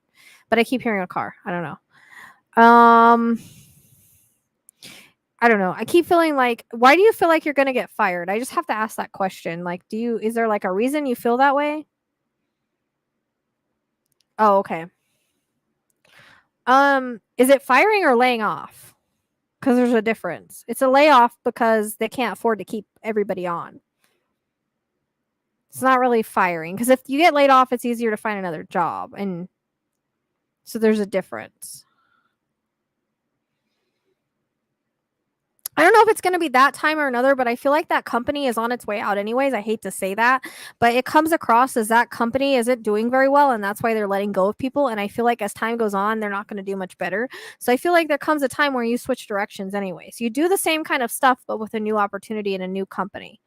But I keep hearing a car. I don't know. I don't know. I keep feeling like, why do you feel like you're going to get fired? I just have to ask that question. Like, is there like a reason you feel that way? Oh, okay. Is it firing or laying off? Because there's a difference. It's a layoff because they can't afford to keep everybody on. It's not really firing, because if you get laid off, it's easier to find another job. And so there's a difference. I don't know if it's going to be that time or another, but I feel like that company is on its way out anyways. I hate to say that, but it comes across as that company isn't doing very well, and that's why they're letting go of people. And I feel like as time goes on, they're not going to do much better. So I feel like there comes a time where you switch directions anyways. You do the same kind of stuff, but with a new opportunity in a new company.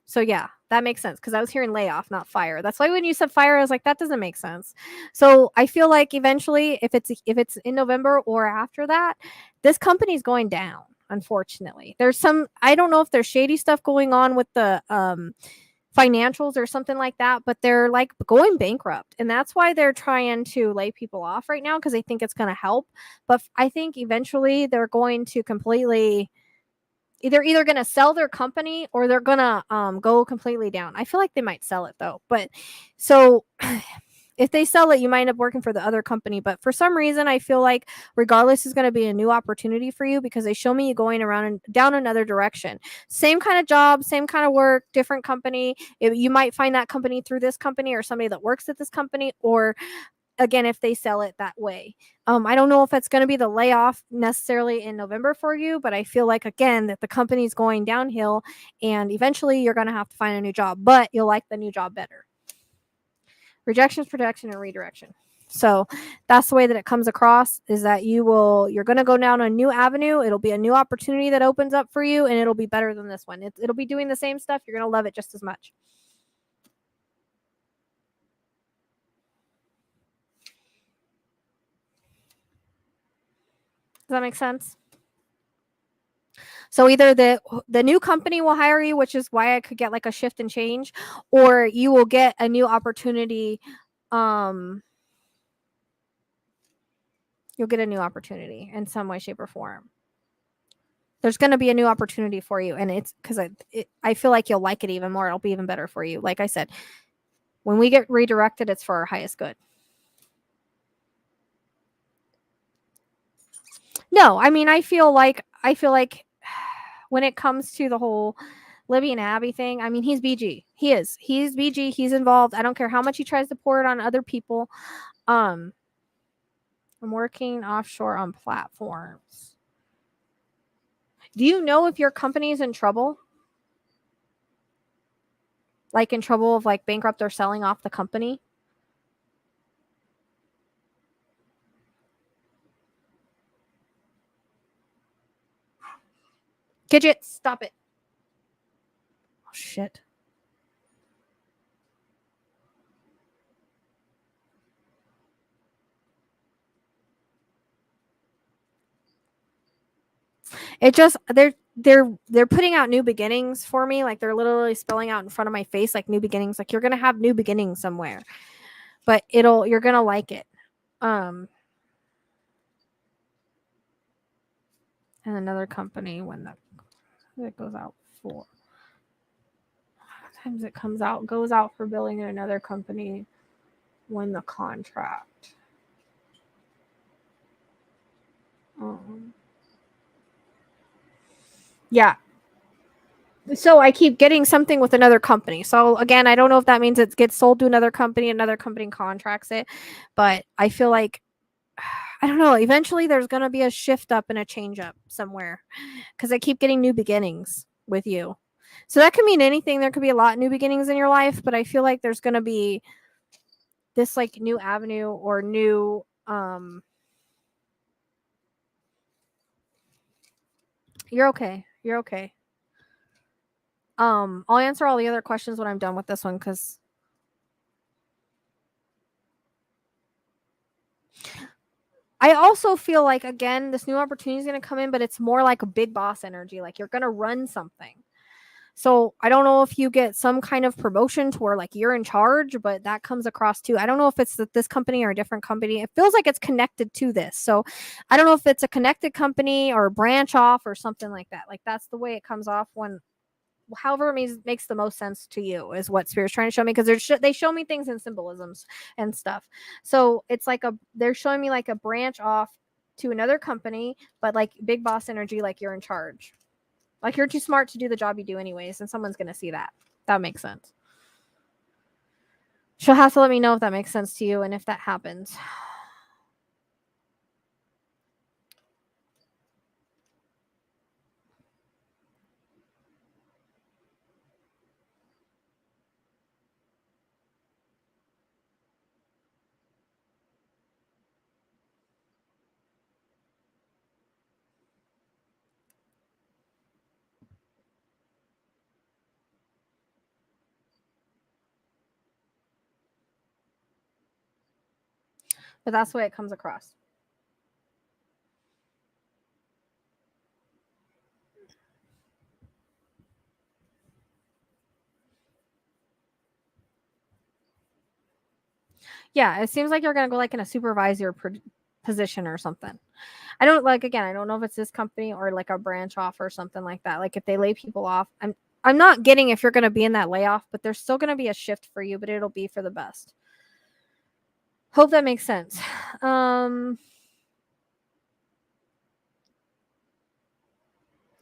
So yeah, that makes sense, because I was hearing layoff, not fire. That's why when you said fire, I was like, that doesn't make sense. So I feel like eventually, if it's in November or after that, this company's going down. Unfortunately, I don't know if there's shady stuff going on with the financials or something like that, but they're like going bankrupt, and that's why they're trying to lay people off right now, because they think it's going to help. But I think eventually they're going to completely either going to sell their company, or they're going to go completely down. I feel like they might sell it though. But so if they sell it, you might end up working for the other company. But for some reason, I feel like regardless is going to be a new opportunity for you, because they show me you going around and down another direction. Same kind of job, same kind of work, different company. You might find that company through this company or somebody that works at this company, or again, if they sell it that way. I don't know if it's going to be the layoff necessarily in November for you, but I feel like, again, that the company's going downhill, and eventually you're going to have to find a new job, but you'll like the new job better. Rejections, protection, and redirection. So that's the way that it comes across, is that you're going to go down a new avenue. It'll be a new opportunity that opens up for you, and it'll be better than this one. It'll be doing the same stuff. You're going to love it just as much. Does that make sense? So either the new company will hire you, which is why I could get like a shift and change, or you will get a new opportunity. You'll get a new opportunity in some way, shape, or form. There's going to be a new opportunity for you, and it's because I feel like you'll like it even more. It'll be even better for you. Like I said, when we get redirected, it's for our highest good. No, I mean, I feel like when it comes to the whole Libby and Abby thing, I mean, he's BG. He's BG. He's involved. I don't care how much he tries to pour it on other people. I'm working offshore on platforms. Do you know if your company is in trouble? Like in trouble of like bankrupt or selling off the company? Gidget, stop it. Oh, shit. It just they're putting out new beginnings for me. Like they're literally spelling out in front of my face like new beginnings. Like you're gonna have new beginnings somewhere, but you're gonna like it. And another company when it goes out for. Sometimes it goes out for billing in another company when the contract. Yeah. So I keep getting something with another company. So again, I don't know if that means it gets sold to another company contracts it, but I feel like I don't know. Eventually, there's going to be a shift up and a change up somewhere, because I keep getting new beginnings with you. So that could mean anything. There could be a lot of new beginnings in your life, but I feel like there's going to be this like new avenue or new You're okay. You're okay. I'll answer all the other questions when I'm done with this one, because I also feel like, again, this new opportunity is going to come in, but it's more like a big boss energy. Like you're going to run something. So I don't know if you get some kind of promotion to where like you're in charge, but that comes across too. I don't know if it's this company or a different company. It feels like it's connected to this. So I don't know if it's a connected company or a branch off or something like that. Like that's the way it comes off when however it makes the most sense to you is what Spirit's trying to show me, because they show me things in symbolisms and stuff. So it's like they're showing me like a branch off to another company, but like big boss energy, like you're in charge. Like you're too smart to do the job you do anyways, and someone's going to see that. That makes sense. She'll have to let me know if that makes sense to you and if that happens. But that's the way it comes across. Yeah, it seems like you're going to go like in a supervisor position or something. I don't know if it's this company or like a branch off or something like that. Like if they lay people off, I'm not getting if you're going to be in that layoff, but there's still going to be a shift for you, but it'll be for the best. Hope that makes sense. You're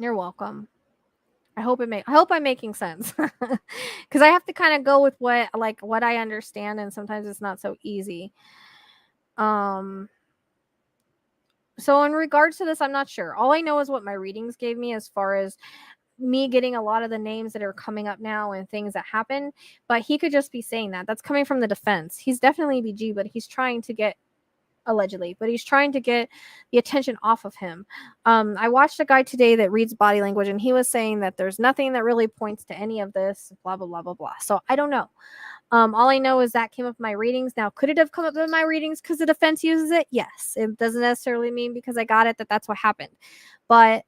welcome. I hope I'm making sense. Cuz I have to kind of go with what I understand, and sometimes it's not so easy. So in regards to this, I'm not sure. All I know is what my readings gave me as far as me getting a lot of the names that are coming up now and things that happen, but he could just be saying that. That's coming from the defense. He's definitely BG, but he's trying to get but he's trying to get the attention off of him. I watched a guy today that reads body language, and he was saying that there's nothing that really points to any of this, blah, blah, blah, blah, blah. So I don't know. All I know is that came up in my readings. Now, could it have come up in my readings because the defense uses it? Yes. It doesn't necessarily mean because I got it that's what happened. But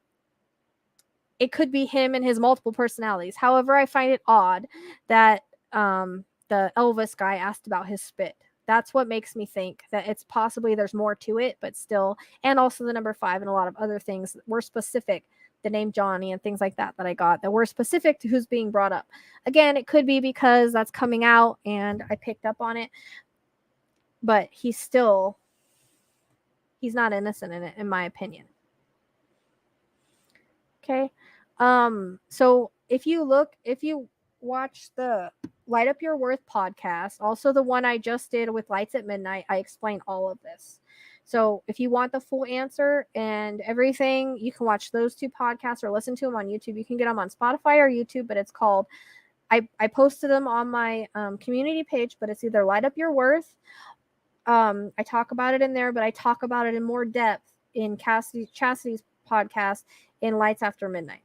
it could be him and his multiple personalities. However, I find it odd that the Elvis guy asked about his spit. That's what makes me think that it's possibly there's more to it, but still, and also the number 5 and a lot of other things that were specific, the name Johnny and things like that I got that were specific to who's being brought up. Again, it could be because that's coming out and I picked up on it, but he's not innocent in it, in my opinion. Okay. So if you watch the Light Up Your Worth podcast, also the one I just did with Lights at Midnight, I explain all of this. So if you want the full answer and everything, you can watch those 2 podcasts or listen to them on YouTube. You can get them on Spotify or YouTube, but it's called, I posted them on my community page, but it's either Light Up Your Worth. I talk about it in there, but I talk about it in more depth in Chastity's podcast in Lights After Midnight.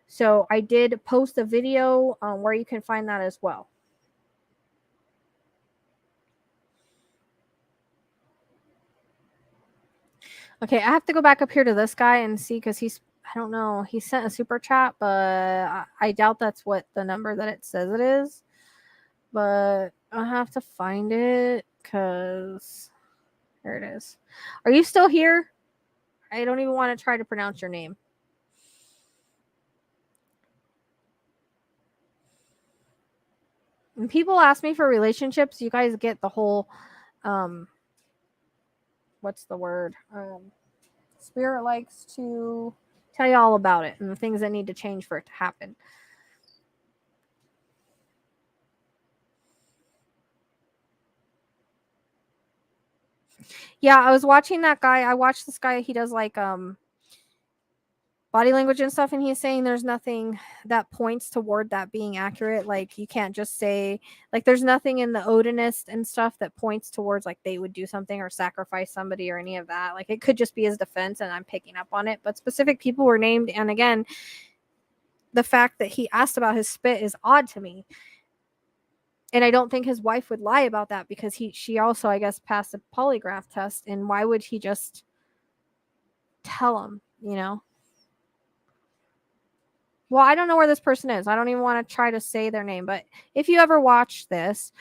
So I did post a video where you can find that as well. Okay, I have to go back up here to this guy and see because I don't know, he sent a super chat, but I doubt that's what the number that it says it is. But I'll have to find it because here it is. Are you still here? I don't even want to try to pronounce your name. When people ask me for relationships, you guys get the whole what's the word? Spirit likes to tell you all about it and the things that need to change for it to happen. Yeah, I was watching that guy. I watched this guy. He does like body language and stuff, and he's saying there's nothing that points toward that being accurate. Like you can't just say like there's nothing in the Odinist and stuff that points towards like they would do something or sacrifice somebody or any of that. Like it could just be his defense, and I'm picking up on it. But specific people were named, and again, the fact that he asked about his spit is odd to me. And I don't think his wife would lie about that because she also, I guess, passed a polygraph test. And why would he just tell him, you know? well, I don't know where this person is. I don't even want to try to say their name, but if you ever watch this,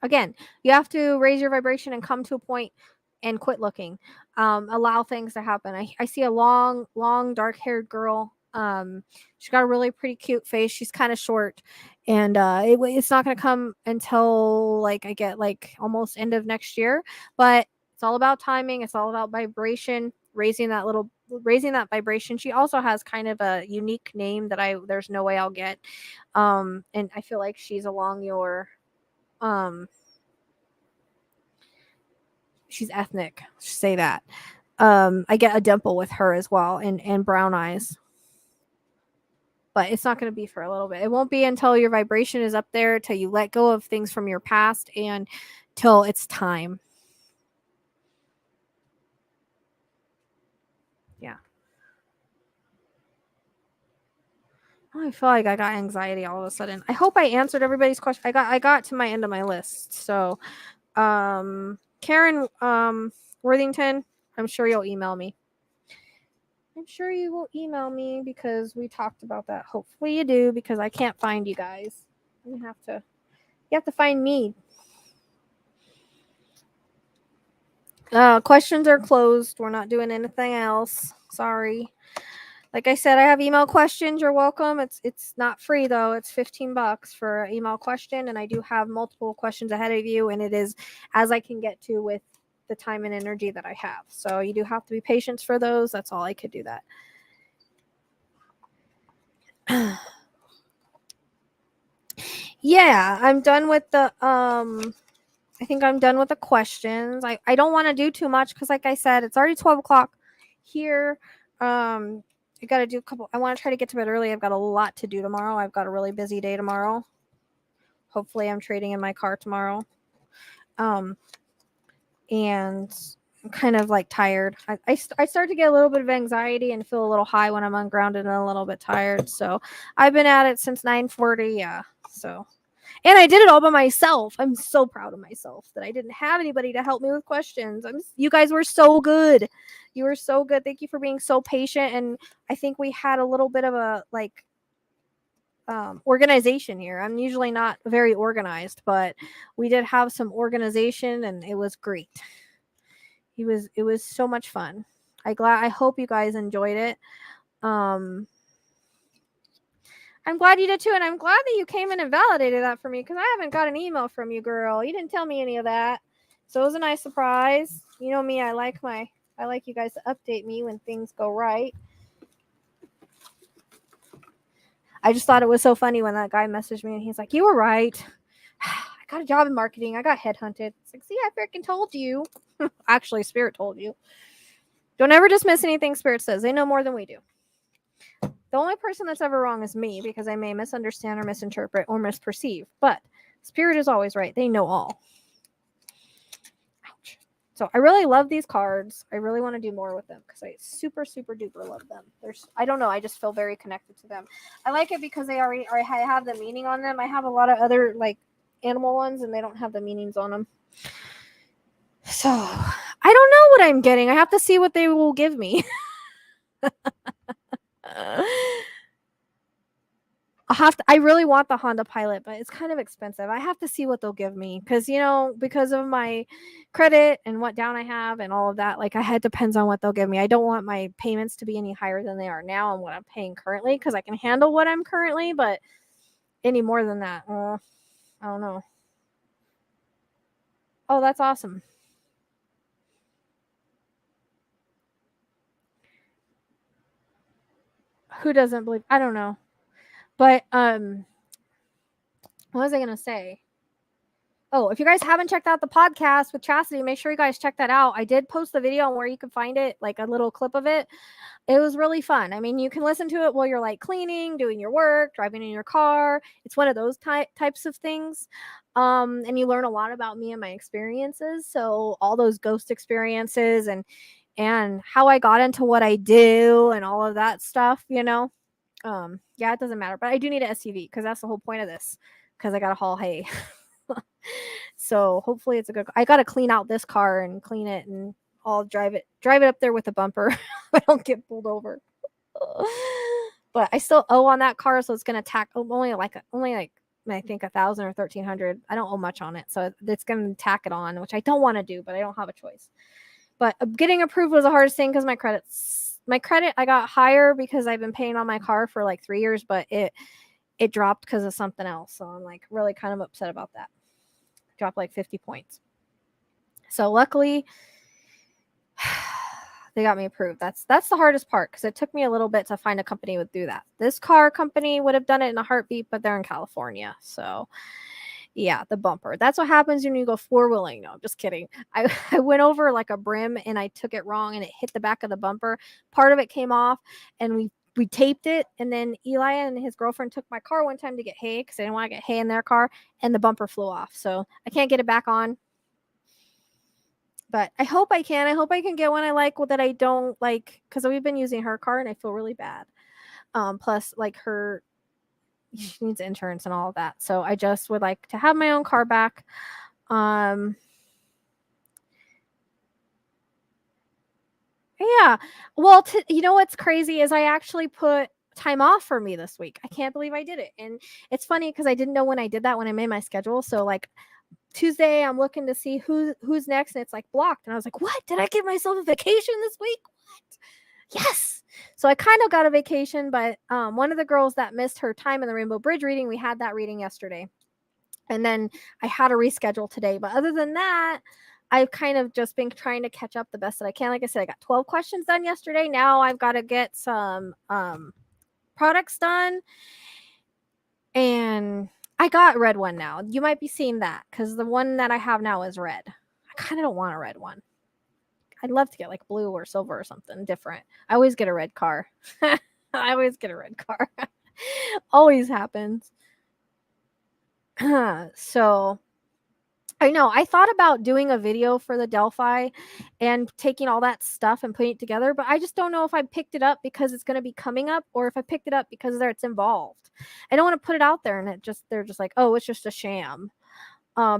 again, you have to raise your vibration and come to a point and quit looking. Allow things to happen. I see a long, dark-haired girl. She's got a really pretty cute face. She's kind of short, and it's not going to come until like I get like almost end of next year. But it's all about timing. It's all about vibration. Raising that vibration. She also has kind of a unique name that there's no way I'll get. And I feel like she's along your she's ethnic. Say that. I get a dimple with her as well, and brown eyes. But it's not going to be for a little bit. It won't be until your vibration is up there, till you let go of things from your past, and till it's time. Yeah. Oh, I feel like I got anxiety all of a sudden. I hope I answered everybody's question. I got to my end of my list. So, Karen Worthington, I'm sure you'll email me. I'm sure you will email me because we talked about that. Hopefully you do, because I can't find you guys. You have to find me. Questions are closed. We're not doing anything else. Sorry. Like I said, I have email questions. You're welcome. It's not free though. It's $15 for an email question, and I do have multiple questions ahead of you, and it is as I can get to with the time and energy that I have. So you do have to be patient for those. That's all I could do that. Yeah, I'm done with the I think I'm done with the questions. I don't want to do too much because like I said, it's already 12 o'clock here. I got to do a couple. I want to try to get to bed early. I've got a lot to do tomorrow. I've got a really busy day tomorrow. Hopefully I'm trading in my car tomorrow. And I'm kind of like tired. I start to get a little bit of anxiety and feel a little high when I'm ungrounded and a little bit tired. So I've been at it since 9:40. Yeah. So, and I did it all by myself. I'm so proud of myself that I didn't have anybody to help me with questions. You guys were so good. You were so good. Thank you for being so patient. And I think we had a little bit of a like organization here. I'm usually not very organized, but we did have some organization, and it was great. It was so much fun. I hope you guys enjoyed it. I'm glad you did too, and I'm glad that you came in and validated that for me, because I haven't got an email from you, girl. You didn't tell me any of that, so it was a nice surprise. You know me, I like you guys to update me when things go right. I just thought it was so funny when that guy messaged me and he's like, "You were right. I got a job in marketing. I got headhunted." It's like, see, I freaking told you. Actually, Spirit told you. Don't ever dismiss anything Spirit says. They know more than we do. The only person that's ever wrong is me, because I may misunderstand or misinterpret or misperceive. But Spirit is always right. They know all. Ouch. So I really love these cards. I really want to do more with them because I super, super duper love them. I don't know. I just feel very connected to them. I like it because they already have the meaning on them. I have a lot of other like animal ones, and they don't have the meanings on them. So I don't know what I'm getting. I have to see what they will give me. I really want the Honda Pilot, but it's kind of expensive. I have to see what they'll give me because, because of my credit and what down I have and all of that, like it depends on what they'll give me. I don't want my payments to be any higher than they are now and what I'm paying currently, because I can handle what I'm currently, but any more than that, I don't know. Oh, that's awesome. Who doesn't believe? I don't know. But what was I gonna say? Oh, if you guys haven't checked out the podcast with Chastity, make sure you guys check that out. I did post the video on where you can find it, like a little clip of it. It was really fun. I mean, you can listen to it while you're like cleaning, doing your work, driving in your car. It's one of those types of things. And you learn a lot about me and my experiences. So all those ghost experiences and how I got into what I do and all of that stuff, yeah, it doesn't matter. But I do need an SUV because that's the whole point of this, because I got to haul hay. So hopefully it's a good. I got to clean out this car and clean it and I'll drive it up there with a bumper. I don't get pulled over. But I still owe on that car, so it's gonna tack only like I think 1,000 or 1,300. I don't owe much on it, so it's gonna tack it on, which I don't want to do, but I don't have a choice. But getting approved was the hardest thing because my credit I got higher because I've been paying on my car for like 3 years, but it dropped because of something else. So I'm like really kind of upset about that. Dropped like 50 points. So luckily they got me approved. That's the hardest part because it took me a little bit to find a company would do that. This car company would have done it in a heartbeat, but they're in California. So yeah, the bumper. That's what happens when you go four-wheeling. No, I'm just kidding. I went over like a brim and I took it wrong and it hit the back of the bumper. Part of it came off and we taped it. And then Eli and his girlfriend took my car one time to get hay because they didn't want to get hay in their car, and the bumper flew off. So I can't get it back on. But I hope I can. I hope I can get one I like that I don't like, because we've been using her car and I feel really bad. Plus, like she needs insurance and all of that. So I just would like to have my own car back. Yeah. Well, you know what's crazy is I actually put time off for me this week. I can't believe I did it. And it's funny because I didn't know when I did that when I made my schedule. So like Tuesday, I'm looking to see who's next, and it's like blocked. And I was like, what? Did I give myself a vacation this week? What? Yes. So I kind of got a vacation, but one of the girls that missed her time in the Rainbow Bridge reading, we had that reading yesterday. And then I had to reschedule today. But other than that, I've kind of just been trying to catch up the best that I can. Like I said, I got 12 questions done yesterday. Now I've got to get some products done. And I got a red one now. You might be seeing that because the one that I have now is red. I kind of don't want a red one. I'd love to get like blue or silver or something different. I always get a red car. I always get a red car. Always happens. So I know I thought about doing a video for the Delphi and taking all that stuff and putting it together, but I just don't know if I picked it up because it's going to be coming up or if I picked it up because it's involved. I don't want to put it out there and they're just like, oh, it's just a sham.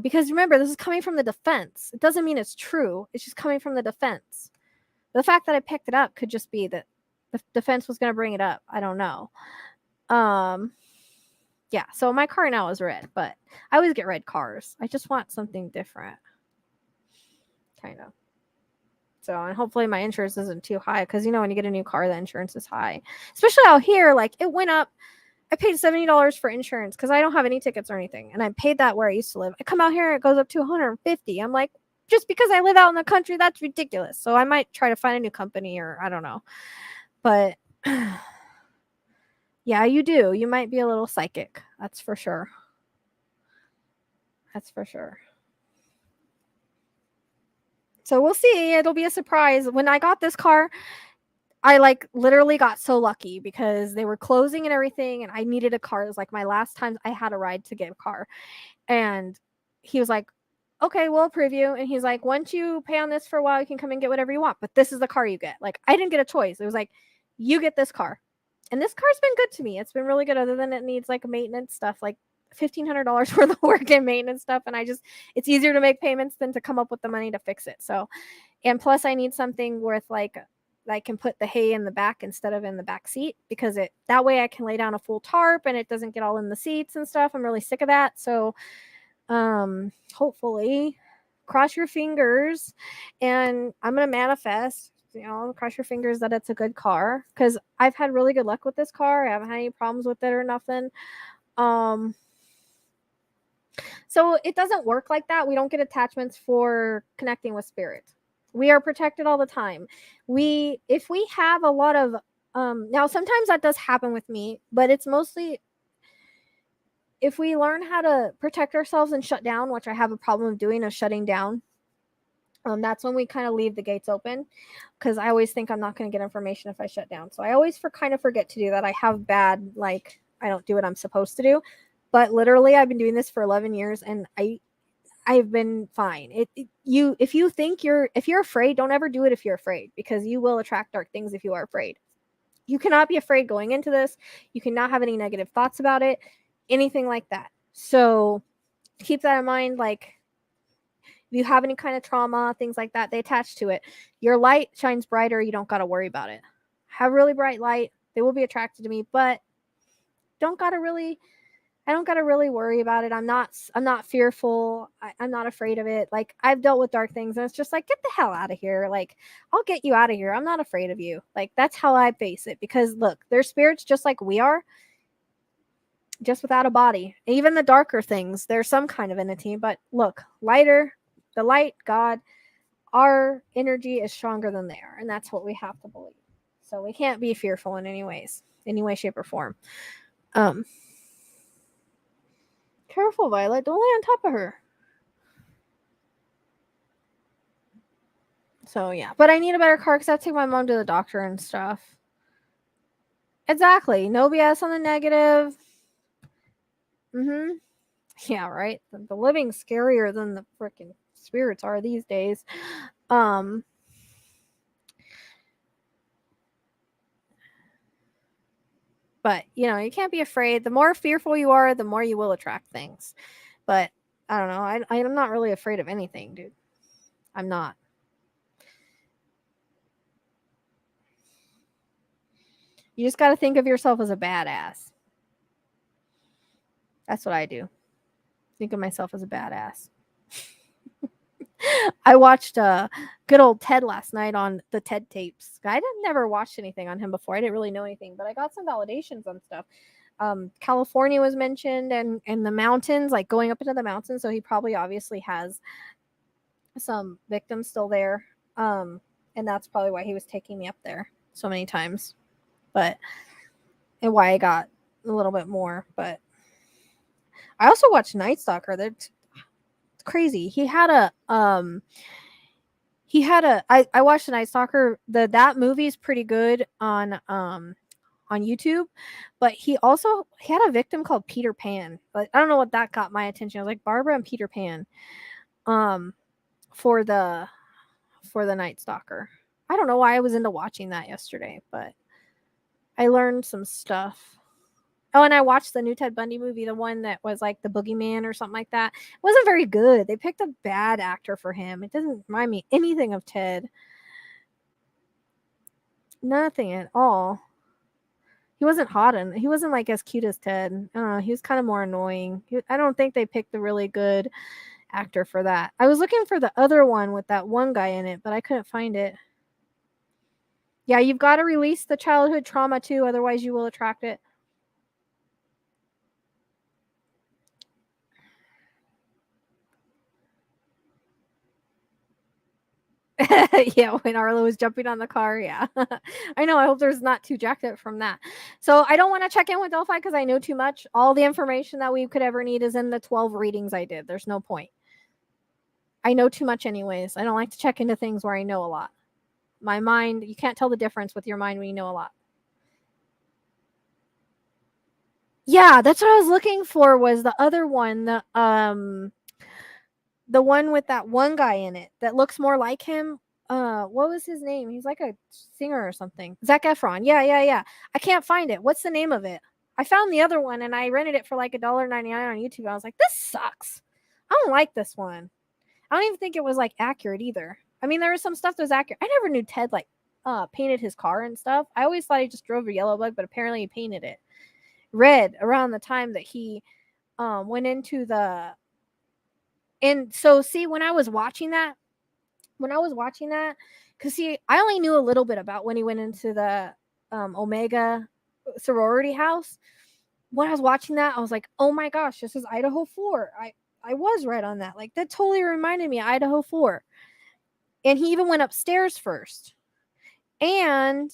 Because remember, this is coming from the defense. It doesn't mean it's true. It's just coming from the defense. The fact that I picked it up could just be that the defense was going to bring it up. I don't know. Yeah, so my car now is red, but I always get red cars. I just want something different. Kind of. So, and hopefully my insurance isn't too high because, when you get a new car, the insurance is high. Especially out here, like, it went up. I paid $70 for insurance because I don't have any tickets or anything. And I paid that where I used to live. I come out here, it goes up to $150. I'm like, just because I live out in the country, that's ridiculous. So I might try to find a new company or I don't know. But yeah, you do. You might be a little psychic. That's for sure. That's for sure. So we'll see. It'll be a surprise. When I got this car, I like literally got so lucky because they were closing and everything, and I needed a car. It was like my last time I had a ride to get a car. And he was like, okay, we'll approve you. And he's like, once you pay on this for a while, you can come and get whatever you want. But this is the car you get. Like, I didn't get a choice. It was like, you get this car. And this car's been good to me. It's been really good, other than it needs like maintenance stuff, like $1,500 worth of work and maintenance stuff. And it's easier to make payments than to come up with the money to fix it. So, and plus I need something worth like I can put the hay in the back instead of in the back seat, because that way I can lay down a full tarp and it doesn't get all in the seats and stuff. I'm really sick of that. So, hopefully, cross your fingers, and I'm going to manifest, cross your fingers that it's a good car, because I've had really good luck with this car. I haven't had any problems with it or nothing. So it doesn't work like that. We don't get attachments for connecting with spirit. We are protected all the time. If we have a lot of, now sometimes that does happen with me, but it's mostly if we learn how to protect ourselves and shut down, which I have a problem of doing, of shutting down. That's when we kind of leave the gates open, because I always think I'm not going to get information if I shut down. So I always kind of forget to do that. I have bad, like, I don't do what I'm supposed to do. But literally, I've been doing this for 11 years, and I've been fine. If you're afraid, don't ever do it if you're afraid, because you will attract dark things if you are afraid. You cannot be afraid going into this. You cannot have any negative thoughts about it, anything like that. So keep that in mind. Like, If you have any kind of trauma, things like that, they attach to it. Your light shines brighter. You don't got to worry about it. Have really bright light. They will be attracted to me, but I don't got to really worry about it. I'm not fearful. I'm not afraid of it. Like, I've dealt with dark things, and it's just like, get the hell out of here. Like, I'll get you out of here. I'm not afraid of you. Like, that's how I face it, because look, they're spirits just like we are, just without a body. Even the darker things, there's some kind of entity, but look, the light, God, our energy is stronger than they are, and that's what we have to believe. So we can't be fearful in any way, shape, or form. Careful, Violet. Don't lay on top of her. So, yeah. But I need a better car because I have to take my mom to the doctor and stuff. Exactly. No BS on the negative. Yeah, right? The living's scarier than the freaking spirits are these days. But, you can't be afraid. The more fearful you are, the more you will attract things. But, I don't know. I'm not really afraid of anything, dude. I'm not. You just got to think of yourself as a badass. That's what I do. Think of myself as a badass. I watched good old Ted last night on the TED tapes. I never watched anything on him before. I didn't really know anything, but I got some validations on stuff. California was mentioned, and the mountains, like going up into the mountains. So he probably obviously has some victims still there. And that's probably why he was taking me up there so many times. And why I got a little bit more. But I also watched Night Stalker. That's crazy. I watched the Night Stalker. That movie is pretty good on YouTube, but he had a victim called Peter Pan. But I don't know what that got my attention. I was like, Barbara and Peter Pan, for the Night Stalker. I don't know why I was into watching that yesterday, but I learned some stuff. Oh, and I watched the new Ted Bundy movie, the one that was like the Boogeyman or something like that. It wasn't very good. They picked a bad actor for him. It doesn't remind me anything of Ted. Nothing at all. He wasn't hot, and he wasn't like as cute as Ted. I don't know. He was kind of more annoying. I don't think they picked a really good actor for that. I was looking for the other one with that one guy in it, but I couldn't find it. Yeah, you've got to release the childhood trauma too, otherwise you will attract it. Yeah, when Arlo was jumping on the car. Yeah. I know. I hope there's not too jacked up from that. So I don't want to check in with Delphi because I know too much. All the information that we could ever need is in the 12 readings I did. There's no point. I know too much anyways. I don't like to check into things where I know a lot. My mind, you can't tell the difference with your mind when you know a lot. Yeah, that's what I was looking for, was the other one. The one with that one guy in it that looks more like him. What was his name? He's like a singer or something. Zac Efron. Yeah. I can't find it. What's the name of it? I found the other one and I rented it for like $1.99 on YouTube. I was like, this sucks. I don't like this one. I don't even think it was like accurate either. I mean, there was some stuff that was accurate. I never knew Ted like painted his car and stuff. I always thought he just drove a yellow bug, but apparently he painted it red around the time that he went into the. And so, see, when I was watching that, because see, I only knew a little bit about when he went into the Omega sorority house. When I was watching that, I was like, oh my gosh, this is Idaho 4. I was right on that. Like, that totally reminded me of Idaho 4. And he even went upstairs first. And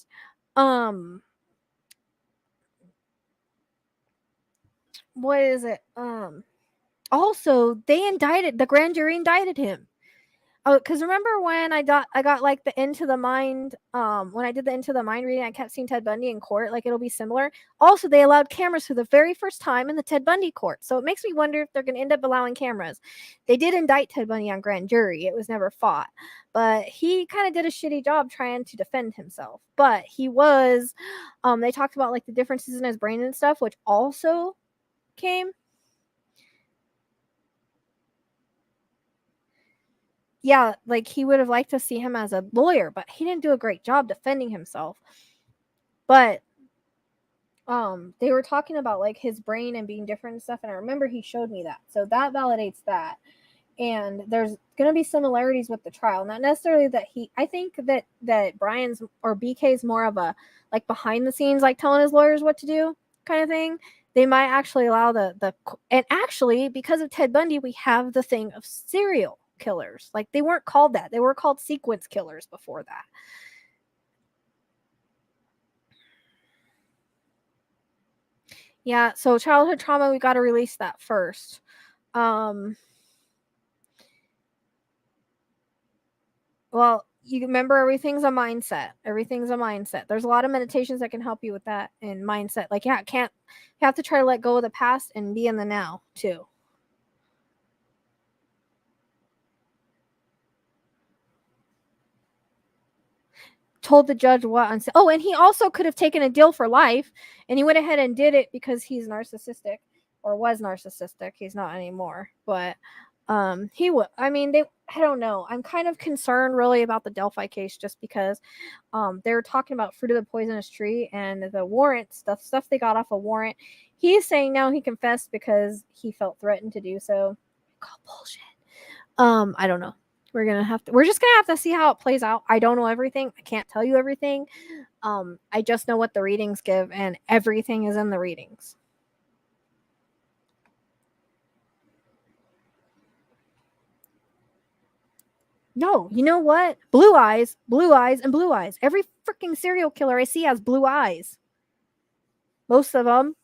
what is it? Also, the grand jury indicted him. Oh, because remember when I got like the Into the Mind, when I did the Into the Mind reading, I kept seeing Ted Bundy in court. Like, it'll be similar. Also, they allowed cameras for the very first time in the Ted Bundy court. So it makes me wonder if they're going to end up allowing cameras. They did indict Ted Bundy on grand jury. It was never fought. But he kind of did a shitty job trying to defend himself. But he was, they talked about like the differences in his brain and stuff, which also came. yeah, like he would have liked to see him as a lawyer, but he didn't do a great job defending himself. But they were talking about like his brain and being different and stuff, and I remember he showed me that. So that validates that. And there's going to be similarities with the trial. Not necessarily that I think that Brian's or BK's more of a like behind the scenes, like telling his lawyers what to do kind of thing. They might actually allow and actually because of Ted Bundy, we have the thing of serial killers. Like they weren't called that. They were called sequence killers before that. Yeah, so childhood trauma, we got to release that first. Well, you remember everything's a mindset. Everything's a mindset. There's a lot of meditations that can help you with that and mindset. Like, yeah, you have to try to let go of the past and be in the now too. Told the judge what and said, oh, and he also could have taken a deal for life, and he went ahead and did it because he's narcissistic or was narcissistic. He's not anymore, but he would. I mean, I don't know. I'm kind of concerned really about the Delphi case just because they're talking about fruit of the poisonous tree and the warrant stuff they got off a warrant. He's saying now he confessed because he felt threatened to do so. Call bullshit. I don't know. We're just gonna have to see how it plays out. I don't know everything. I can't tell you everything. I just know what the readings give, and everything is in the readings. No, you know what? Blue eyes, and blue eyes. Every freaking serial killer I see has blue eyes. Most of them.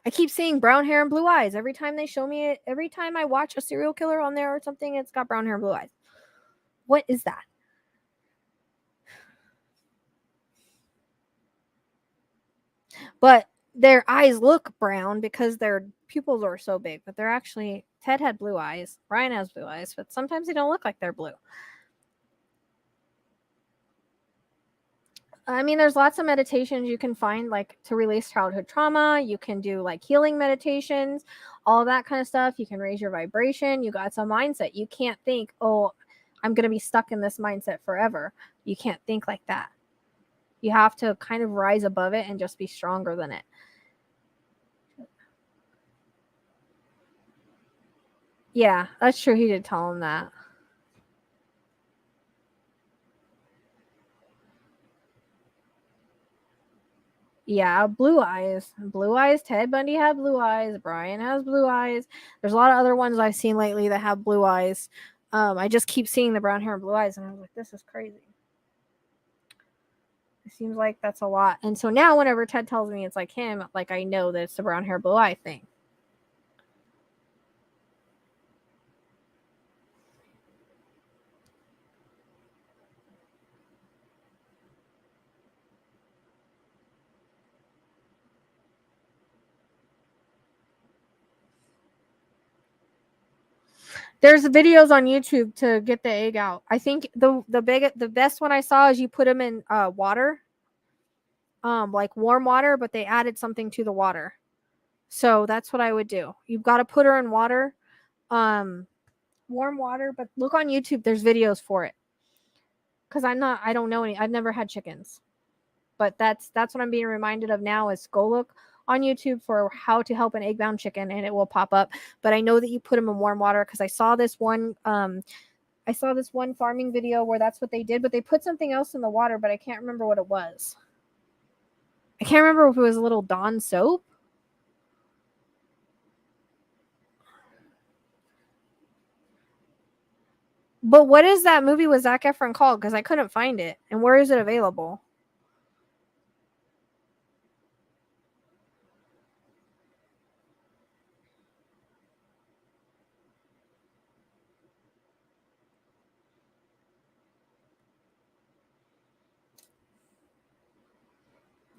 I keep seeing brown hair and blue eyes. Every time they show me it, every time I watch a serial killer on there or something, it's got brown hair and blue eyes. What is that? But their eyes look brown because their pupils are so big, but they're actually, Ted had blue eyes, Brian has blue eyes, but sometimes they don't look like they're blue. I mean, there's lots of meditations you can find, like to release childhood trauma. You can do like healing meditations, all that kind of stuff. You can raise your vibration. You got some mindset. You can't think, oh, I'm going to be stuck in this mindset forever. You can't think like that. You have to kind of rise above it and just be stronger than it. Yeah, that's true. He did tell him that. Yeah, blue eyes. Blue eyes. Ted Bundy had blue eyes. Brian has blue eyes. There's a lot of other ones I've seen lately that have blue eyes. I just keep seeing the brown hair and blue eyes, and I was like, this is crazy. It seems like that's a lot. And so now whenever Ted tells me it's like him, like I know that it's the brown hair, blue eye thing. There's videos on YouTube to get the egg out. I think the best one I saw is you put them in water, like warm water, but they added something to the water. So that's what I would do. You've got to put her in water, warm water. But look on YouTube. There's videos for it. Because I don't know any. I've never had chickens, but that's what I'm being reminded of now. Is go look on YouTube for how to help an egg-bound chicken, and it will pop up. But I know that you put them in warm water because I saw this one farming video where that's what they did, but they put something else in the water, but I can't remember what it was. I can't remember if it was a little Dawn soap. But what is that movie with Zac Efron called? Because I couldn't find it. And where is it available?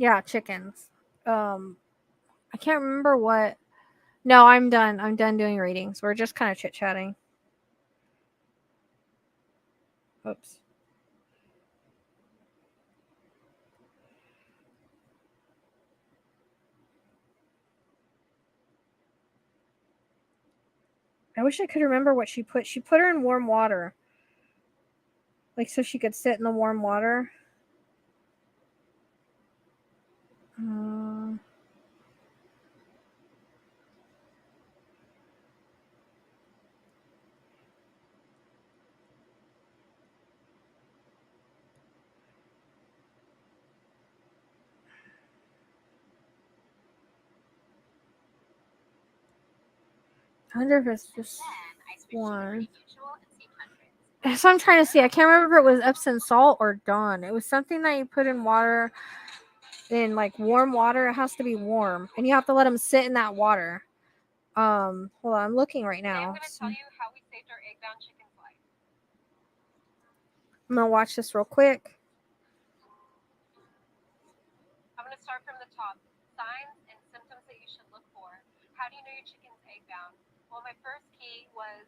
Yeah, chickens. I can't remember what. No, I'm done. I'm done doing readings. We're just kind of chit-chatting. Oops. I wish I could remember what she put. She put her in warm water. Like, so she could sit in the warm water. I wonder if it's just one. That's what I'm trying to see. I can't remember if it was Epsom salt or Dawn. It was something that you put in water, in like warm water. It has to be warm, and you have to let them sit in that water. Hold on, I'm looking right now. I'm going to tell you how we saved our egg-bound chicken's life. I'm gonna watch this real quick. I'm going to start from the top. Signs and symptoms that you should look for. How do you know your chicken's egg-bound? Well, my first key was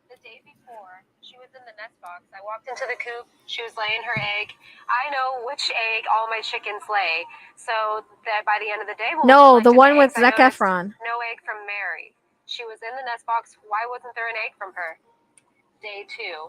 the day before. She was in the nest box. I walked into the coop. She was laying her egg. I know which egg all my chickens lay, so that by the end of the day, No, the one with Zac Efron. No egg from Mary. She was in the nest box. Why wasn't there an egg from her? Day 2.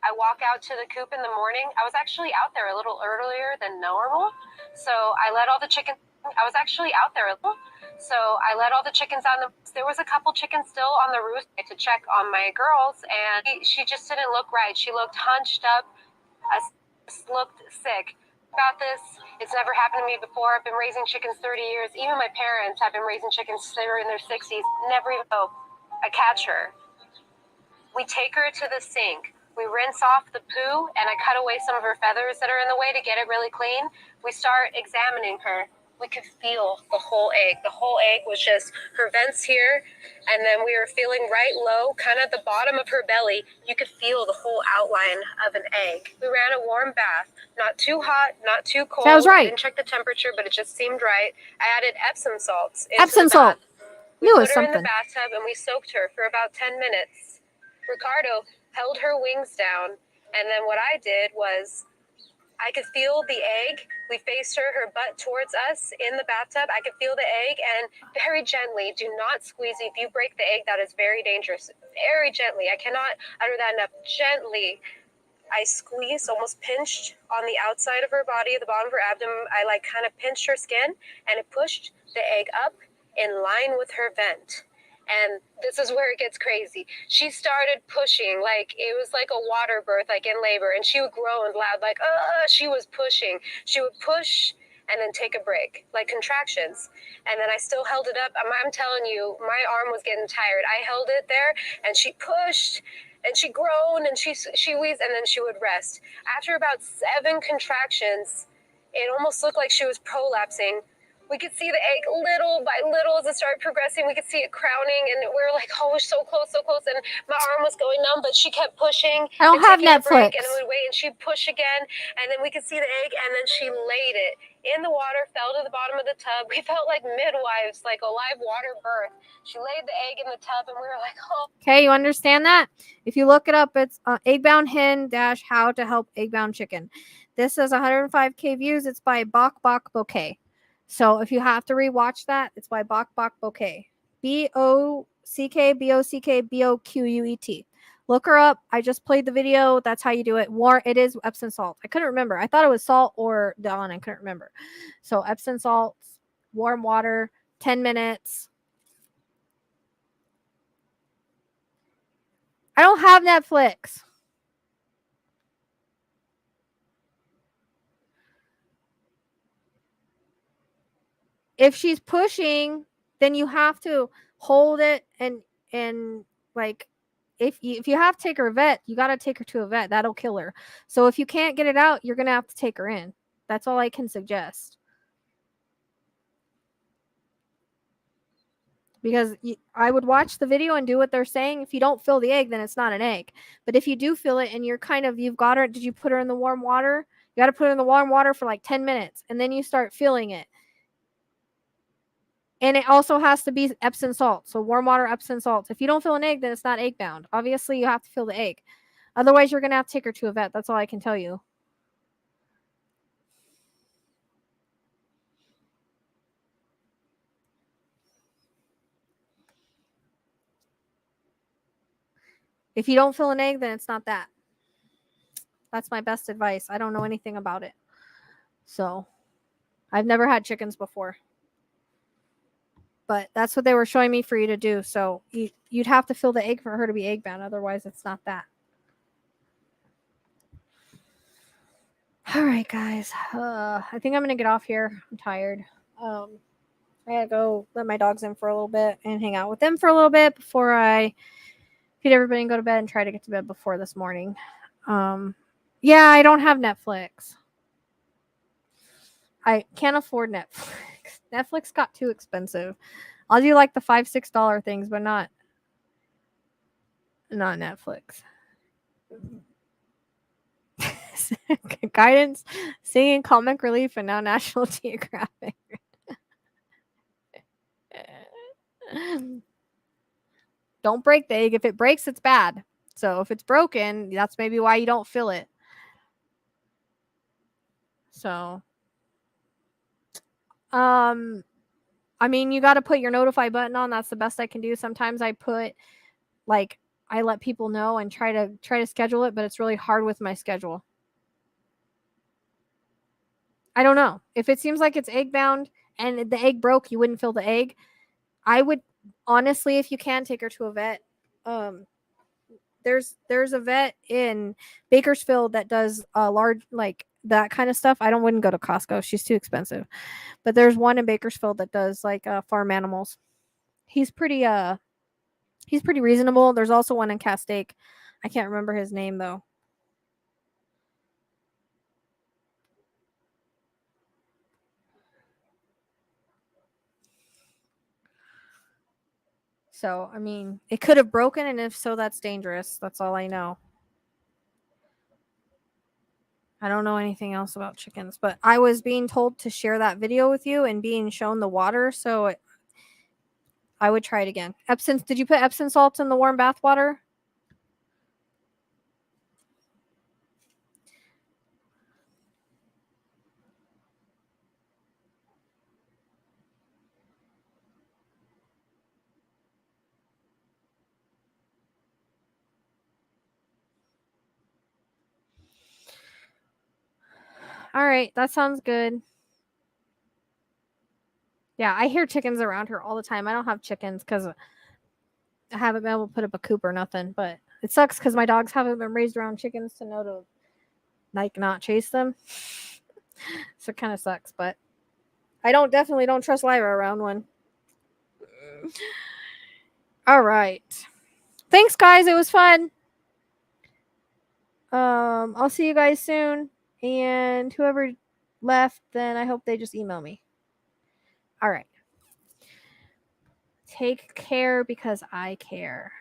I walk out to the coop in the morning. I was actually out there a little earlier than normal, so I let all the chickens. I was actually out there a little, so I let all the chickens on the. There was a couple chickens still on the roost to check on my girls, and she just didn't look right. She looked hunched up, looked sick. About this, it's never happened to me before. I've been raising chickens 30 years. Even my parents have been raising chickens since they were in their 60s. Never even know a catcher. We take her to the sink. We rinse off the poo, and I cut away some of her feathers that are in the way to get it really clean. We start examining her. We could feel the whole egg. The whole egg was just her vents here, and then we were feeling right low, kind of at the bottom of her belly. You could feel the whole outline of an egg. We ran a warm bath. Not too hot, not too cold. Sounds right. I didn't check the temperature, but it just seemed right. I added Epsom salts into Epsom the bath. salt. We Knew it put was her in the something. bathtub, and we soaked her for about 10 minutes. Ricardo held her wings down, and then what I did was I could feel the egg. We faced her butt towards us in the bathtub. I could feel the egg, and very gently, do not squeeze. If you break the egg, that is very dangerous. Very gently. I cannot utter that enough. Gently, I squeezed, almost pinched on the outside of her body, the bottom of her abdomen. I kind of pinched her skin, and it pushed the egg up in line with her vent. And this is where it gets crazy. She started pushing like it was like a water birth, like in labor, and she would groan loud, like, she was pushing. She would push and then take a break, like contractions. And then I still held it up. I'm telling you, my arm was getting tired. I held it there, and she pushed, and she groaned, and she wheezed, and then she would rest. After about 7 contractions, it almost looked like she was prolapsing. We could see the egg little by little as it started progressing. We could see it crowning, and we were like, oh, we're so close, so close. And my arm was going numb, but she kept pushing. I don't and have taking a break, Netflix. and then we'd wait, and she'd push again, and then we could see the egg, and then she laid it in the water, fell to the bottom of the tub. We felt like midwives, like a live water birth. She laid the egg in the tub, and we were like, oh. Okay, you understand that? If you look it up, it's Eggbound Hen - How to Help Eggbound Chicken. This has 105K views. It's by Bok Bok Bouquet. So if you have to rewatch that, it's by Bok Bok Bouquet. BOCKBOCKBOQUET. Look her up. I just played the video. That's how you do it. It is Epsom salt. I couldn't remember. I thought it was salt or Dawn. I couldn't remember. So Epsom salt, warm water, 10 minutes. I don't have Netflix. If she's pushing, then you have to hold it and like if you have to take her to a vet, you got to take her to a vet. That'll kill her. So if you can't get it out, you're going to have to take her in. That's all I can suggest. Because I would watch the video and do what they're saying. If you don't feel the egg, then it's not an egg. But if you do feel it and you've got her, did you put her in the warm water? You got to put her in the warm water for like 10 minutes and then you start feeling it. And it also has to be Epsom salt. So warm water, Epsom salt. If you don't feel an egg, then it's not egg bound. Obviously, you have to feel the egg. Otherwise, you're going to have to take her to a vet. That's all I can tell you. If you don't feel an egg, then it's not that. That's my best advice. I don't know anything about it. So I've never had chickens before. But that's what they were showing me for you to do. So you'd have to feel the egg for her to be egg bound. Otherwise, it's not that. All right, guys. I think I'm going to get off here. I'm tired. I got to go let my dogs in for a little bit and hang out with them for a little bit before I feed everybody and go to bed and try to get to bed before this morning. Yeah, I don't have Netflix. I can't afford Netflix. Netflix got too expensive. I'll do like the $5-6 things, but not Netflix. Guidance, singing, comic relief, and now National Geographic. Don't break the egg. If it breaks, it's bad. So if it's broken, that's maybe why you don't feel it. So, I mean, you got to put your notify button on. That's the best I can do. Sometimes I put, like, I let people know and try to schedule it, but it's really hard with my schedule. I don't know. If it seems like it's egg bound and the egg broke, you wouldn't feel the egg. I would honestly, if you can, take her to a vet. There's a vet in Bakersfield that does large, like that kind of stuff. I wouldn't go to Costco. She's too expensive. But there's one in Bakersfield that does like farm animals. He's pretty reasonable. There's also one in Castaic. I can't remember his name though. So, I mean, it could have broken, and if so, that's dangerous. That's all I know. I don't know anything else about chickens, but I was being told to share that video with you and being shown the water, so I would try it again. Epsom, did you put Epsom salts in the warm bath water? All right, that sounds good. Yeah, I hear chickens around her all the time. I don't have chickens because I haven't been able to put up a coop or nothing, but it sucks because my dogs haven't been raised around chickens to know to like not chase them. So it kind of sucks, but I definitely don't trust Lyra around one. All right. Thanks, guys. It was fun. I'll see you guys soon. And whoever left, then I hope they just email me. All right. Take care because I care.